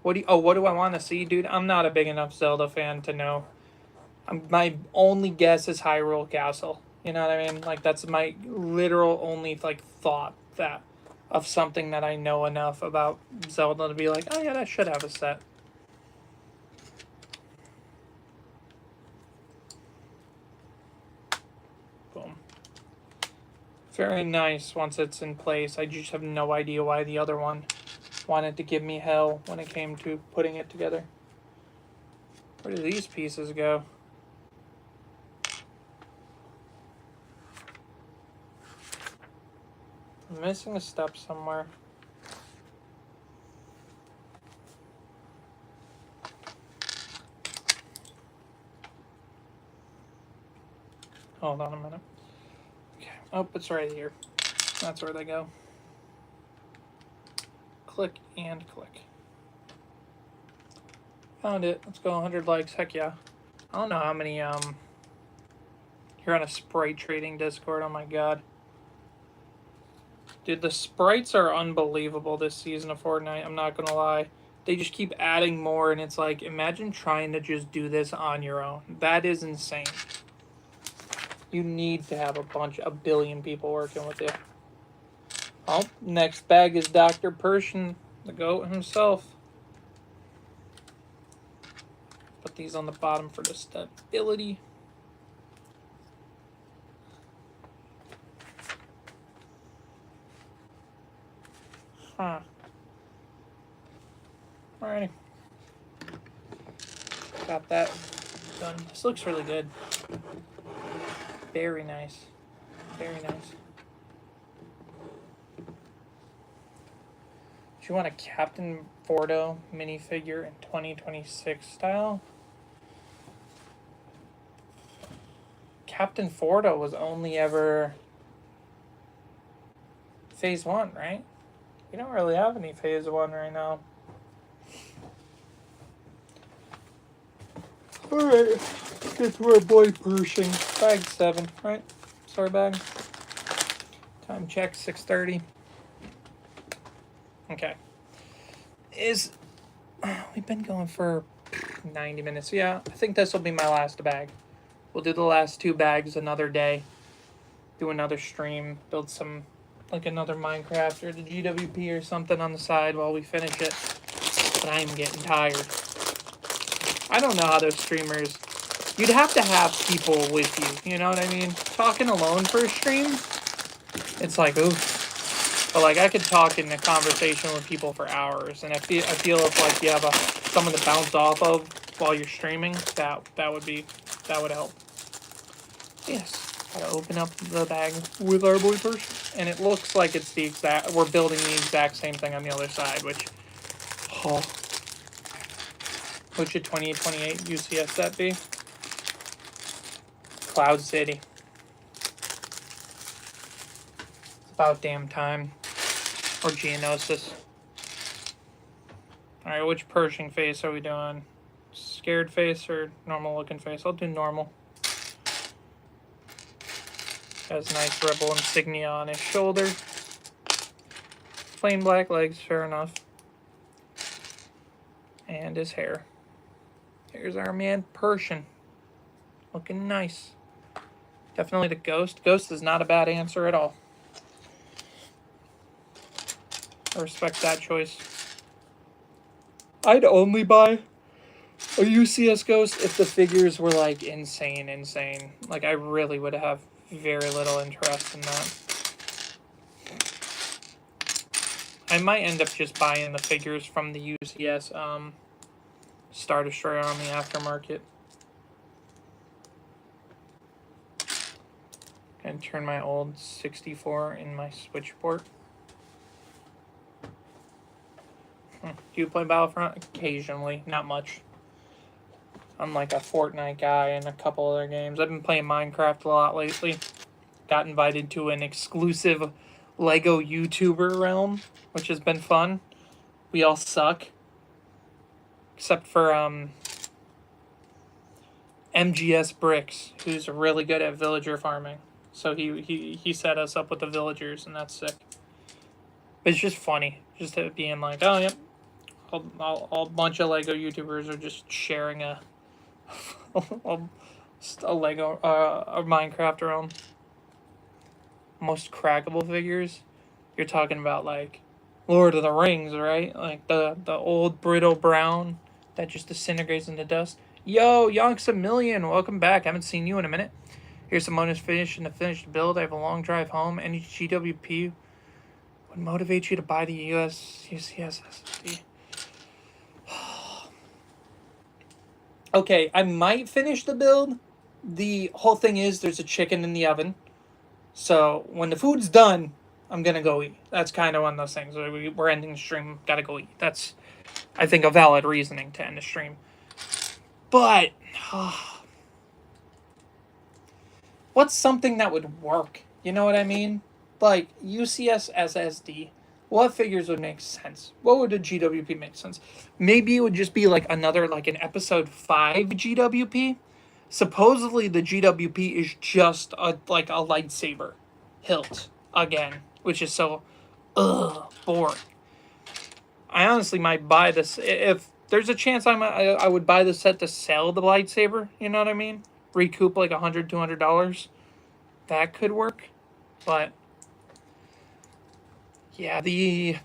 What do I want to see, dude? I'm not a big enough Zelda fan to know. My only guess is Hyrule Castle. You know what I mean? Like, that's my literal only, like, thought that of something that I know enough about Zelda to be like, oh yeah, that should have a set. Boom. Very nice once it's in place. I just have no idea why the other one wanted to give me hell when it came to putting it together. Where do these pieces go? I'm missing a step somewhere. Hold on a minute. Okay. Oh, it's right here. That's where they go. Click and click. Found it. Let's go 100 likes. Heck yeah. I don't know how many, you're on a sprite trading Discord. Oh my god. Dude, the sprites are unbelievable this season of Fortnite. I'm not gonna lie. They just keep adding more, and it's like, imagine trying to just do this on your own. That is insane. You need to have a billion people working with you. Oh, next bag is Dr. Persian, the GOAT himself. Put these on the bottom for the stability. Huh. Alrighty. Got that done. This looks really good. Very nice. Very nice. Do you want a Captain Fordo minifigure in 2026 style? Captain Fordo was only ever Phase 1, right? We don't really have any Phase 1 right now. Alright, get to our boy Pershing. Bag 7, right? Sorry, bag. Time check, 6:30. Okay. We've been going for 90 minutes. Yeah, I think this will be my last bag. We'll do the last 2 bags another day. Do another stream. Build some, like another Minecraft or the GWP or something on the side while we finish it. But I am getting tired. I don't know how those streamers... You'd have to have people with you. You know what I mean? Talking alone for a stream, it's like, ooh. But like, I could talk in a conversation with people for hours, and I feel if like you have someone to bounce off of while you're streaming, that would help. Yes, gotta open up the bag with our boy Persian, and it looks like it's we're building the exact same thing on the other side, which, oh, what should 2028 UCS set be? Cloud City. It's about damn time. Or Geonosis. Alright, which Pershing face are we doing? Scared face or normal looking face? I'll do normal. Has nice rebel insignia on his shoulder. Plain black legs, fair enough. And his hair. Here's our man Persian. Looking nice. Definitely the Ghost. Ghost is not a bad answer at all. I respect that choice. I'd only buy a UCS Ghost if the figures were like insane. Like I really would have very little interest in that. I might end up just buying the figures from the UCS Star Destroyer on the aftermarket. And turn my old 64 in my switchboard. Do you play Battlefront? Occasionally, not much. I'm like a Fortnite guy and a couple other games. I've been playing Minecraft a lot lately. Got invited to an exclusive Lego YouTuber realm, which has been fun. We all suck. Except for MGS Bricks, who's really good at villager farming. So he set us up with the villagers, and that's sick. But it's just funny, just it being like, oh, yep, a bunch of Lego YouTubers are just sharing a Lego, a Minecraft realm. Most crackable figures, you're talking about like Lord of the Rings, right? Like the old brittle brown that just disintegrates into dust. Yo, Yonks a Million, welcome back. Haven't seen you in a minute. Here's some bonus finish in the finished build. I have a long drive home. Any GWP would motivate you to buy the UCS SSD. Okay, I might finish the build. The whole thing is there's a chicken in the oven. So when the food's done, I'm going to go eat. That's kind of one of those things. We're ending the stream, got to go eat. That's, I think, a valid reasoning to end the stream. But what's something that would work? You know what I mean? Like, UCS SSD. What figures would make sense? What would a GWP make sense? Maybe it would just be like another, like an episode 5 GWP. Supposedly the GWP is just like a lightsaber hilt again, which is so boring. I honestly might buy this if there's a chance I would buy the set to sell the lightsaber. You know what I mean? Recoup like $100, $200. That could work, but yeah, it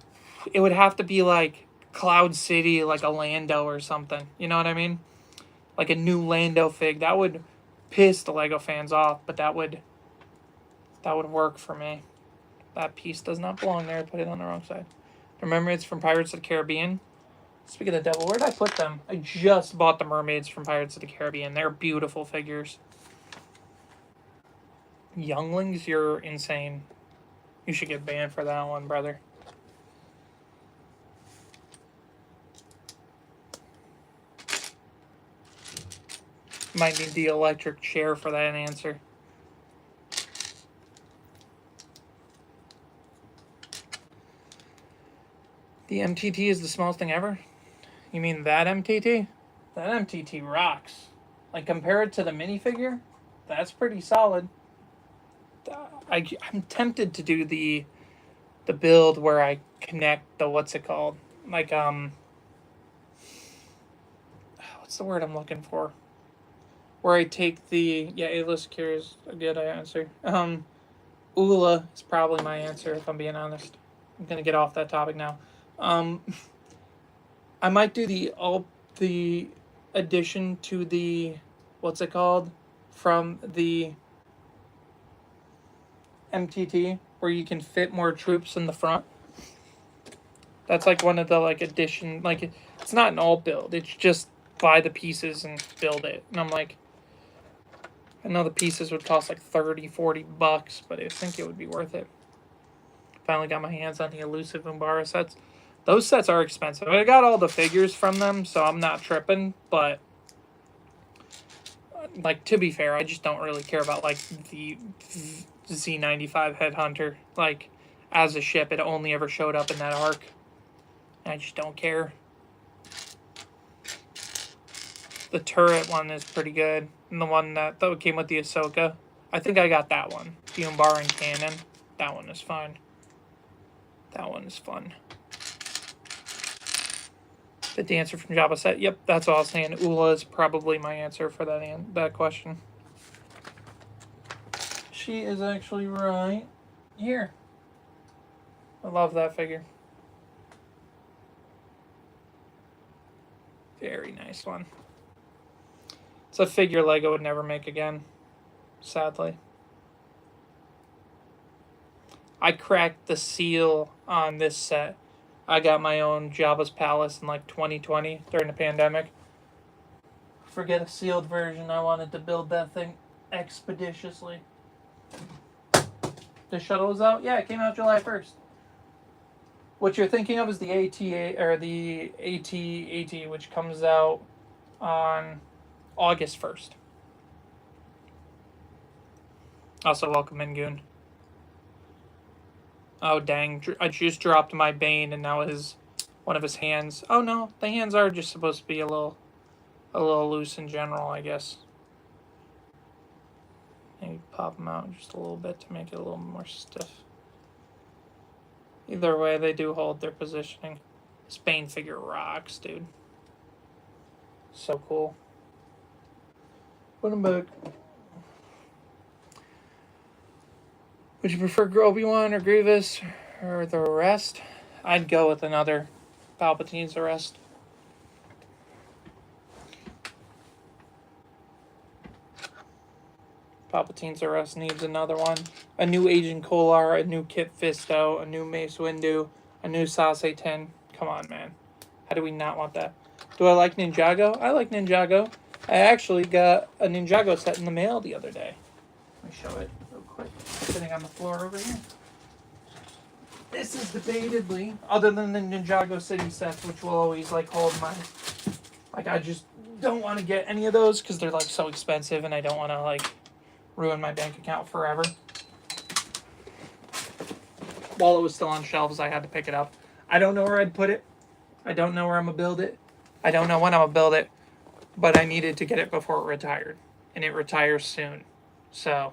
would have to be like Cloud City, like a Lando or something. You know what I mean? Like a new Lando fig. That would piss the Lego fans off, but that would work for me. That piece does not belong there. I put it on the wrong side. Remember, it's from Pirates of the Caribbean. Speaking of the devil, where did I put them? I just bought the mermaids from Pirates of the Caribbean. They're beautiful figures. Younglings, you're insane. You should get banned for that one, brother. Might need the electric chair for that answer. The MTT is the smallest thing ever? You mean that MTT? That MTT rocks. Like, compared to the minifigure, that's pretty solid. I'm tempted to do the build where I connect the, what's it called? Like, what's the word I'm looking for? Where I take the, yeah, A-list cure is a good answer. Ula is probably my answer, if I'm being honest. I'm gonna get off that topic now. I might do the addition to the, what's it called? From the MTT, where you can fit more troops in the front. That's like one of the like addition, like it's not an all build. It's just buy the pieces and build it. And I'm like, I know the pieces would cost like $30-$40, but I think it would be worth it. Finally got my hands on the elusive Umbara sets. Those sets are expensive. I got all the figures from them, so I'm not tripping, but like, to be fair, I just don't really care about like the Z95 Headhunter. Like, as a ship, it only ever showed up in that arc. I just don't care. The turret one is pretty good. And the one that came with the Ahsoka, I think I got that one. The Umbaran Cannon. That one is fine. That one is fun. The dancer from Jabba set. Yep, that's all I was saying. Ula is probably my answer for that question. She is actually right here. I love that figure. Very nice one. It's a figure Lego would never make again, sadly. I cracked the seal on this set I got my own Jabba's Palace in like 2020 during the pandemic. Forget a sealed version. I wanted to build that thing expeditiously. The shuttle is out? Yeah, it came out July 1st. What you're thinking of is the ATA or the AT-AT, which comes out on August 1st. Also, welcome in, Goon. Oh, dang. I just dropped my Bane, and now one of his hands. Oh, no. The hands are just supposed to be a little loose in general, I guess. Maybe pop them out just a little bit to make it a little more stiff. Either way, they do hold their positioning. This Bane figure rocks, dude. So cool. Put him back. Would you prefer Obi-Wan or Grievous or the rest? I'd go with another Palpatine's arrest. Palpatine's arrest needs another one. A new Agent Kolar, a new Kit Fisto, a new Mace Windu, a new Sasay 10. Come on, man. How do we not want that? Do I like Ninjago? I like Ninjago. I actually got a Ninjago set in the mail the other day. Let me show it real quick. It's sitting on the floor over here. This is debatably, other than the Ninjago City sets, which will always like hold my, like I just don't want to get any of those because they're like so expensive and I don't want to like ruin my bank account forever. While it was still on shelves, I had to pick it up. I don't know where I'd put it. I don't know where I'm going to build it. I don't know when I'm going to build it. But I needed to get it before it retired. And it retires soon. So,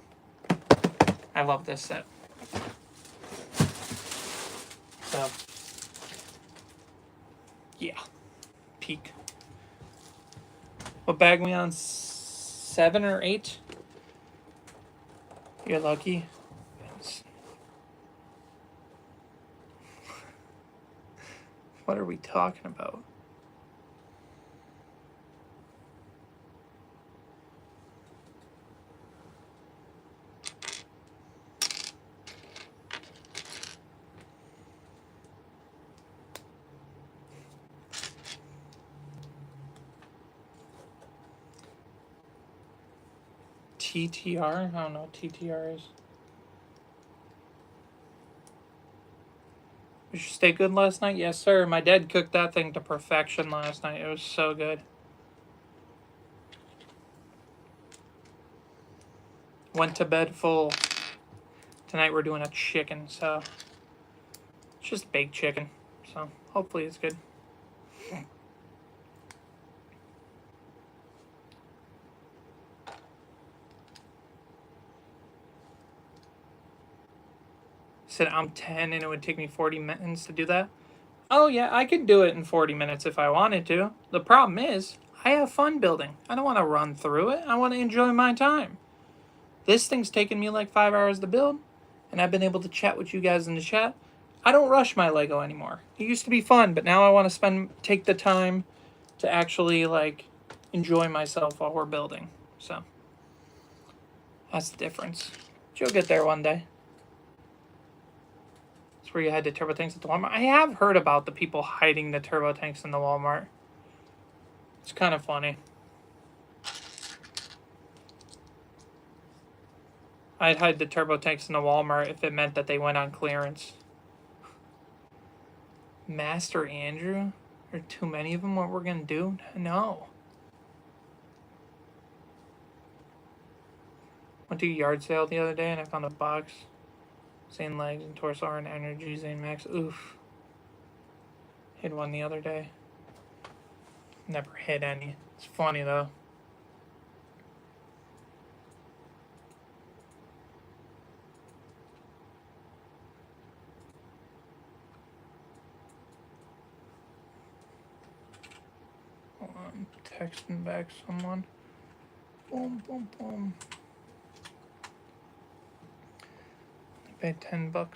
I love this set. So, yeah. Peak. What bag we on? 7 or 8? You're lucky. What are we talking about? TTR? I don't know what TTR is. Did you stay good last night? Yes, sir. My dad cooked that thing to perfection last night. It was so good. Went to bed full. Tonight we're doing a chicken, so it's just baked chicken. So hopefully it's good. Said I'm 10 and it would take me 40 minutes to do that. Oh yeah, I could do it in 40 minutes if I wanted to. The problem is, I have fun building. I don't want to run through it. I want to enjoy my time. This thing's taken me like 5 hours to build, and I've been able to chat with you guys in the chat. I don't rush my Lego anymore. It used to be fun, but now I want to take the time to actually like enjoy myself while we're building. So that's the difference. But you'll get there one day. That's where you had the turbo tanks at the Walmart. I have heard about the people hiding the turbo tanks in the Walmart. It's kind of funny. I'd hide the turbo tanks in the Walmart if it meant that they went on clearance. Master Andrew? Are too many of them what we're going to do? No. Went to a yard sale the other day and I found a box. Zane legs and torso and energy. Zane max. Oof. Hid one the other day. Never hit any. It's funny though. Hold on. Texting back someone. Boom, boom, boom. I paid $10.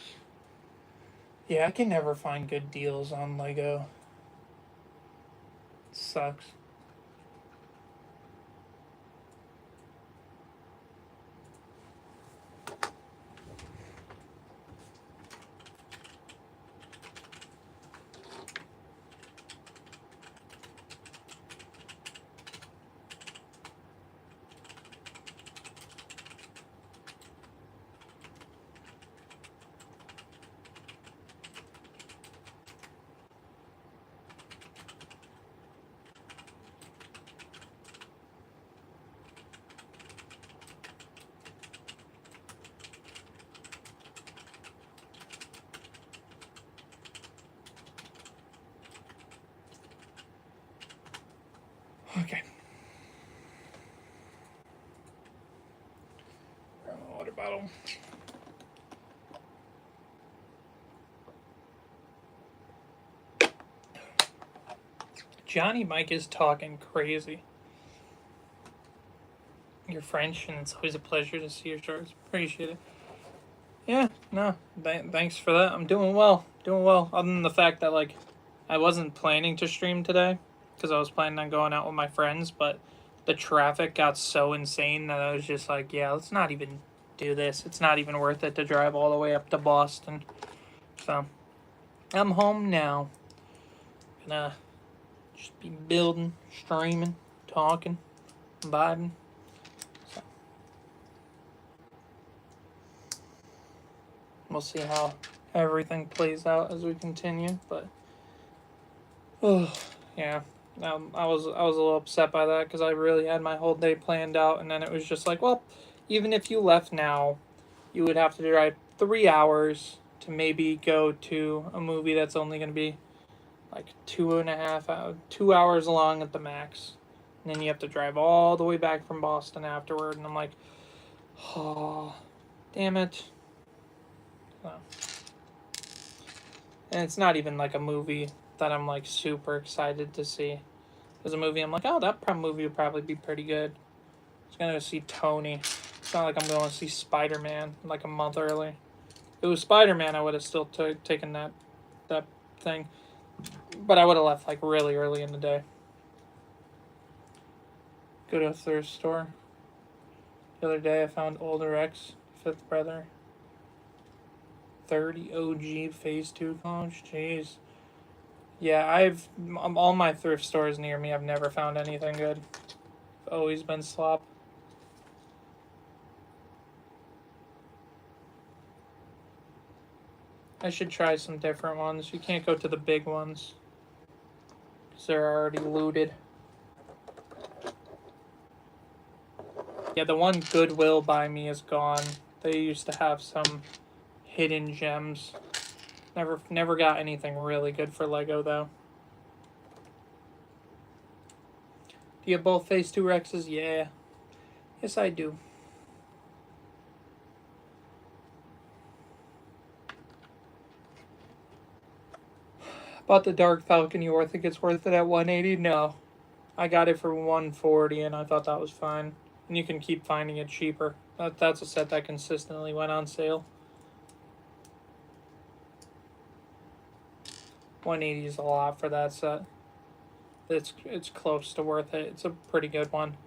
Yeah, I can never find good deals on Lego. It sucks. Okay. Water bottle. Johnny Mike is talking crazy. You're French, and it's always a pleasure to see your shorts. Appreciate it. Yeah, no, thanks for that. I'm doing well. Doing well. Other than the fact that, like, I wasn't planning to stream today because I was planning on going out with my friends, but the traffic got so insane that I was just like, yeah, let's not even do this. It's not even worth it to drive all the way up to Boston. So, I'm home now. Gonna just be building, streaming, talking, vibing. So, we'll see how everything plays out as we continue, but oh yeah, I was a little upset by that because I really had my whole day planned out, and then it was just like, well, even if you left now, you would have to drive 3 hours to maybe go to a movie that's only going to be like 2.5 hours, 2 hours long at the max, and then you have to drive all the way back from Boston afterward, and I'm like, oh, damn it. So, and it's not even like a movie that I'm like super excited to see. There's a movie I'm like, oh, that movie would probably be pretty good. I was gonna go see Tony. It's not like I'm going to see Spider-Man like a month early. If it was Spider-Man, I would have still taken that thing, but I would have left like really early in the day. Go to a thrift store. The other day, I found Older X, Fifth Brother, 30 OG Phase 2 College. Jeez. Yeah, all my thrift stores near me, I've never found anything good. It's always been slop. I should try some different ones. You can't go to the big ones because they're already looted. Yeah, the one Goodwill by me is gone. They used to have some hidden gems. Never got anything really good for Lego though. Do you have both Phase 2 Rexes? Yeah. Yes, I do. Bought the Dark Falcon. You think it's worth it at 180? No. I got it for 140 and I thought that was fine. And you can keep finding it cheaper. That's a set that consistently went on sale. 180 is a lot for that set. It's close to worth it. It's a pretty good one.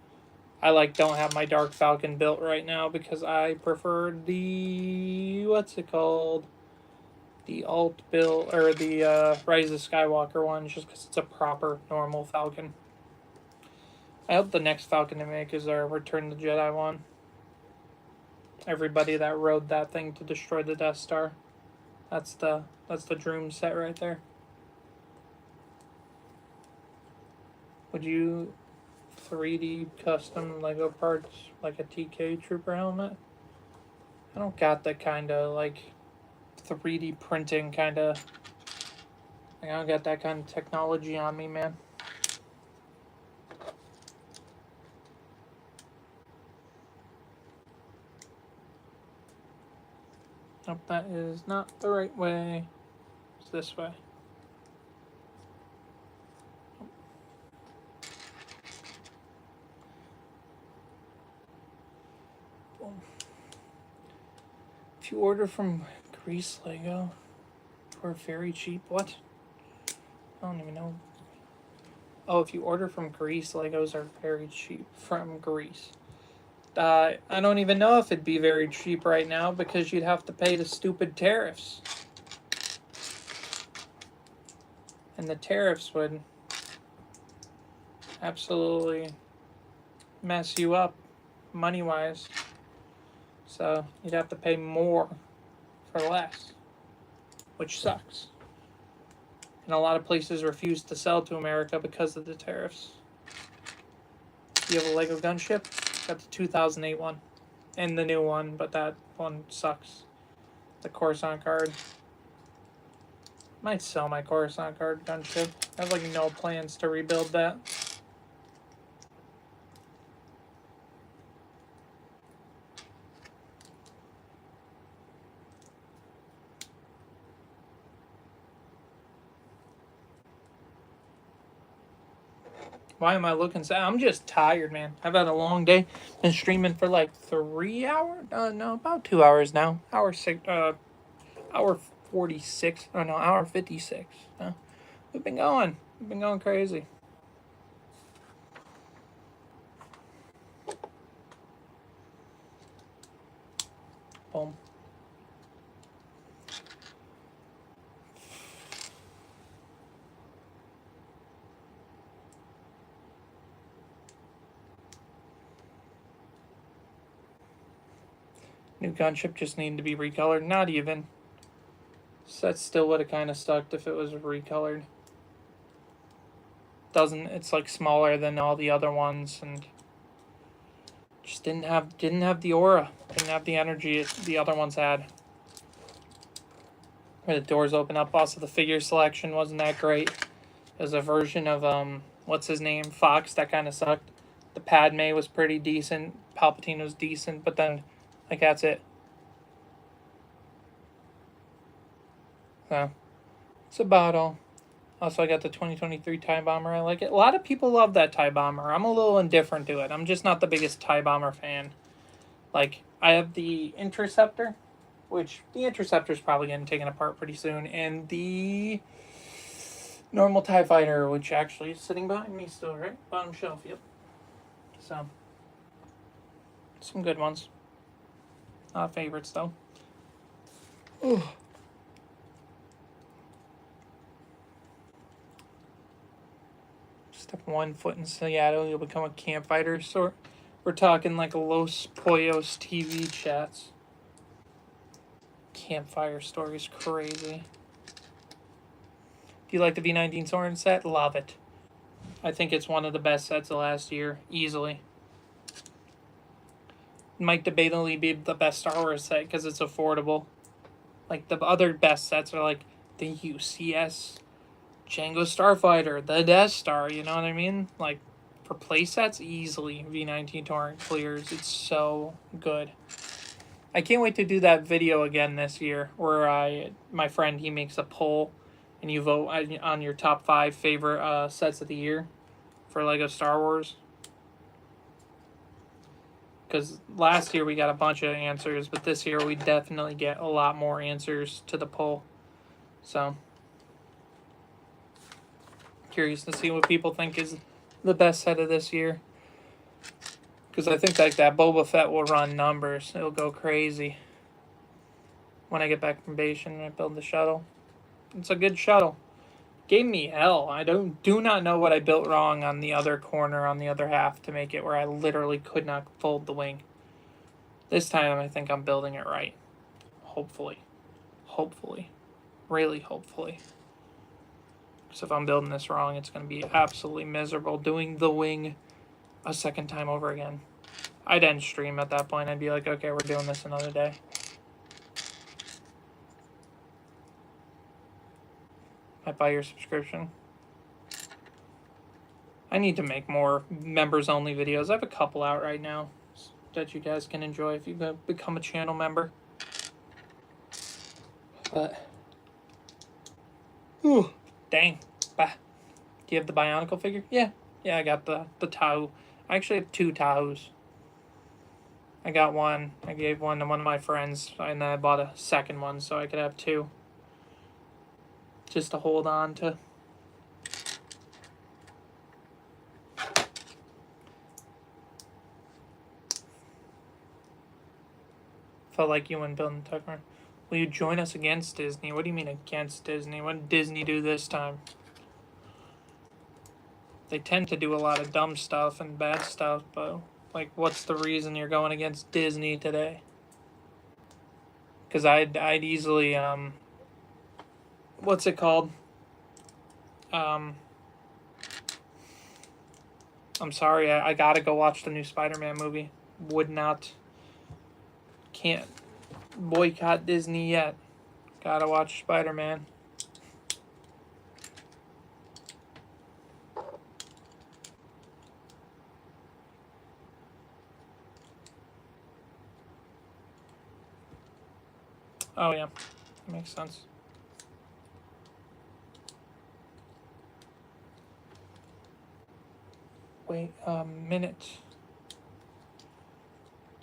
I don't have my Dark Falcon built right now because I prefer the what's it called? The alt build or the Rise of Skywalker one, just because it's a proper normal Falcon. I hope the next Falcon they make is our Return of the Jedi one. Everybody that rode that thing to destroy the Death Star. That's the Droom set right there. Would you 3D custom Lego parts like a TK Trooper helmet? I don't got that kind of 3D printing kind of. I don't got that kind of technology on me, man. Nope, that is not the right way. It's this way. Boom. If you order from Greece Lego for very cheap, what? I don't even know. Oh, if you order from Greece, Legos are very cheap from Greece. I don't even know if it'd be very cheap right now because you'd have to pay the stupid tariffs. And the tariffs would absolutely mess you up money-wise. So you'd have to pay more for less, which sucks. And a lot of places refuse to sell to America because of the tariffs. You have a Lego gunship? Got the 2008 one. And the new one, but that one sucks. The Coruscant card. Might sell my Coruscant card gunship. I have no plans to rebuild that. Why am I looking sad? I'm just tired, man. I've had a long day. Been streaming for like 3 hours. No, about 2 hours now. Hour 46. Oh no, hour 56. We've been going. We've been going crazy. Boom. New gunship just needed to be recolored. Not even. So that still would have kind of stuck if it was recolored. Doesn't. It's like smaller than all the other ones, and just didn't have the aura. Didn't have the energy the other ones had. Where the doors open up. Also, the figure selection wasn't that great. There's a version of what's his name, Fox, that kind of sucked. The Padme was pretty decent. Palpatine was decent, but then, like, that's it. So, it's about all. Also, I got the 2023 TIE Bomber. I like it. A lot of people love that TIE Bomber. I'm a little indifferent to it. I'm just not the biggest TIE Bomber fan. Like, I have the Interceptor, which the Interceptor is probably getting taken apart pretty soon, and the normal TIE Fighter, which actually is sitting behind me still, right? Bottom shelf, yep. So, some good ones. Not favorites, though. Ooh. Step 1 foot in Seattle, you'll become a campfighter. So we're talking like a Los Pollos TV chats. Campfire stories, crazy. Do you like the V19 Soren set? Love it. I think it's one of the best sets of last year, easily. Might debatably be the best Star Wars set because it's affordable. Like the other best sets are like the UCS Django Starfighter, the Death Star, you know what I mean? Like, for playsets, easily V19 Torrent clears. It's so good. I can't wait to do that video again this year, where my friend, he makes a poll, and you vote on your top 5 favorite sets of the year for LEGO Star Wars. Because last year we got a bunch of answers, but this year we definitely get a lot more answers to the poll. So, curious to see what people think is the best set of this year. Because I think like that Boba Fett will run numbers. It'll go crazy. When I get back from base and I build the shuttle. It's a good shuttle. Gave me hell. I do not know what I built wrong on the other corner, on the other half, to make it where I literally could not fold the wing. This time I think I'm building it right. Hopefully. Hopefully. Really hopefully. So if I'm building this wrong, it's going to be absolutely miserable doing the wing a second time over again. I'd end stream at that point. I'd be like, okay, we're doing this another day. Might buy your subscription. I need to make more members-only videos. I have a couple out right now that you guys can enjoy if you become a channel member. But, ooh, dang. Bah. Do you have the Bionicle figure? Yeah. Yeah, I got the Tahu. I actually have 2 Tahus. I got one. I gave one to one of my friends, and then I bought a second one so I could have 2. Just to hold on to. Felt like you went building Tucker. Will you join us against Disney? What do you mean against Disney? What did Disney do this time? They tend to do a lot of dumb stuff and bad stuff, but like, what's the reason you're going against Disney today? Because I'd easily what's it called? I'm sorry, I gotta go watch the new Spider-Man movie. Can't boycott Disney yet. Gotta watch Spider-Man. Oh yeah, that makes sense. wait a minute.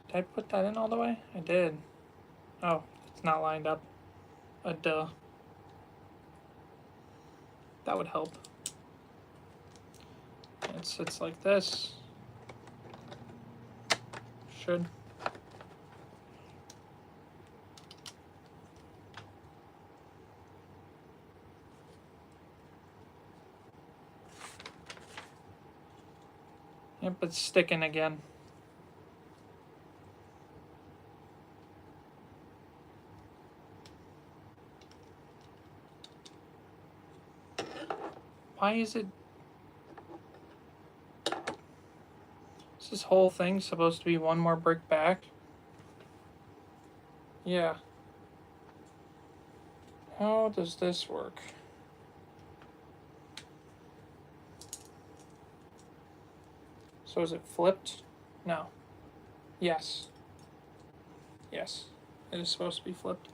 Did I put that in all the way? I did. Oh, it's not lined up. Duh. That would help. It sits like this. Should. Yep, it's sticking again. Why is it... Is this whole thing supposed to be one more brick back? Yeah. How does this work? So is it flipped? No. Yes. Yes. It is supposed to be flipped.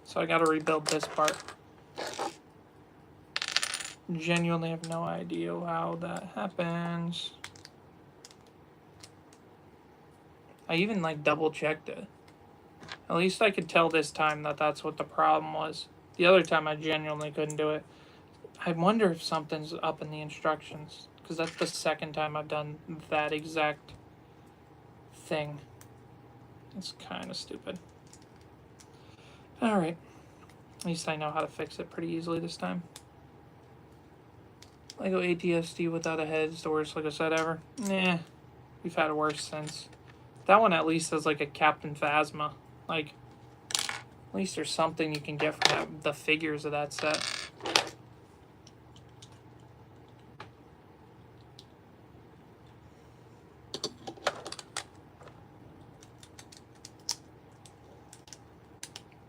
So I gotta rebuild this part. Genuinely have no idea how that happens. I even like double checked it. At least I could tell this time that that's what the problem was. The other time I genuinely couldn't do it. I wonder if something's up in the instructions, because that's the second time I've done that exact thing. It's kind of stupid. Alright. At least I know how to fix it pretty easily this time. Lego ATSD without a head is the worst Lego set ever. Nah. We've had worse since. That one at least has like a Captain Phasma. Like, at least there's something you can get from the figures of that set.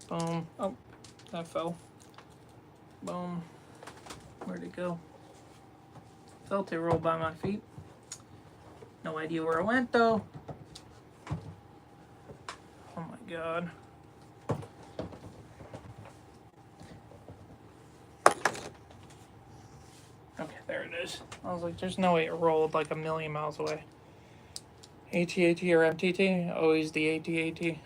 Boom. Oh, that fell. Boom. Where'd it go? Felt it roll by my feet. No idea where it went though. Oh my god. Okay, there it is. I was like, there's no way it rolled like a million miles away. AT-AT or MTT? Always the AT-AT.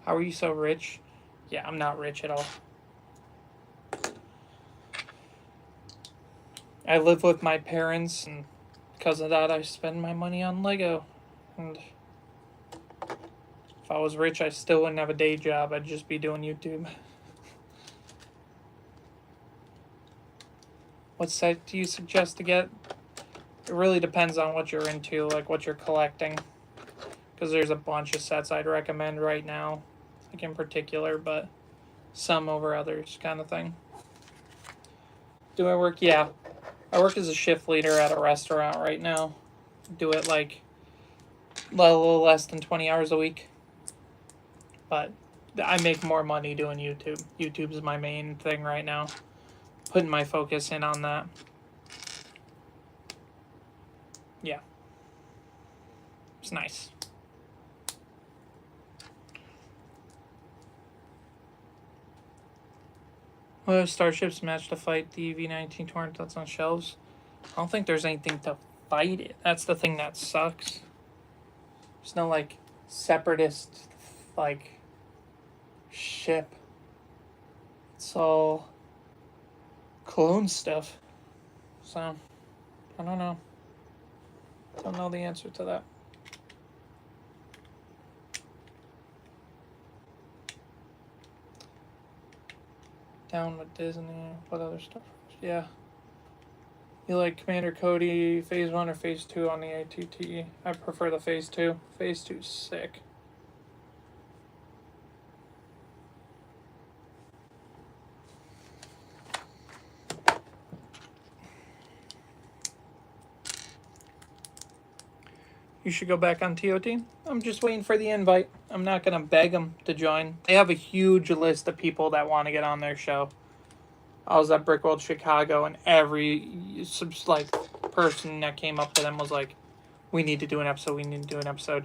How are you so rich? Yeah, I'm not rich at all. I live with my parents, and because of that, I spend my money on Lego. And if I was rich, I still wouldn't have a day job. I'd just be doing YouTube. What set do you suggest to get? It really depends on what you're into, like what you're collecting. Because there's a bunch of sets I'd recommend right now, like in particular, but some over others kind of thing. Do I work? Yeah. I work as a shift leader at a restaurant right now. Do it like a little less than 20 hours a week. But I make more money doing YouTube. YouTube is my main thing right now. Putting my focus in on that. Yeah. It's nice. Well, starships match to fight the V-19 torrent that's on shelves. I don't think there's anything to fight it. That's the thing that sucks. There's no, like, separatist, like, ship. It's all clone stuff. So, I don't know. Don't know the answer to that. Down with Disney. What other stuff? Yeah. You like Commander Cody Phase 1 or Phase 2 on the ATT? I prefer the Phase 2. Phase 2's sick. You should go back on TOT. I'm just waiting for the invite. I'm not going to beg them to join. They have a huge list of people that want to get on their show. I was at Brickworld Chicago, and every like person that came up to them was like, we need to do an episode, we need to do an episode.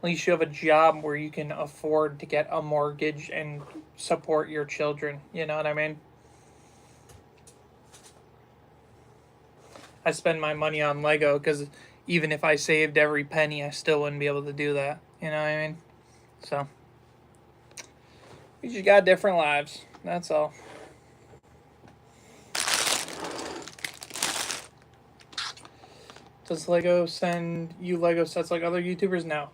At least you have a job where you can afford to get a mortgage and support your children. You know what I mean? I spend my money on Lego because even if I saved every penny, I still wouldn't be able to do that. You know what I mean? So, we just got different lives. That's all. Does Lego send you Lego sets like other YouTubers? No.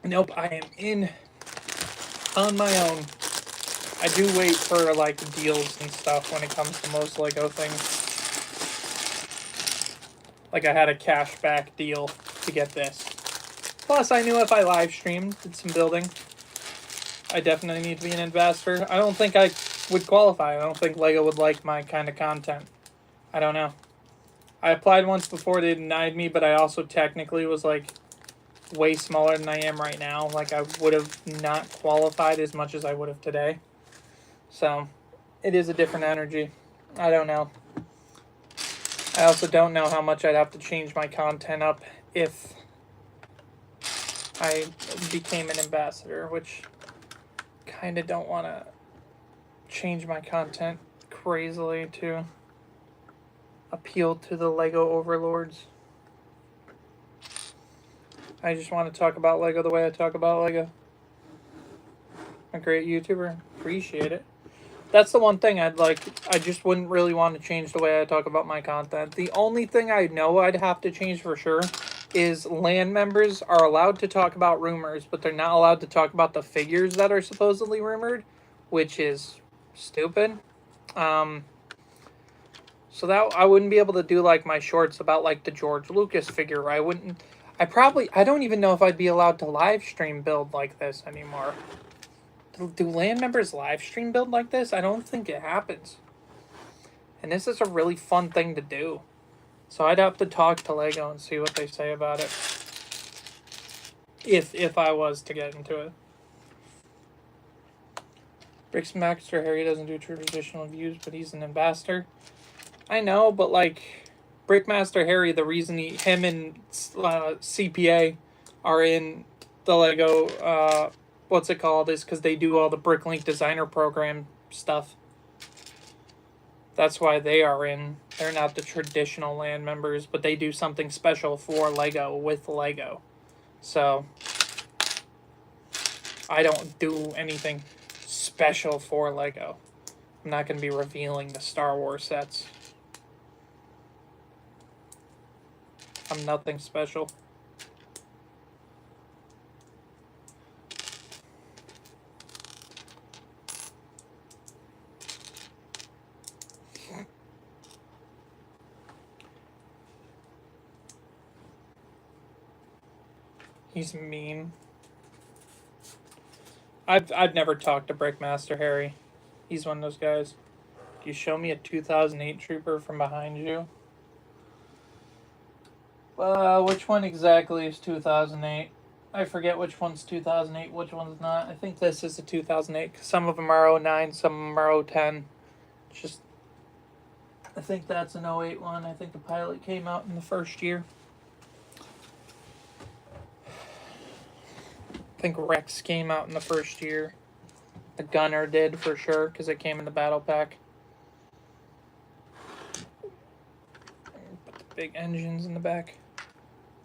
Nope, I am in on my own. I do wait for like deals and stuff when it comes to most Lego things. Like I had a cashback deal to get this. Plus, I knew if I live streamed, did some building, I definitely need to be an ambassador. I don't think I would qualify. I don't think Lego would like my kind of content. I don't know. I applied once before, they denied me, but I also technically was like way smaller than I am right now. Like I would have not qualified as much as I would have today. So it is a different energy. I don't know. I also don't know how much I'd have to change my content up if I became an ambassador, which kind of don't want to change my content crazily to appeal to the Lego overlords. I just want to talk about Lego the way I talk about Lego. A great YouTuber. Appreciate it. That's the one thing I'd like. I just wouldn't really want to change the way I talk about my content. The only thing I know I'd have to change for sure is LAN members are allowed to talk about rumors, but they're not allowed to talk about the figures that are supposedly rumored, which is stupid. So that I wouldn't be able to do like my shorts about like the George Lucas figure. I don't even know if I'd be allowed to live stream build like this anymore. Do LAN members live stream build like this? I don't think it happens. And this is a really fun thing to do. So I'd have to talk to Lego and see what they say about it. If I was to get into it. Bricksmaster Harry doesn't do traditional views, but he's an ambassador. I know, but like Brickmaster Harry, the reason him and CPA are in the Lego what's it called, is because they do all the Bricklink designer program stuff. That's why they are in. They're not the traditional LAN members, but they do something special for Lego with Lego. So I don't do anything special for Lego. I'm not going to be revealing the Star Wars sets. I'm nothing special. He's mean. I've never talked to Brickmaster Harry. He's one of those guys. Can you show me a 2008 Trooper from behind you? Which one exactly is 2008? I forget which one's 2008, which one's not. I think this is a 2008, because some of them are 09, some of them are 010. Just, I think that's an 08 one. I think the pilot came out in the first year. I think Rex came out in the first year. The Gunner did for sure, because it came in the battle pack. Put the big engines in the back.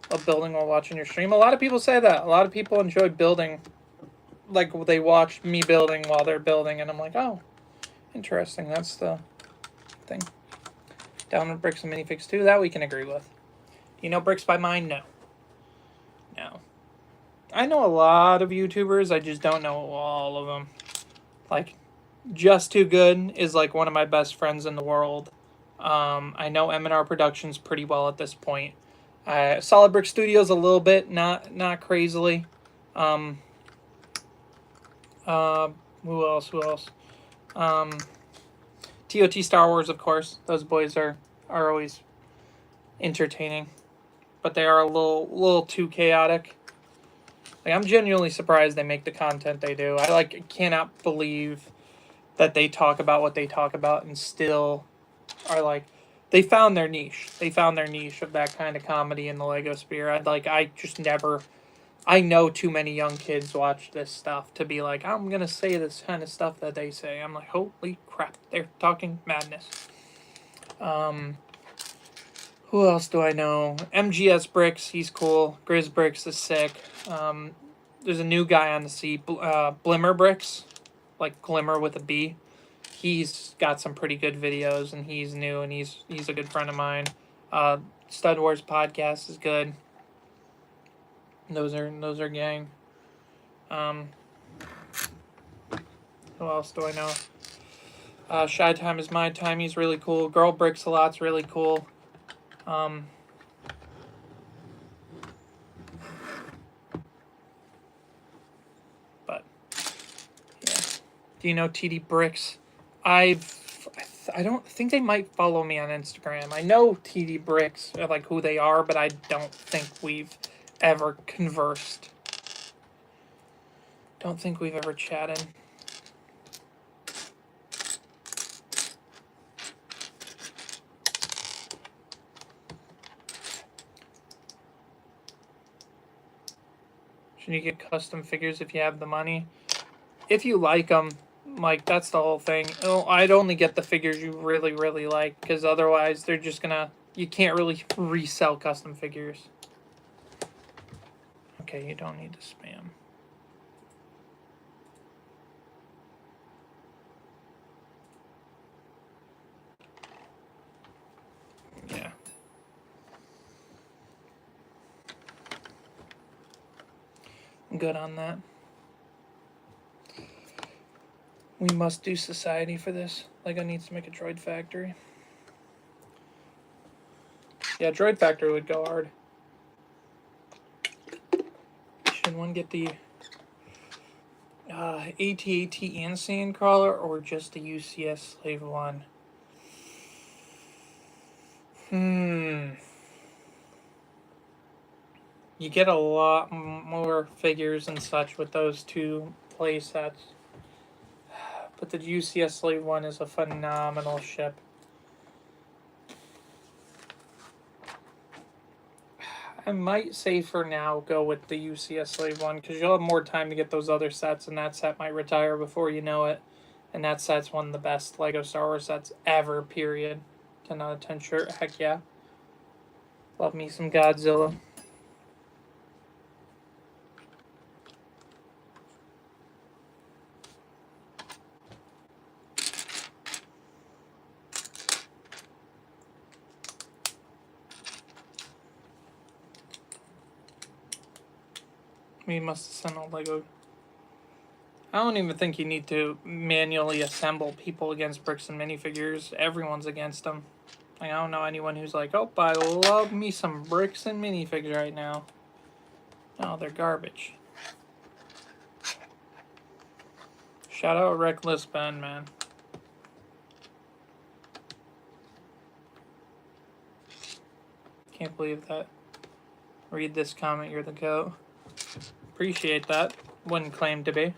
Of building while watching your stream. A lot of people say that. A lot of people enjoy building. Like, they watch me building while they're building, and I'm like, oh, interesting. That's the thing. Down with bricks and minifigs too. That we can agree with. Do you know Bricks by Mine? No. No. I know a lot of YouTubers. I just don't know all of them. Like, Just Too Good is like one of my best friends in the world. I know M&R Productions pretty well at this point. Solid Brick Studios a little bit, not crazily. Who else? TOT Star Wars, of course. Those boys are always entertaining, but they are a little too chaotic. Like, I'm genuinely surprised they make the content they do. I cannot believe that they talk about what they talk about and still are like, they found their niche. They found their niche of that kind of comedy in the Lego sphere. I just never. I know too many young kids watch this stuff to be like, I'm gonna say this kind of stuff that they say. I'm like, holy crap, they're talking madness. Who else do I know? MGS Bricks, he's cool. Grizz Bricks is sick. There's a new guy on the scene, Blimmer Bricks, like Glimmer with a B. He's got some pretty good videos, and he's new, and he's a good friend of mine. Stud Wars podcast is good. Those are gang. Who else do I know? Shy Time is My Time. He's really cool. Girl Bricks a lot's really cool. But yeah, do you know TD Bricks? I don't think they might follow me on Instagram. I know TD Bricks, like who they are, but I don't think we've ever conversed. Don't think we've ever chatted. Should you get custom figures if you have the money? If you like them, like, that's the whole thing. Oh, I'd only get the figures you really, really like, because otherwise they're just gonna... You can't really resell custom figures. Okay, you don't need to spam. Yeah. I'm good on that. We must do society for this. Lego needs to make a droid factory. Yeah, droid factory would go hard. Should one get the AT-AT and Sandcrawler, or just the UCS Slave 1? You get a lot more figures and such with those two play sets. But the UCS Slave 1 is a phenomenal ship. I might say for now go with the UCS Slave 1, because you'll have more time to get those other sets, and that set might retire before you know it. And that set's one of the best Lego Star Wars sets ever, period. 10 out of 10 shirt, heck yeah. Love me some Godzilla. We must have sent a Lego. I don't even think you need to manually assemble people against bricks and minifigures. Everyone's against them. Like, I don't know anyone who's like, oh, I love me some bricks and minifigs right now. No, they're garbage. Shout out Reckless Ben, man. Can't believe that. Read this comment, you're the GOAT. Appreciate that. Wouldn't claim to be.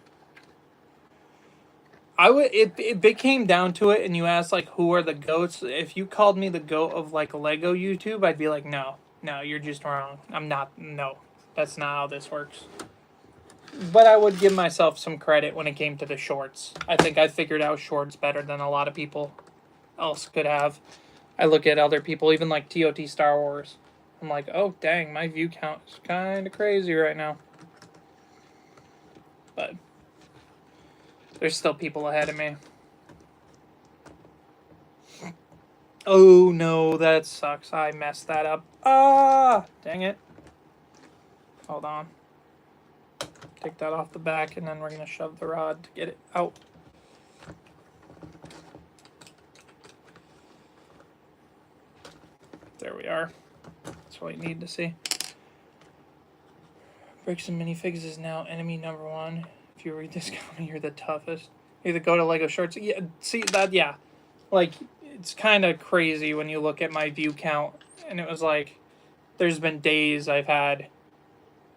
If it came down to it and you asked, like, who are the GOATs, if you called me the GOAT of, like, Lego YouTube, I'd be like, no, you're just wrong. I'm not, no, that's not how this works. But I would give myself some credit when it came to the shorts. I think I figured out shorts better than a lot of people else could have. I look at other people, even like TOT Star Wars. I'm like, oh, dang, my view count is kind of crazy right now. But there's still people ahead of me. Oh, no, that sucks. I messed that up. Ah, dang it. Hold on. Take that off the back, and then we're going to shove the rod to get it out. There we are. That's what you need to see. Bricks and minifigs is now enemy number 1. If you read this comment, you're the toughest. You either go to Lego Shorts. Yeah, see that? Yeah, like, it's kind of crazy when you look at my view count, and it was like, there's been days I've had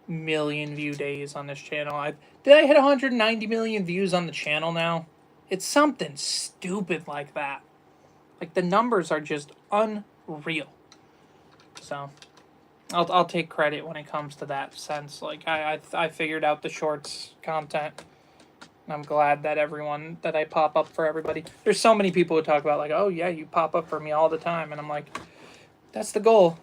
million view days on this channel. Did I hit 190 million views on the channel now? It's something stupid like that. Like, the numbers are just unreal. So, I'll take credit when it comes to that sense. Like, I figured out the shorts content. And I'm glad that that I pop up for everybody. There's so many people who talk about, like, oh, yeah, you pop up for me all the time. And I'm like, that's the goal.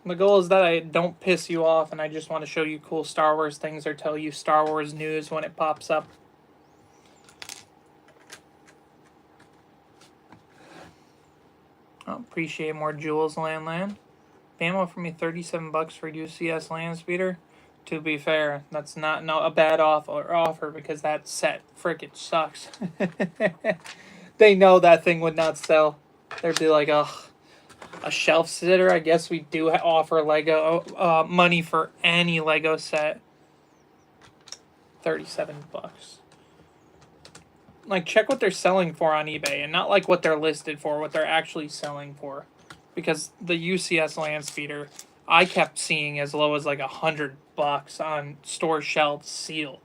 The goal is that I don't piss you off and I just want to show you cool Star Wars things or tell you Star Wars news when it pops up. Oh, appreciate more jewels, Land. Bamo for me, $37 for UCS land speeder. To be fair, that's not a bad offer because that set frickin' sucks. They know that thing would not sell. They'd be like, ugh, a shelf sitter. I guess we do offer Lego money for any Lego set. $37. Like, check what they're selling for on eBay, and not like what they're listed for, what they're actually selling for. Because the UCS land speeder, I kept seeing as low as like $100 on store shelves sealed.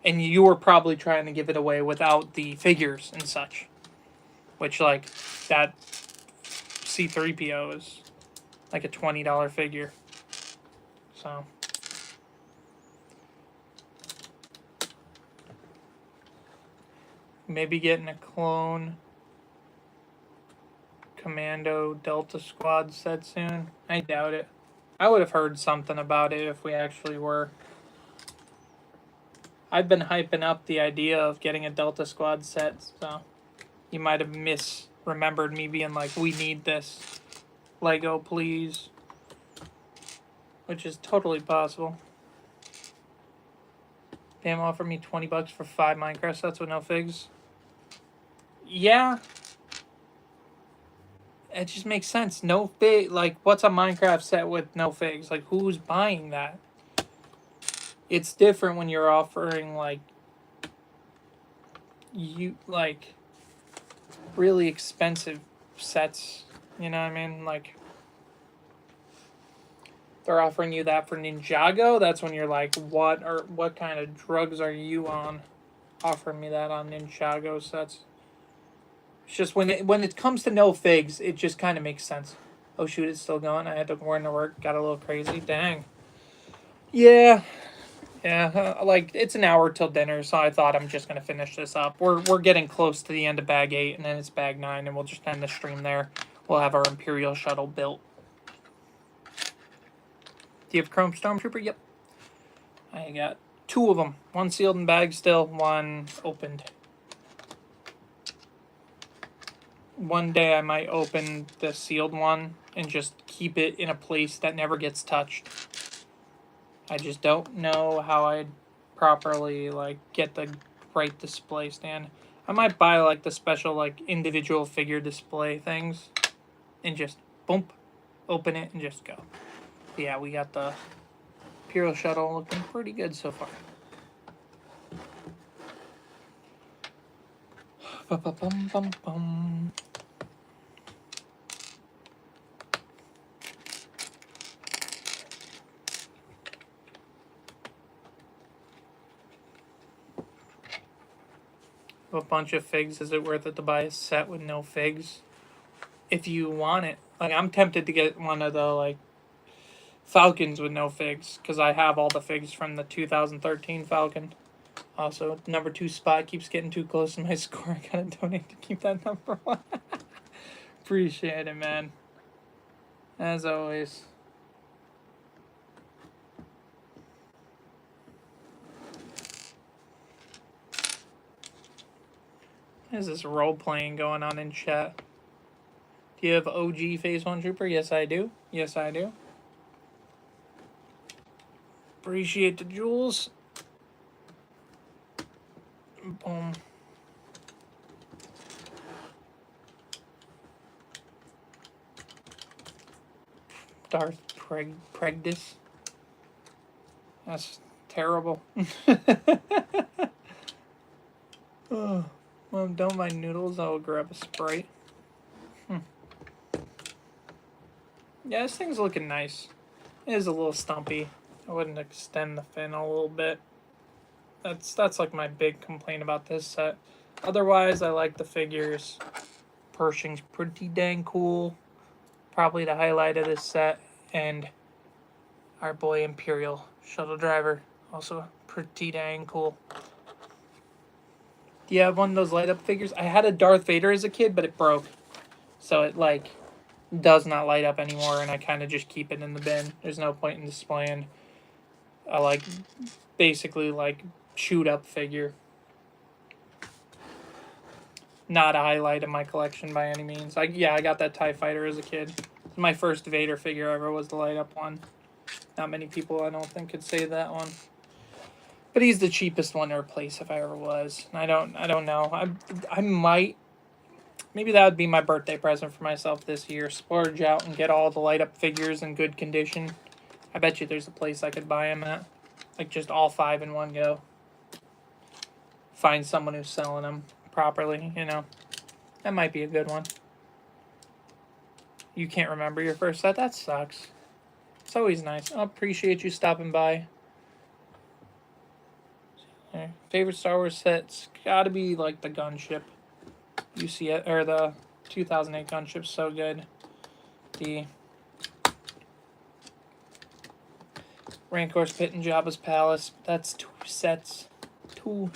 And you were probably trying to give it away without the figures and such. Which, like, that C-3PO is like a $20 figure. So, maybe getting a clone Commando Delta Squad set soon. I doubt it. I would have heard something about it if we actually were. I've been hyping up the idea of getting a Delta Squad set, so you might have misremembered me being like, we need this. Lego, please. Which is totally possible. Damn, offer me $20 for 5 Minecraft sets with no figs. Yeah. It just makes sense. No fig, like, what's a Minecraft set with no figs? Like, who's buying that? It's different when you're offering, like, really expensive sets. You know what I mean? Like, they're offering you that for Ninjago. That's when you're like, what kind of drugs are you on? Offering me that on Ninjago sets. It's just when it comes to no figs, it just kind of makes sense. Oh shoot, it's still going. I had to run to work. Got a little crazy. Dang. Yeah. Like, it's an hour till dinner, so I thought I'm just gonna finish this up. We're getting close to the end of bag 8, and then it's bag 9, and we'll just end the stream there. We'll have our Imperial shuttle built. Do you have Chrome Stormtrooper? Yep. I got 2 of them. 1 sealed in bag still, 1 opened. One day I might open the sealed one and just keep it in a place that never gets touched. I just don't know how I'd properly, like, get the right display stand. I might buy, like, the special, like, individual figure display things and just, boom, open it and just go. But yeah, we got the Imperial shuttle looking pretty good so far. Ba-ba-bum-bum-bum. A bunch of figs. Is it worth it to buy a set with no figs? If you want it. Like, I'm tempted to get one of the, like, Falcons with no figs, because I have all the figs from the 2013 Falcon. Also, number 2 spot keeps getting too close to my score. I gotta donate to keep that number 1. Appreciate it, man. As always. What is this role-playing going on in chat? Do you have OG Phase 1 Trooper? Yes, I do. Yes, I do. Appreciate the jewels. Boom. Darth Pregdis. That's terrible. Oh, well, don't mind noodles. I'll grab a Sprite. Yeah, this thing's looking nice. It is a little stumpy. I wouldn't extend the fin a little bit. That's like my big complaint about this set. Otherwise, I like the figures. Pershing's pretty dang cool. Probably the highlight of this set. And our boy Imperial Shuttle Driver, also pretty dang cool. Do you have one of those light up figures? I had a Darth Vader as a kid, but it broke. So it like does not light up anymore, and I kind of just keep it in the bin. There's no point in displaying a like basically like chewed up figure. Not a highlight of my collection by any means. I got that TIE Fighter as a kid. My first Vader figure ever was the light up one. Not many people, I don't think, could say that one. But he's the cheapest one to replace if I ever was. I don't know. I might, maybe that would be my birthday present for myself this year. Splurge out and get all the light up figures in good condition. I bet you there's a place I could buy them at. Like just all 5 in one go. Find someone who's selling them properly, you know. That might be a good one. You can't remember your first set? That sucks. It's always nice. I appreciate you stopping by. Favorite Star Wars sets gotta be like the gunship. You see it, or the 2008 gunship's so good. The Rancor's Pit and Jabba's Palace. That's 2 sets. 2.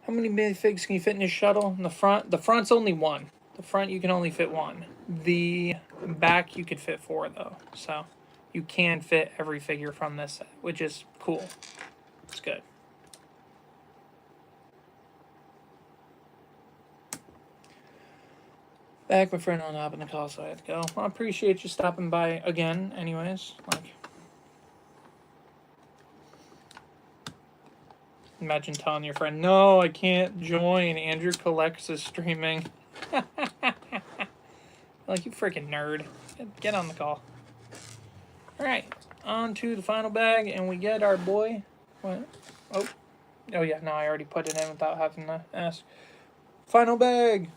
How many minifigs can you fit in your shuttle? In the front? The front's only 1. The front you can only fit 1. The back you could fit 4 though. So you can fit every figure from this set, which is cool. It's good. Back, my friend on up in the call, so I had to go. Well, I appreciate you stopping by again, anyways. Like, imagine telling your friend, no, I can't join. Andrew Collects is streaming. Like, you freaking nerd. Get on the call. Alright, on to the final bag, and we get our boy. What? Oh yeah, no, I already put it in without having to ask. Final bag!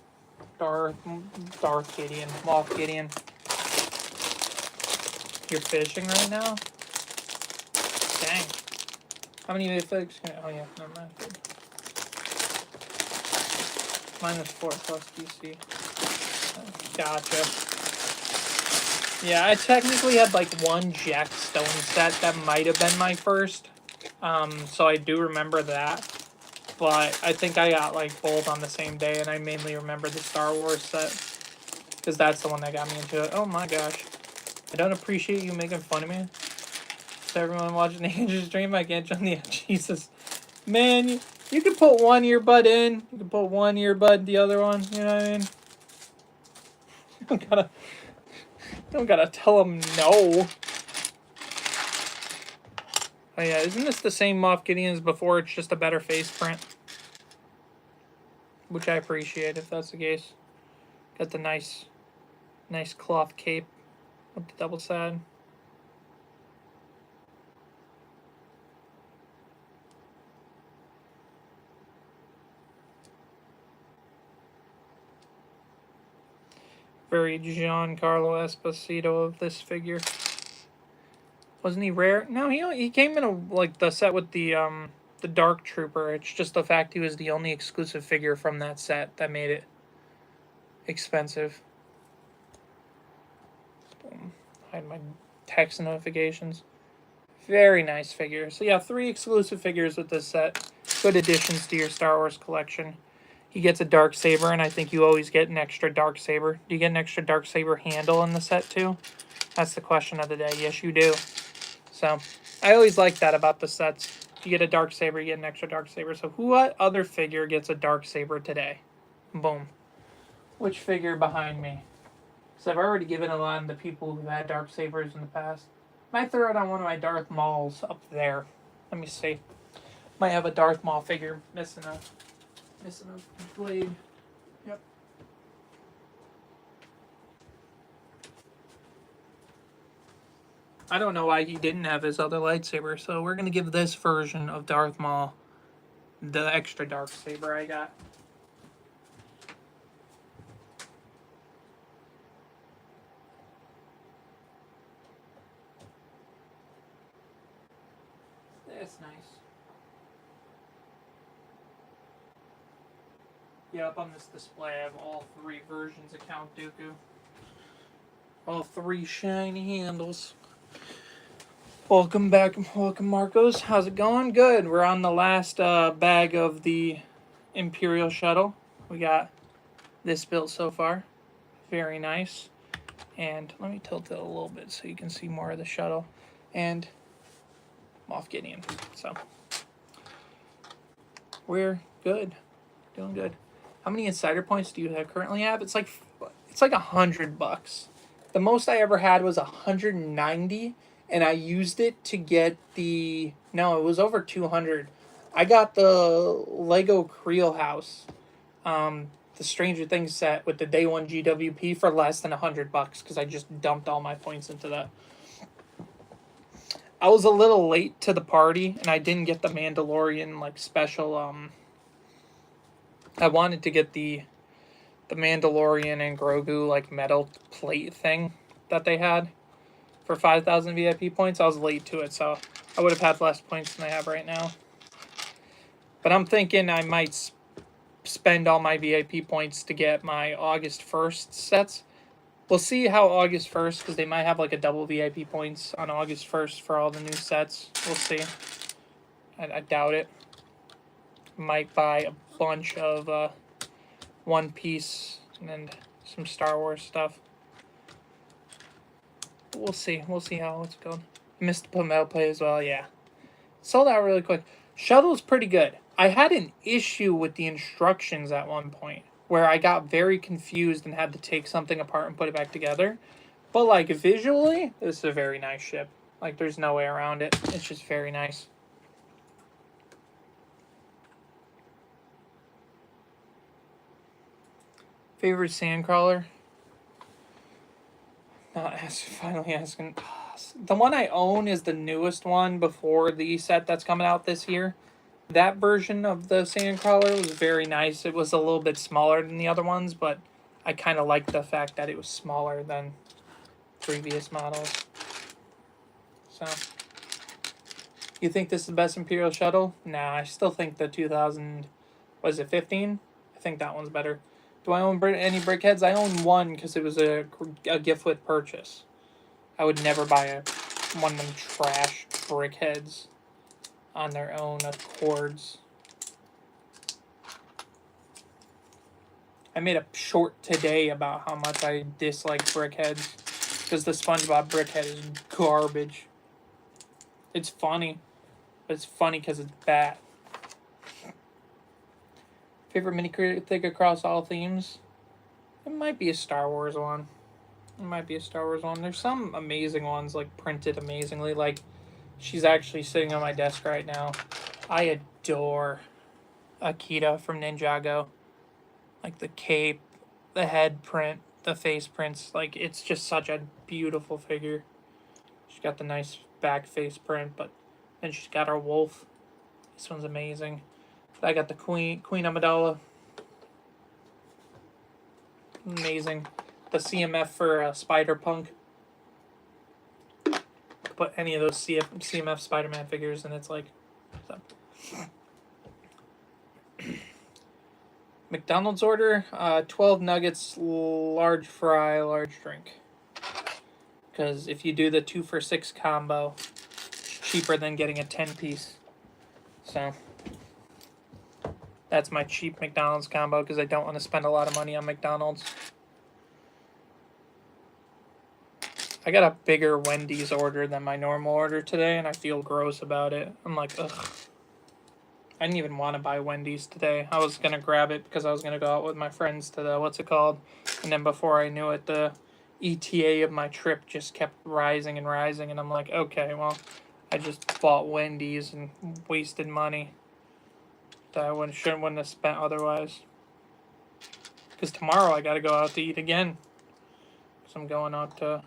Darth Gideon, Moff Gideon. You're fishing right now? Dang. How many minifigs can oh yeah, never mind. -4 plus DC. Gotcha. Yeah, I technically had like 1 Jack Stone set that might have been my first. So I do remember that. But I think I got like both on the same day, and I mainly remember the Star Wars set. Because that's the one that got me into it. Oh my gosh. I don't appreciate you making fun of me. To everyone watching the Andrew stream, I can't join the Jesus. Man, you can put one earbud in. You can put one earbud the other one. You know what I mean? You don't gotta tell them no. Oh yeah, isn't this the same Moff Gideon as before? It's just a better face print. Which I appreciate if that's the case. Got the nice cloth cape with the double side. Very Giancarlo Esposito of this figure. Wasn't he rare? No, he came in a like the set with the Dark Trooper. It's just the fact he was the only exclusive figure from that set that made it expensive. Boom. Hide my text notifications. Very nice figure. So yeah, 3 exclusive figures with this set. Good additions to your Star Wars collection. He gets a Darksaber, and I think you always get an extra Darksaber. Do you get an extra Darksaber handle in the set too? That's the question of the day. Yes, you do. So I always like that about the sets. If you get a Darksaber, you get an extra Darksaber. So what other figure gets a Darksaber today? Boom. Which figure behind me? Because I've already given a lot to people who had Darksabers in the past. Might throw it on one of my Darth Mauls up there. Let me see. Might have a Darth Maul figure missing a blade. Yep. I don't know why he didn't have his other lightsaber, so we're gonna give this version of Darth Maul the extra Darksaber I got. That's nice. Yeah, up on this display I have all 3 versions of Count Dooku. All 3 shiny handles. Welcome back. Welcome, Marcos. How's it going? Good. We're on the last bag of the Imperial Shuttle. We got this built so far. Very nice. And let me tilt it a little bit so you can see more of the shuttle. And Moff Gideon. So we're good. Doing good. How many insider points do you currently have? It's like $100. The most I ever had was 190, and I used it to get it was over 200. I got the Lego Creel House, the Stranger Things set with the Day 1 GWP for less than $100 because I just dumped all my points into that. I was a little late to the party, and I didn't get the Mandalorian special. I wanted to get the Mandalorian and Grogu metal plate thing that they had for 5,000 VIP points. I was late to it, so I would have had less points than I have right now. But I'm thinking I might spend all my VIP points to get my August 1st sets. We'll see how August 1st, because they might have a double VIP points on August 1st for all the new sets. We'll see. I doubt it. Might buy a bunch of One Piece and some Star Wars stuff. We'll see. We'll see how it's going. Missed the metal play as well, yeah. Sold out really quick. Shuttle's pretty good. I had an issue with the instructions at one point where I got very confused and had to take something apart and put it back together. But visually, this is a very nice ship. There's no way around it. It's just very nice. Favorite sandcrawler? Finally asking. The one I own is the newest one before the set that's coming out this year. That version of the sandcrawler was very nice. It was a little bit smaller than the other ones, but I kind of liked the fact that it was smaller than previous models. So, you think this is the best Imperial shuttle? Nah, I still think the 2000, was it 15? I think that one's better. Do I own any brickheads? I own one because it was a gift with purchase. I would never buy one of them trash brickheads on their own accords. I made a short today about how much I dislike brickheads because the SpongeBob brickhead is garbage. It's funny, but it's funny because it's bad. Favorite mini critic across all themes? It might be a Star Wars one. There's some amazing ones, printed amazingly. She's actually sitting on my desk right now. I adore Akita from Ninjago. The cape, the head print, the face prints. It's just such a beautiful figure. She's got the nice back face print, but then she's got her wolf. This one's amazing. I got the Queen Amidala. Amazing. The CMF for Spider-Punk. Put any of those CMF Spider-Man figures, and it's so. McDonald's order, 12 nuggets, large fry, large drink. Because if you do the 2 for $6 combo, it's cheaper than getting a 10-piece. So that's my cheap McDonald's combo because I don't want to spend a lot of money on McDonald's. I got a bigger Wendy's order than my normal order today, and I feel gross about it. I'm ugh. I didn't even want to buy Wendy's today. I was going to grab it because I was going to go out with my friends to the, and then before I knew it, the ETA of my trip just kept rising and rising, and I'm okay, well, I just bought Wendy's and wasted money that I wouldn't have spent otherwise. Because tomorrow I got to go out to eat again. Because I'm going out to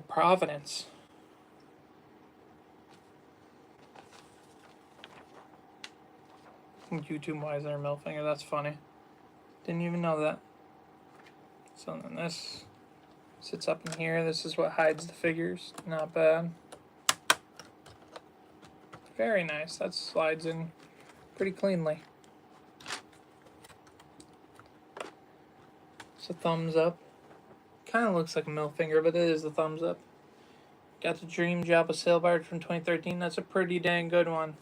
Providence. YouTube, why is there a middle finger? That's funny. Didn't even know that. So then this sits up in here. This is what hides the figures. Not bad. Very nice. That slides in pretty cleanly. It's a thumbs up. Kind of looks like a middle finger, but it is a thumbs up. Got the Dream Job of Sailbird from 2013. That's a pretty dang good one.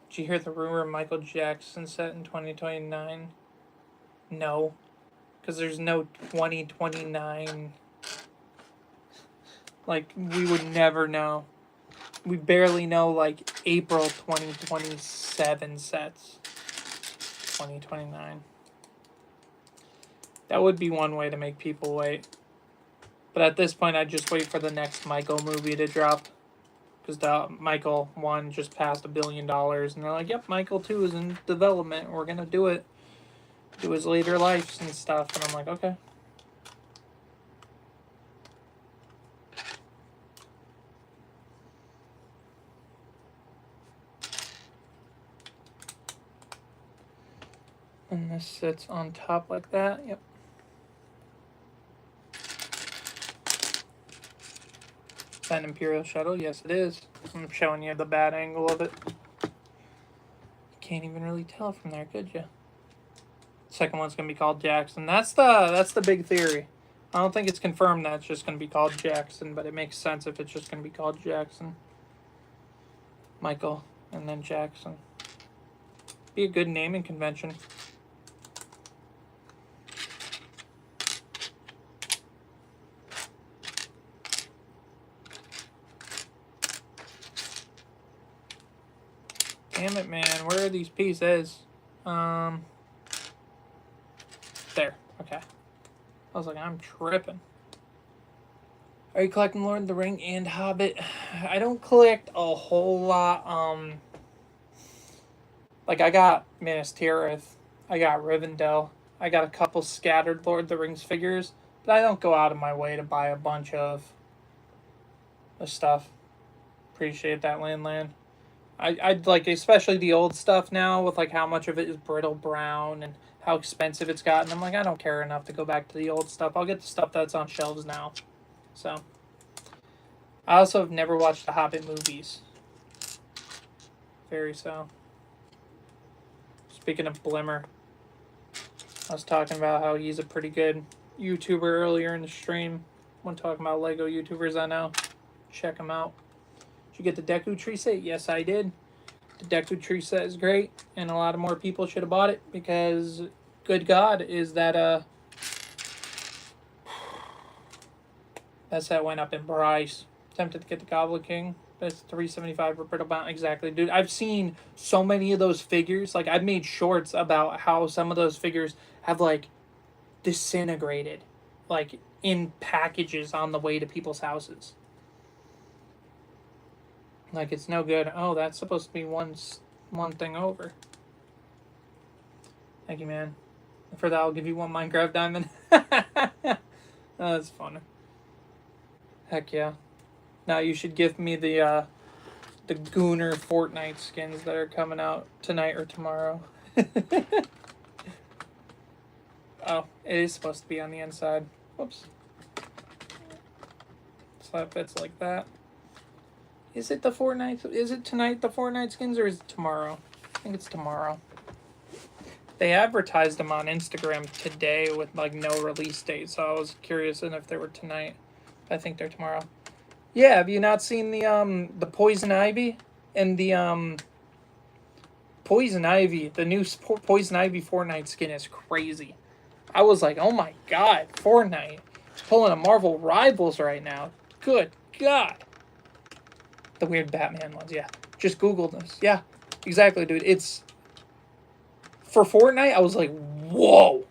Did you hear the rumor of Michael Jackson set in 2029? No. Because there's no 2029. Like, we would never know. We barely know, like, April 2027 sets. 2029. That would be one way to make people wait. But at this point, I'd just wait for the next Michael movie to drop. Because the Michael 1 just passed $1 billion. And they're like, yep, Michael 2 is in development. We're going to do it. Do his later lives and stuff. And I'm like, okay. And this sits on top like that. Yep. Is that an Imperial Shuttle? Yes, it is. I'm showing you the bad angle of it. You can't even really tell from there, could you? Second one's gonna be called Jackson. That's the big theory. I don't think it's confirmed that it's just gonna be called Jackson, but it makes sense if it's just gonna be called Jackson. Michael and then Jackson. Be a good naming convention. Damn it, man. Where are these pieces? There. Okay. I was like, I'm tripping. Are you collecting Lord of the Ring and Hobbit? I don't collect a whole lot. Like, I got Minas Tirith. I got Rivendell. I got a couple scattered Lord of the Rings figures. But I don't go out of my way to buy a bunch of stuff. Appreciate that, Land. I'd like, especially the old stuff now with like how much of it is brittle brown and how expensive it's gotten. I'm like, I don't care enough to go back to the old stuff. I'll get the stuff that's on shelves now. So I also have never watched the Hobbit movies. Very so. Speaking of Blimmer, I was talking about how he's a pretty good YouTuber earlier in the stream. When talking about Lego YouTubers I know. Check him out. Did you get the Deku Tree set? Yes, I did. The Deku Tree set is great, and a lot of more people should have bought it because, good God, is that set went up in price. Tempted to get the Goblin King, but it's $375 for Brittle Bound. Exactly, dude. I've seen so many of those figures. Like, I've made shorts about how some of those figures have, like, disintegrated, like, in packages on the way to people's houses. Like, it's no good. Oh, that's supposed to be one thing over. Thank you, man. For that, I'll give you one Minecraft diamond. Oh, that's fun. Heck yeah. Now you should give me the Gooner Fortnite skins that are coming out tonight or tomorrow. Oh, it is supposed to be on the inside. Whoops. So that fits like that. Is it the Fortnite? Is it tonight, the Fortnite skins, or is it tomorrow? I think it's tomorrow. They advertised them on Instagram today with, like, no release date, so I was curious if they were tonight. I think they're tomorrow. Yeah, have you not seen the Poison Ivy? And the, Poison Ivy, the new Poison Ivy Fortnite skin is crazy. I was like, oh my God, Fortnite. It's pulling a Marvel Rivals right now. Good God. The weird Batman ones, yeah. Just Googled this. Yeah, exactly, dude. It's... For Fortnite, I was like, whoa.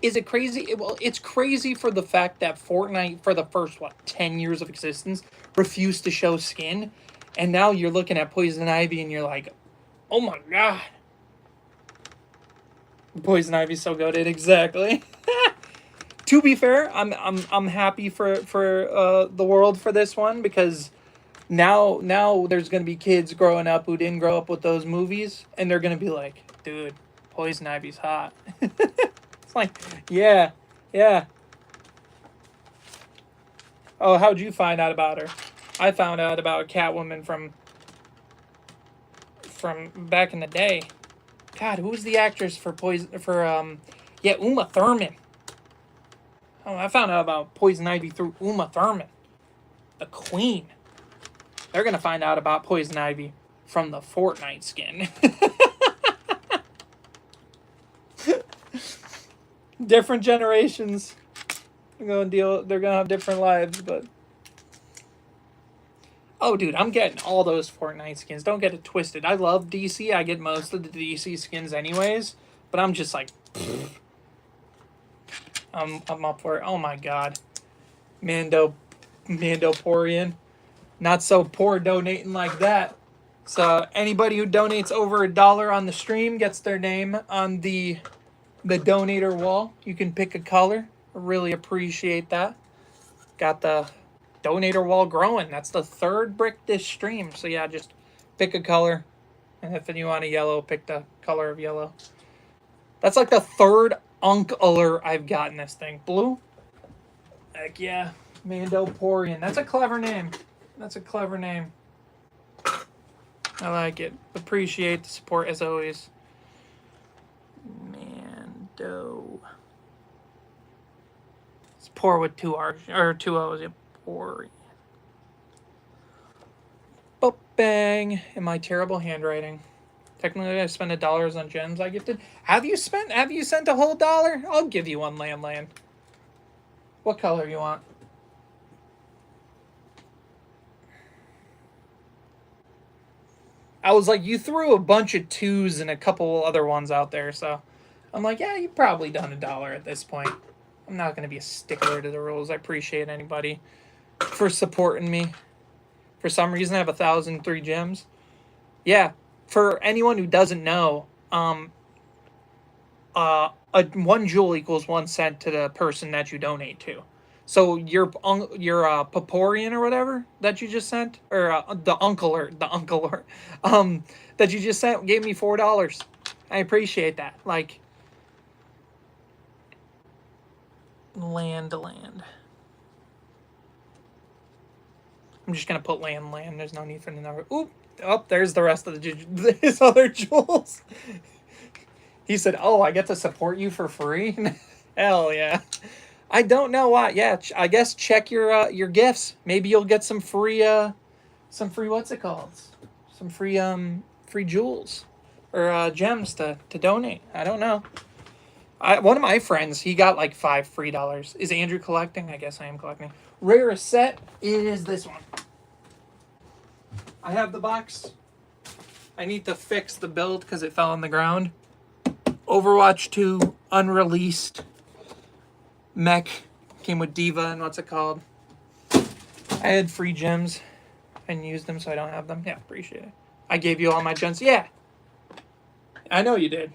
Is it crazy? Well, it's crazy for the fact that Fortnite, for the first, 10 years of existence, refused to show skin. And now you're looking at Poison Ivy and you're like, oh my God. Poison Ivy's so goated, exactly. To be fair, I'm happy for the world for this one because now there's gonna be kids growing up who didn't grow up with those movies, and they're gonna be like, dude, Poison Ivy's hot. It's like, yeah. Oh, how'd you find out about her? I found out about Catwoman from back in the day. God, who's the actress for yeah, Uma Thurman. Oh, I found out about Poison Ivy through Uma Thurman, the Queen. They're gonna find out about Poison Ivy from the Fortnite skin. Different generations. They're gonna have different lives, but oh, dude, I'm getting all those Fortnite skins. Don't get it twisted. I love DC. I get most of the DC skins anyways, but I'm just like, I'm up for it. Oh my god, Mandoporian, not so poor donating like that. So anybody who donates over $1 on the stream gets their name on the donator wall. You can pick a color. I really appreciate that. Got the donator wall growing. That's the 3rd brick this stream. So yeah, just pick a color. And if you want a yellow, pick the color of yellow. That's like the 3rd Unk alert I've gotten this thing. Blue? Heck yeah. Mandoporian. That's a clever name. That's a clever name. I like it. Appreciate the support as always. Mando. It's poor with 2 R's or 2 O's. Yeah, poor. But bang! In my terrible handwriting. Technically, I spent $1 on gems I gifted. Have you sent a whole $1? I'll give you one land. What color you want? I was like, you threw a bunch of 2s and a couple other ones out there, so I'm like, yeah, you've probably done $1 at this point. I'm not going to be a stickler to the rules. I appreciate anybody for supporting me. For some reason, I have 1,003 gems. Yeah, for anyone who doesn't know, 1 jewel equals 1 cent to the person that you donate to. So your Paporian or whatever that you just sent, or the uncle that you just sent gave me $4. I appreciate that. Like, land. I'm just gonna put land. There's no need for the number. Oop. Oh, there's the rest of his other jewels. He said, "Oh, I get to support you for free." Hell yeah. I don't know why. Yeah, I guess check your gifts. Maybe you'll get some free what's it called? Some free jewels or gems to donate. I don't know. One of my friends, he got like $5 free. Is Andrew collecting? I guess I am collecting. Rarest set is this one. I have the box. I need to fix the build because it fell on the ground. Overwatch 2 unreleased mech came with Diva and what's it called. I had free gems and used them, so I don't have them. Yeah, appreciate it. I gave you all my gems. Yeah, I know you did.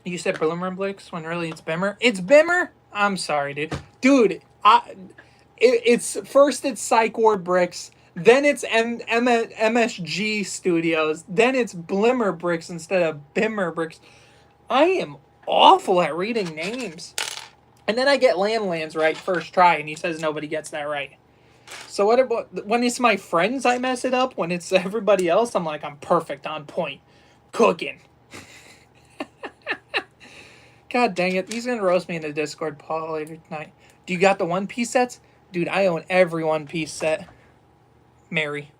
You said Blimmer Blix when really it's Bimmer. It's Bimmer. I'm sorry, dude. It's first it's Psych Ward Bricks, then it's MSG Studios, then it's Blimmer Bricks instead of Bimmer Bricks. I am awful at reading names. And then I get lands right first try, and he says nobody gets that right. So what about when it's my friends I mess it up? When it's everybody else, I'm like, I'm perfect, on point, cooking. God dang it, he's gonna roast me in the Discord, Paul, later tonight. Do you got the One Piece sets? Dude, I own every One Piece set. Mary.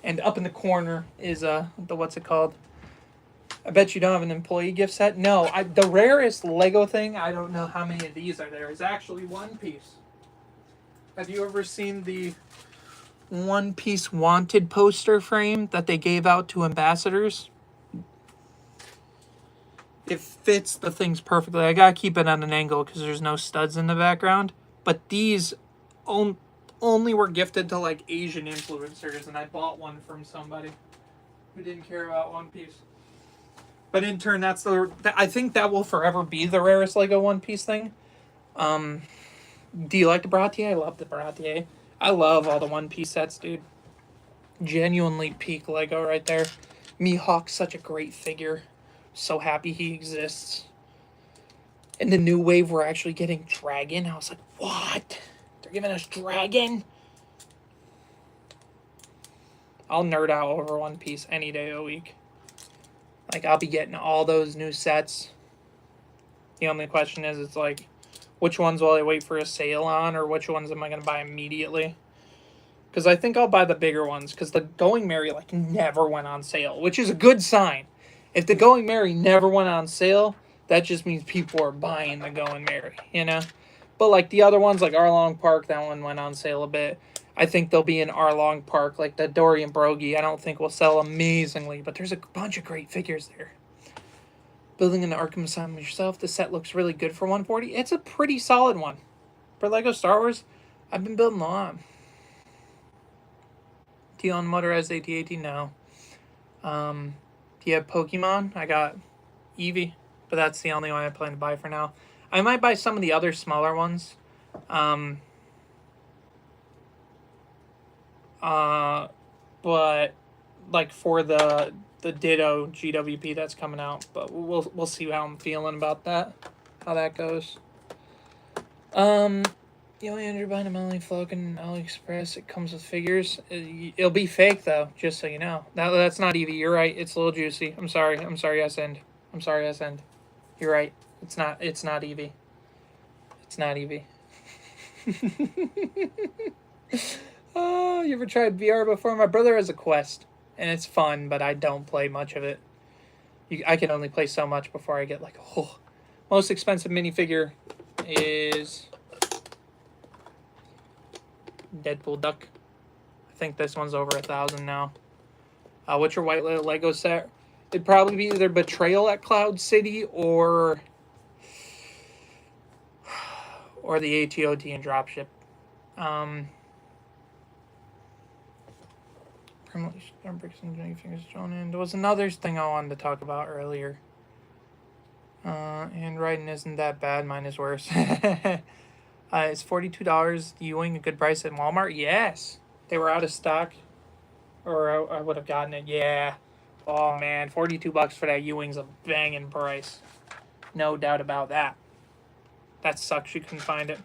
And up in the corner is the what's it called? I bet you don't have an employee gift set. No, the rarest Lego thing, I don't know how many of these are there, is actually One Piece. Have you ever seen the One Piece Wanted poster frame that they gave out to ambassadors? It fits the things perfectly. I gotta keep it on an angle because there's no studs in the background. But these only were gifted to like Asian influencers, and I bought one from somebody who didn't care about One Piece. But in turn, I think that will forever be the rarest Lego One Piece thing. Do you like the Baratier? I love the Baratier. I love all the One Piece sets, dude. Genuinely peak Lego right there. Mihawk's such a great figure. So happy he exists. And the new wave, we're actually getting Dragon. I was like, what? They're giving us Dragon? I'll nerd out over One Piece any day of the week. Like, I'll be getting all those new sets. The only question is, it's like, which ones will I wait for a sale on, or which ones am I going to buy immediately? Because I think I'll buy the bigger ones, because the Going Merry, like, never went on sale, which is a good sign. If the Going Merry never went on sale, that just means people are buying the Going Merry, you know? But, like, the other ones, like Arlong Park, that one went on sale a bit. I think they'll be in Arlong Park, like the Dorian Brogy. I don't think will sell amazingly, but there's a bunch of great figures there. Building an Arkham Asylum yourself, the set looks really good for 140. It's a pretty solid one. For Lego Star Wars, I've been building a lot. Do you own motorized AT-AT? No. Do you have Pokemon? I got Eevee, but that's the only one I plan to buy for now. I might buy some of the other smaller ones. But like for the Ditto GWP that's coming out, but we'll see how I'm feeling about that, how that goes. You only Andrew buying a Melanie Flogan AliExpress. It comes with figures. It'll be fake though, just so you know. That's not Eevee. You're right. It's a little juicy. I'm sorry. SN. I'm sorry, SN. You're right. It's not Eevee. It's not Eevee. Oh, you ever tried VR before? My brother has a Quest, and it's fun, but I don't play much of it. I can only play so much before I get like, oh. Most expensive minifigure is Deadpool Duck. I think this one's over 1,000 now. What's your white Lego set? It'd probably be either Betrayal at Cloud City or the AT-OT and Dropship. There was another thing I wanted to talk about earlier. Handwriting isn't that bad. Mine is worse. Is $42 Ewing a good price at Walmart? Yes. They were out of stock, or I would have gotten it. Yeah. Oh man, $42 for that Ewing's a banging price. No doubt about that. That sucks. You couldn't find it.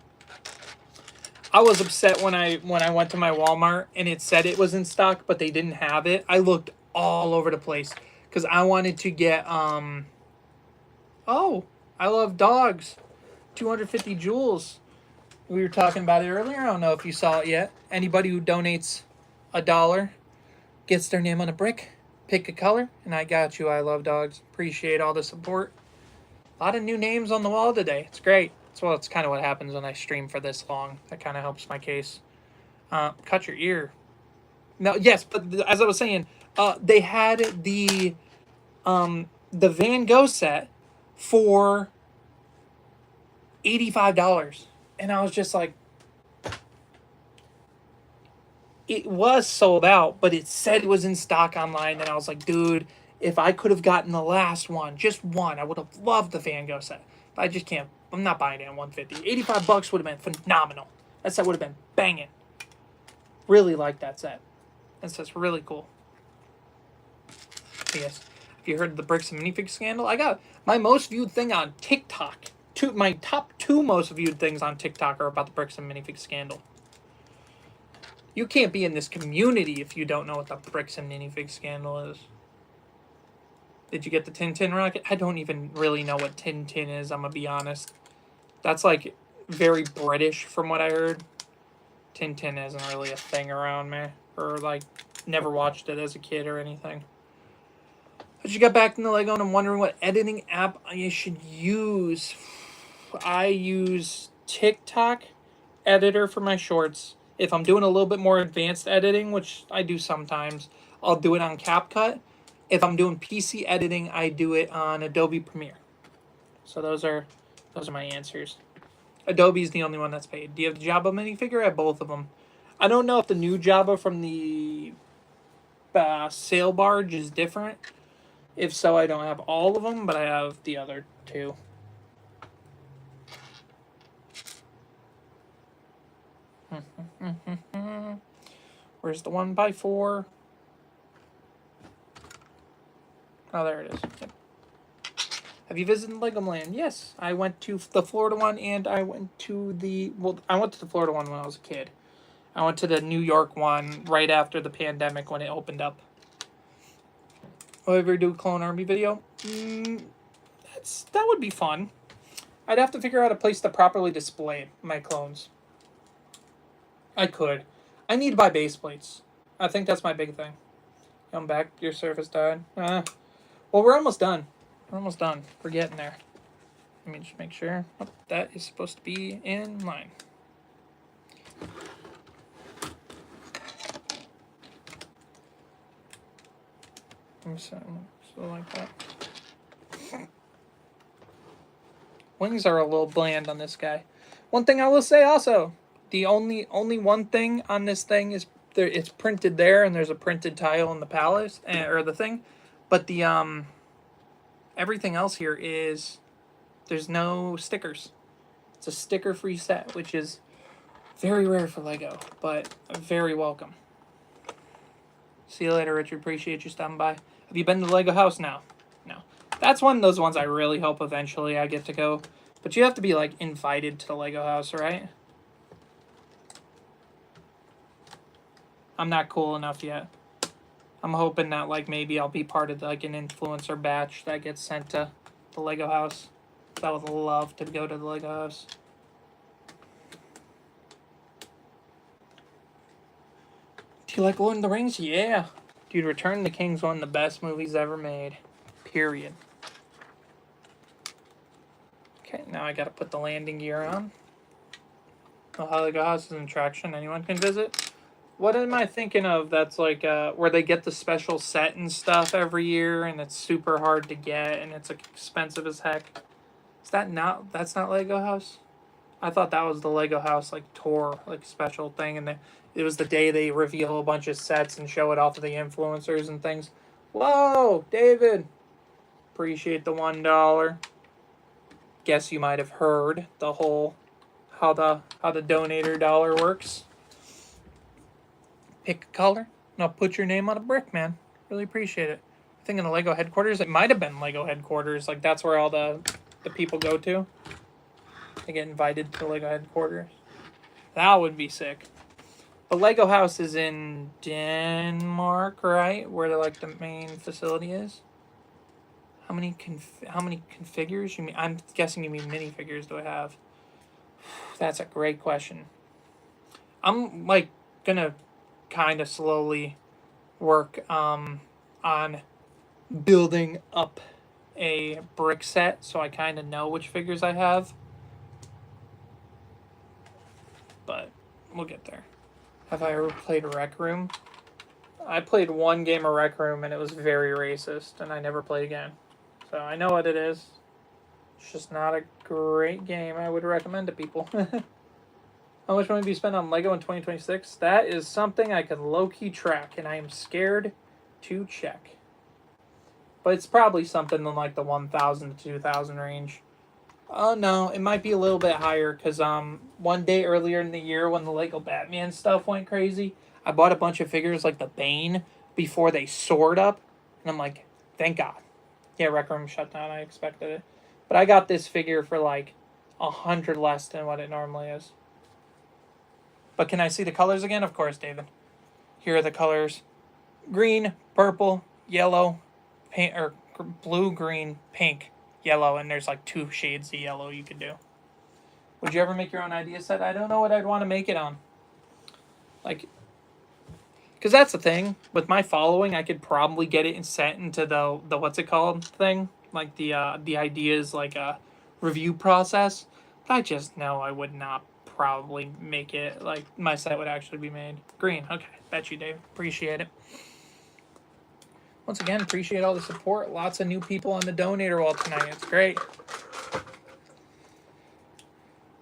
I was upset when I went to my Walmart and it said it was in stock, but they didn't have it. I looked all over the place because I wanted to get Oh, I love dogs. 250 jewels. We were talking about it earlier. I don't know if you saw it yet. Anybody who donates $1 gets their name on a brick. Pick a color, and I got you. I love dogs. Appreciate all the support. A lot of new names on the wall today. It's great. It's kind of what happens when I stream for this long. That kind of helps my case. Cut your ear. No, yes, but as I was saying, they had the Van Gogh set for $85. And I was just like, it was sold out, but it said it was in stock online. And I was like, dude, if I could have gotten the last one, just one, I would have loved the Van Gogh set. But I just can't. I'm not buying it at $150. $85 would have been phenomenal. That set would have been banging. Really like that set. That set's really cool. Yes. Have you heard of the Bricks and Minifig scandal? I got my most viewed thing on TikTok. My top 2 most viewed things on TikTok are about the Bricks and Minifig scandal. You can't be in this community if you don't know what the Bricks and Minifig scandal is. Did you get the Tintin rocket? I don't even really know what Tintin is, I'm going to be honest. That's like very British from what I heard. Tintin isn't really a thing around me. Or like, never watched it as a kid or anything. But you got back in the Lego and I'm wondering what editing app I should use. I use TikTok editor for my shorts. If I'm doing a little bit more advanced editing, which I do sometimes, I'll do it on CapCut. If I'm doing PC editing, I do it on Adobe Premiere. So those are my answers. Adobe's the only one that's paid. Do you have the Jabba minifigure? I have both of them. I don't know if the new Jabba from the sail barge is different. If so, I don't have all of them, but I have the other 2. Where's the 1x4? Oh, there it is. Yep. Have you visited Legoland? Yes, I went to the Florida one, and I went to the Florida one when I was a kid. I went to the New York one right after the pandemic when it opened up. Will I ever do a clone army video? That would be fun. I'd have to figure out a place to properly display my clones. I could. I need to buy base plates. I think that's my big thing. Come back, your surface died. Well, we're almost done. We're almost done. We're getting there. Let me just make sure. Oh, that is supposed to be in line. So like that. Wings are a little bland on this guy. One thing I will say also, the only one thing on this thing is there. It's printed there, and there's a printed tile in the palace or the thing, but the everything else here is there's no stickers. It's a sticker-free set, which is very rare for Lego, but very welcome. See you later, Richard. Appreciate you stopping by. Have you been to the Lego house now? No. That's one of those ones I really hope eventually I get to go. But you have to be, like, invited to the Lego house, right? I'm not cool enough yet. I'm hoping that, like, maybe I'll be part of, like, an influencer batch that gets sent to the Lego house. I would love to go to the Lego house. Do you like Lord of the Rings? Yeah. Dude, Return of the King is one of the best movies ever made. Period. Okay, now I gotta put the landing gear on. Ohio Lego House is an attraction anyone can visit. What am I thinking of that's like where they get the special set and stuff every year and it's super hard to get and it's expensive as heck? Is that not, that's not Lego House? I thought that was the Lego House like tour, like special thing, and it was the day they reveal a bunch of sets and show it off to the influencers and things. Whoa, David! Appreciate the $1. Guess you might have heard the whole how the donator dollar works. Pick a color, and I'll put your name on a brick, man. Really appreciate it. I think in the Lego headquarters, it might have been Lego headquarters. Like that's where all the people go to. They get invited to Lego headquarters. That would be sick. But Lego House is in Denmark, right? Where the main facility is. How many configures? You mean? I'm guessing you mean minifigures. Do I have? That's a great question. I'm like gonna kind of slowly work on building up a brick set so I kind of know which figures I have. But we'll get there. Have I ever played Rec Room? I played one game of Rec Room and it was very racist and I never played again. So I know what it is. It's just not a great game I would recommend to people. How much money do you spend on Lego in 2026? That is something I can low-key track and I am scared to check. But it's probably something in like the 1,000 to 2,000 range. Oh no, it might be a little bit higher because one day earlier in the year when the Lego Batman stuff went crazy, I bought a bunch of figures like the Bane before they soared up, and I'm like, thank God. Yeah, Rec Room shut down. I expected it, but I got this figure for like 100 less than what it normally is. But can I see the colors again? Of course, David. Here are the colors: green, purple, yellow, pink, or blue, green, pink, yellow, and there's like 2 shades of yellow you could do. Would you ever make your own idea set? I don't know what I'd want to make it on. Like, because that's the thing with my following, I could probably get it set into the what's it called thing, like the ideas like a review process. But I just know I would not probably make it like my set would actually be made. Green, okay, bet you, Dave. Appreciate it. Once again, appreciate all the support. Lots of new people on the donator wall tonight. It's great.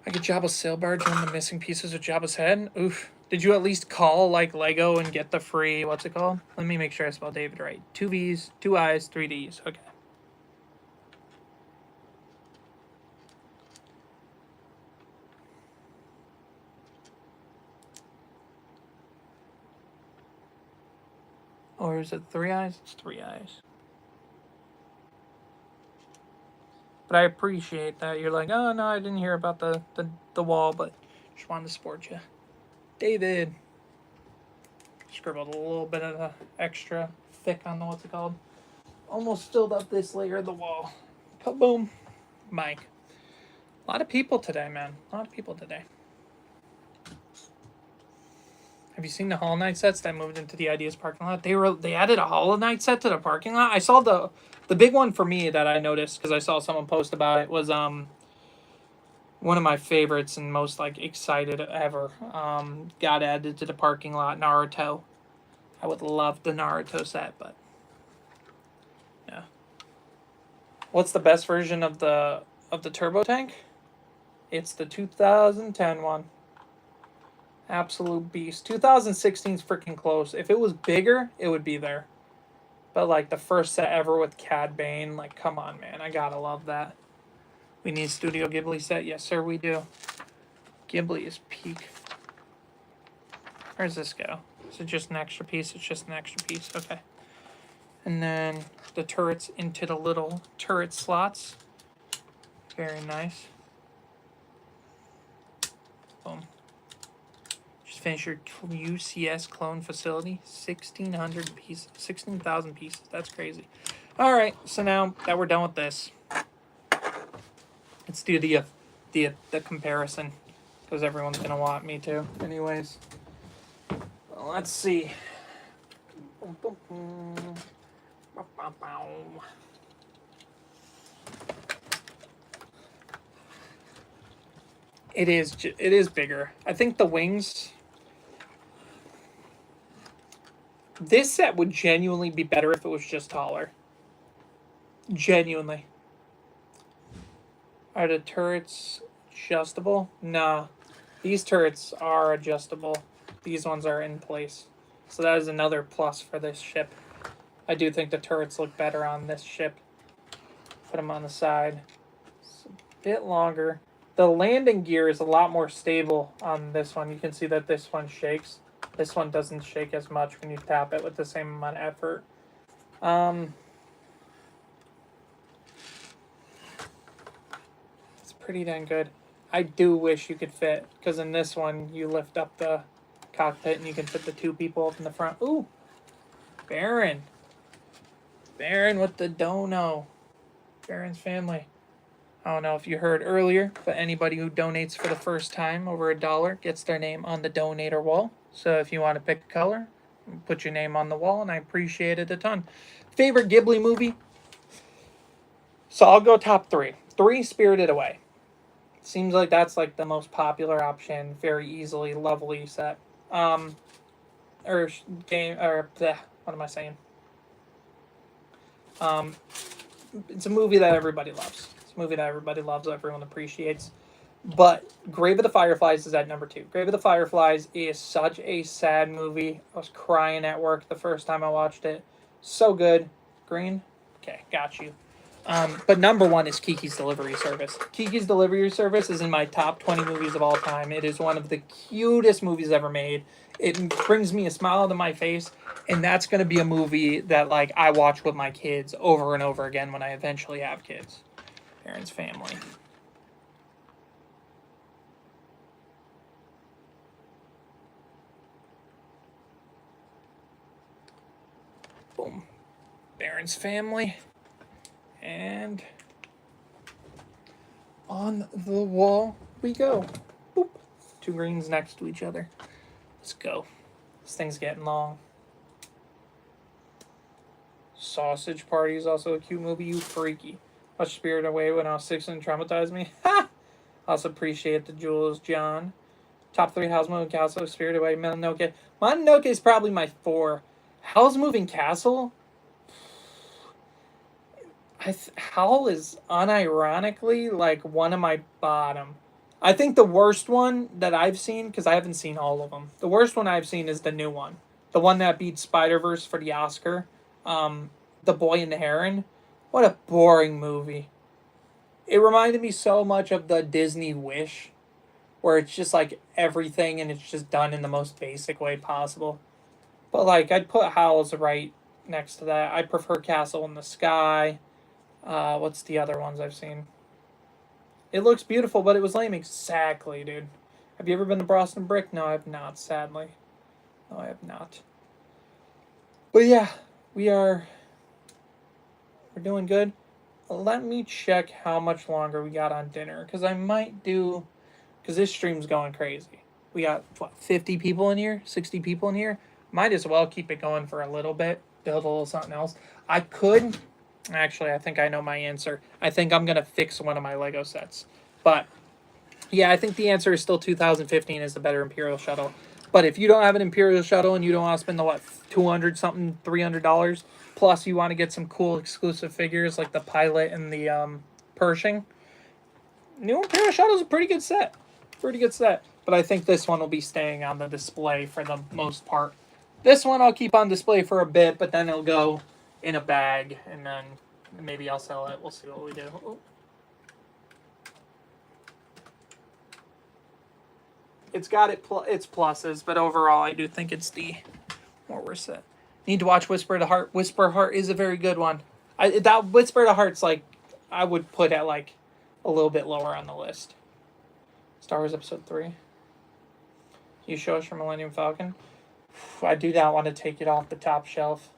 I could Jabba's sail barge on the missing pieces of Jabba's head. Oof. Did you at least call like Lego and get the free, what's it called? Let me make sure I spell David right. 2 V's, 2 I's, 3 D's. Okay. Or is it 3 I's? It's 3 I's. But I appreciate that. You're like, oh no, I didn't hear about the wall, but just wanted to support you. David. Scribbled a little bit of the extra thick on the, what's it called? almost filled up this layer of the wall. Boom. Mike. A lot of people today, man. A lot of people today. Have you seen the Hollow Knight sets that moved into the Ideas parking lot? They added a Hollow Knight set to the parking lot. I saw the big one for me that I noticed because I saw someone post about it was one of my favorites and most like excited ever. Got added to the parking lot. Naruto. I would love the Naruto set, but yeah. What's the best version of the turbo tank? It's the 2010 one. Absolute beast. 2016 is freaking close. If it was bigger, it would be there. But like the first set ever with Cad Bane, like come on, man, I gotta love that. We need Studio Ghibli set, yes sir, we do. Ghibli is peak. Where's this go? Is it just an extra piece? It's just an extra piece. Okay. And then the turrets into the little turret slots. Very nice. Boom. Just finish your UCS clone facility. 1,600 pieces. 16,000 pieces. That's crazy. All right. So now that we're done with this, let's do the comparison because everyone's gonna want me to, anyways. Well, let's see. It is bigger. I think the wings. This set would genuinely be better if it was just taller. Genuinely. Are the turrets adjustable? Nah. These turrets are adjustable. These ones are in place. So that is another plus for this ship. I do think the turrets look better on this ship. Put them on the side. It's a bit longer. The landing gear is a lot more stable on this one. You can see that this one shakes. This one doesn't shake as much when you tap it with the same amount of effort. It's pretty dang good. I do wish you could fit, because in this one, you lift up the cockpit and you can fit the two people up in the front. Ooh! Baron. Baron with the dono. Baron's family. I don't know if you heard earlier, but anybody who donates for the first time over $1 gets their name on the donator wall. So if you want to pick a color, put your name on the wall, and I appreciate it a ton. Favorite Ghibli movie? So I'll go top 3. 3, Spirited Away. Seems like that's like the most popular option. Very easily, lovely set. What am I saying? It's a movie that everybody loves. It's a movie that everybody loves, everyone appreciates. But Grave of the Fireflies is at number 2. Grave of the Fireflies is such a sad movie. I was crying at work the first time I watched it. So good. Green? Okay, got you. But number 1 is Kiki's Delivery Service. Kiki's Delivery Service is in my top 20 movies of all time. It is one of the cutest movies ever made. It brings me a smile to my face, and that's going to be a movie that like I watch with my kids over and over again when I eventually have kids. Aaron's family. Boom. Baron's family. And on the wall we go. Boop. 2 greens next to each other. Let's go. This thing's getting long. Sausage Party is also a cute movie. You freaky. Watched Spirited Away when I was 6 and traumatized me. Ha! Also appreciate the Jules John. Top 3 Howl's Moving Castle, Spirited Away, Mononoke. Mononoke is probably my 4. Howl's Moving Castle? Howl is unironically like one of my bottom. I think the worst one that I've seen, because I haven't seen all of them, the worst one I've seen is the new one. The one that beat Spider-Verse for the Oscar. The Boy and the Heron. What a boring movie. It reminded me so much of the Disney Wish, where it's just like everything and it's just done in the most basic way possible. But like, I'd put Howl's right next to that. I prefer Castle in the Sky. What's the other ones I've seen? It looks beautiful, but it was lame. Exactly, dude. Have you ever been to Boston Brick? No, I have not, sadly. No, I have not. But yeah, we are We're doing good. Let me check how much longer we got on dinner, because I might do, because this stream's going crazy. We got, what, 50 people in here? 60 people in here? Might as well keep it going for a little bit, build a little something else. I could, actually, I think I know my answer. I think I'm going to fix one of my Lego sets. But, yeah, I think the answer is still 2015 is the better Imperial Shuttle. But if you don't have an Imperial Shuttle and you don't want to spend the, what, 200 something, $300, plus you want to get some cool exclusive figures like the pilot and the Pershing, new Imperial Shuttle is a pretty good set. Pretty good set. But I think this one will be staying on the display for the most part. This one I'll keep on display for a bit, but then it'll go in a bag, and then maybe I'll sell it. We'll see what we do. Ooh. It's got its pluses, but overall I do think it's the more worth set. Need to watch Whisper to Heart. Whisper Heart is a very good one. That Whisper to Heart's like, I would put at like a little bit lower on the list. Star Wars Episode 3. You show us for Millennium Falcon. I do not want to take it off the top shelf.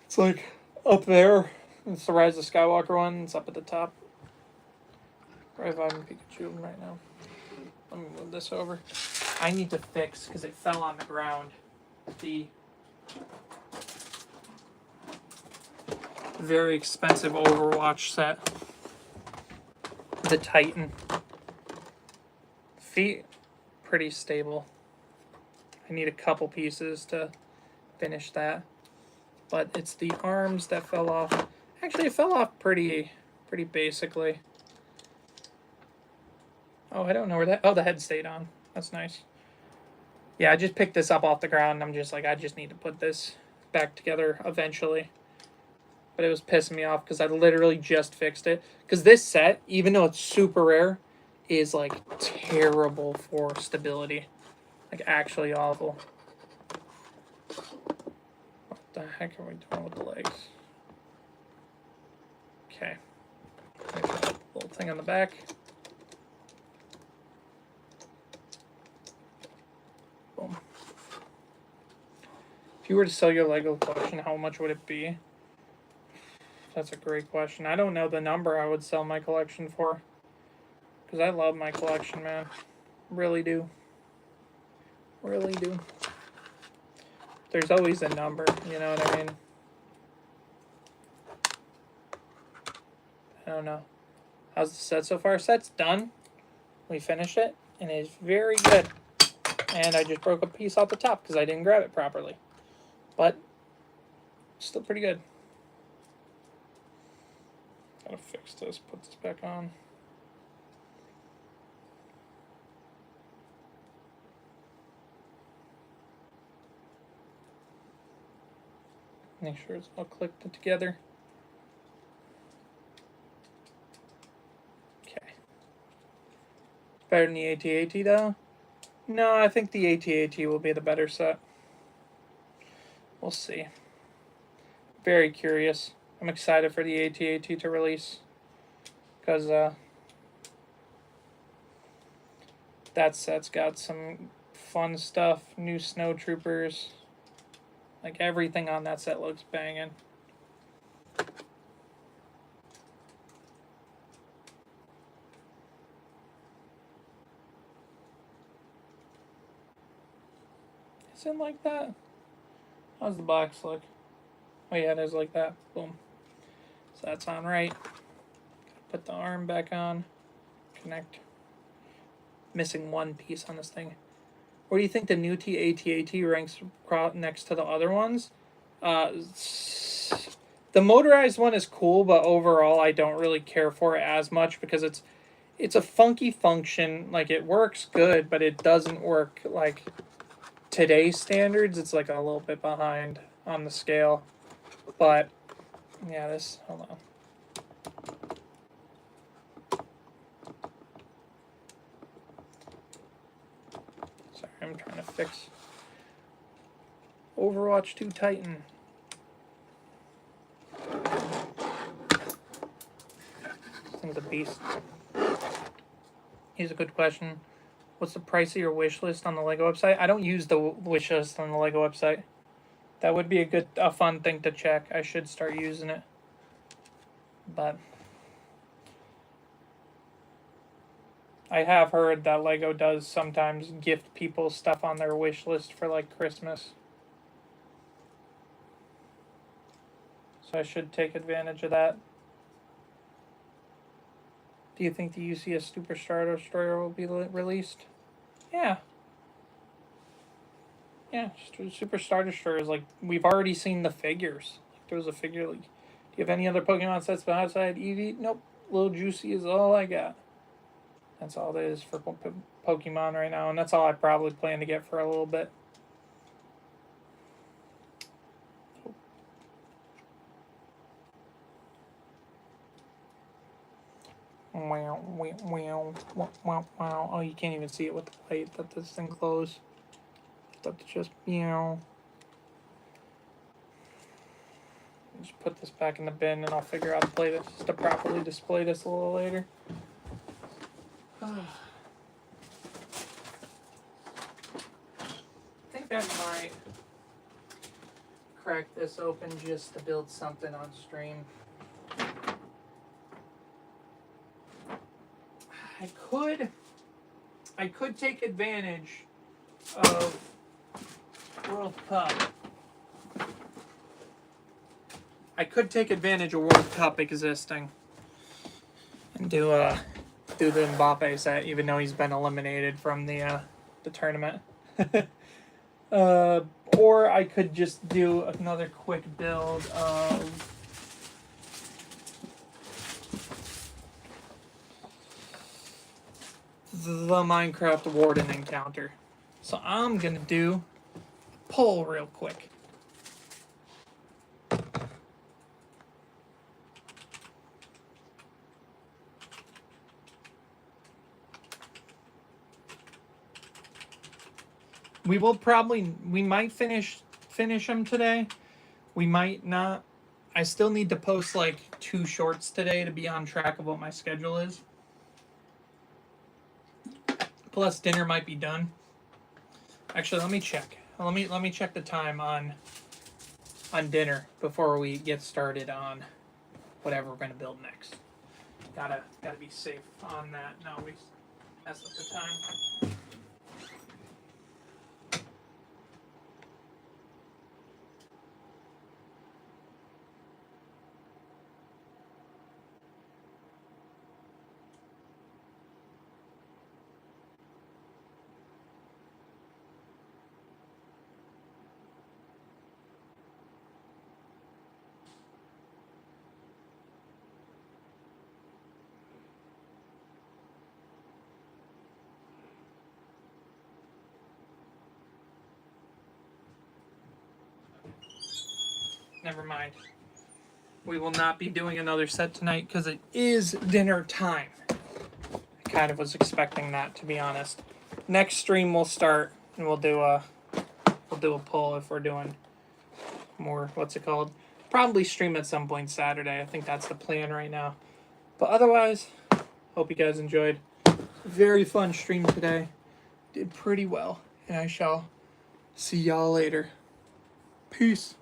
It's like up there. It's the Rise of Skywalker one. It's up at the top. Reviving Pikachu right now. Let me move this over. I need to fix, because it fell on the ground, the very expensive Overwatch set. The Titan. Feet, pretty stable. I need a couple pieces to finish that. But it's the arms that fell off. Actually, it fell off pretty basically. Oh, I don't know where that... Oh, the head stayed on. That's nice. Yeah, I just picked this up off the ground. I'm just like, I just need to put this back together eventually. But it was pissing me off because I literally just fixed it. Because this set, even though it's super rare, is like terrible for stability. Like actually awful. What the heck are we doing with the legs? Okay. Little thing on the back. Boom. If you were to sell your Lego collection, how much would it be? That's a great question. I don't know the number I would sell my collection for. Because I love my collection, man. Really do. Really do. There's always a number, you know what I mean? I don't know. How's the set so far? Set's done. We finished it, and it's very good. And I just broke a piece off the top because I didn't grab it properly. But, still pretty good. Gotta fix this, put this back on. Make sure it's all clicked together. Okay. Better than the AT-AT though? No, I think the AT-AT will be the better set. We'll see. Very curious. I'm excited for the AT-AT to release. Because that set's got some fun stuff. New snowtroopers. Like, everything on that set looks banging. Is it like that? How's the box look? Oh yeah, it is like that. Boom. So that's on right. Put the arm back on. Connect. Missing one piece on this thing. Where do you think the new AT-AT ranks next to the other ones? The motorized one is cool, but overall I don't really care for it as much because it's a funky function. Like, it works good, but it doesn't work like today's standards. It's like a little bit behind on the scale. But yeah, hold on. I'm trying to fix Overwatch 2 Titan. This thing's a beast. Here's a good question. What's the price of your wish list on the Lego website? I don't use the wish list on the Lego website. That would be a fun thing to check. I should start using it. But I have heard that Lego does sometimes gift people stuff on their wish list for like Christmas. So I should take advantage of that. Do you think the UCS Superstar Destroyer will be released? Yeah. Yeah, Superstar Destroyer is like, we've already seen the figures. Like, there was a figure, like, do you have any other Pokemon sets outside Eevee? Nope. Little Juicy is all I got. That's all it is for Pokemon right now, and that's all I probably plan to get for a little bit. Wow, wow, wow, wow, wow. Oh, you can't even see it with the light that this thing closed. Have to just, just put this back in the bin, and I'll figure out to properly display this a little later. I think that might crack this open just to build something on stream. I could take advantage of World Cup. I could take advantage of World Cup existing and do the Mbappe set, even though he's been eliminated from the tournament. Or I could just do another quick build of the Minecraft Warden encounter. So I'm gonna do a poll real quick. We might finish them today. We might not. I still need to post like 2 shorts today to be on track of what my schedule is. Plus dinner might be done. Actually, let me check. Let me check the time on dinner before we get started on whatever we're gonna build next. Gotta be safe on that. No, we mess up the time. Never mind. We will not be doing another set tonight because it is dinner time. I kind of was expecting that, to be honest. Next stream we'll start and we'll do a poll if we're doing more. What's it called? Probably stream at some point Saturday. I think that's the plan right now. But otherwise, hope you guys enjoyed. Very fun stream today. Did pretty well, and I shall see y'all later. Peace.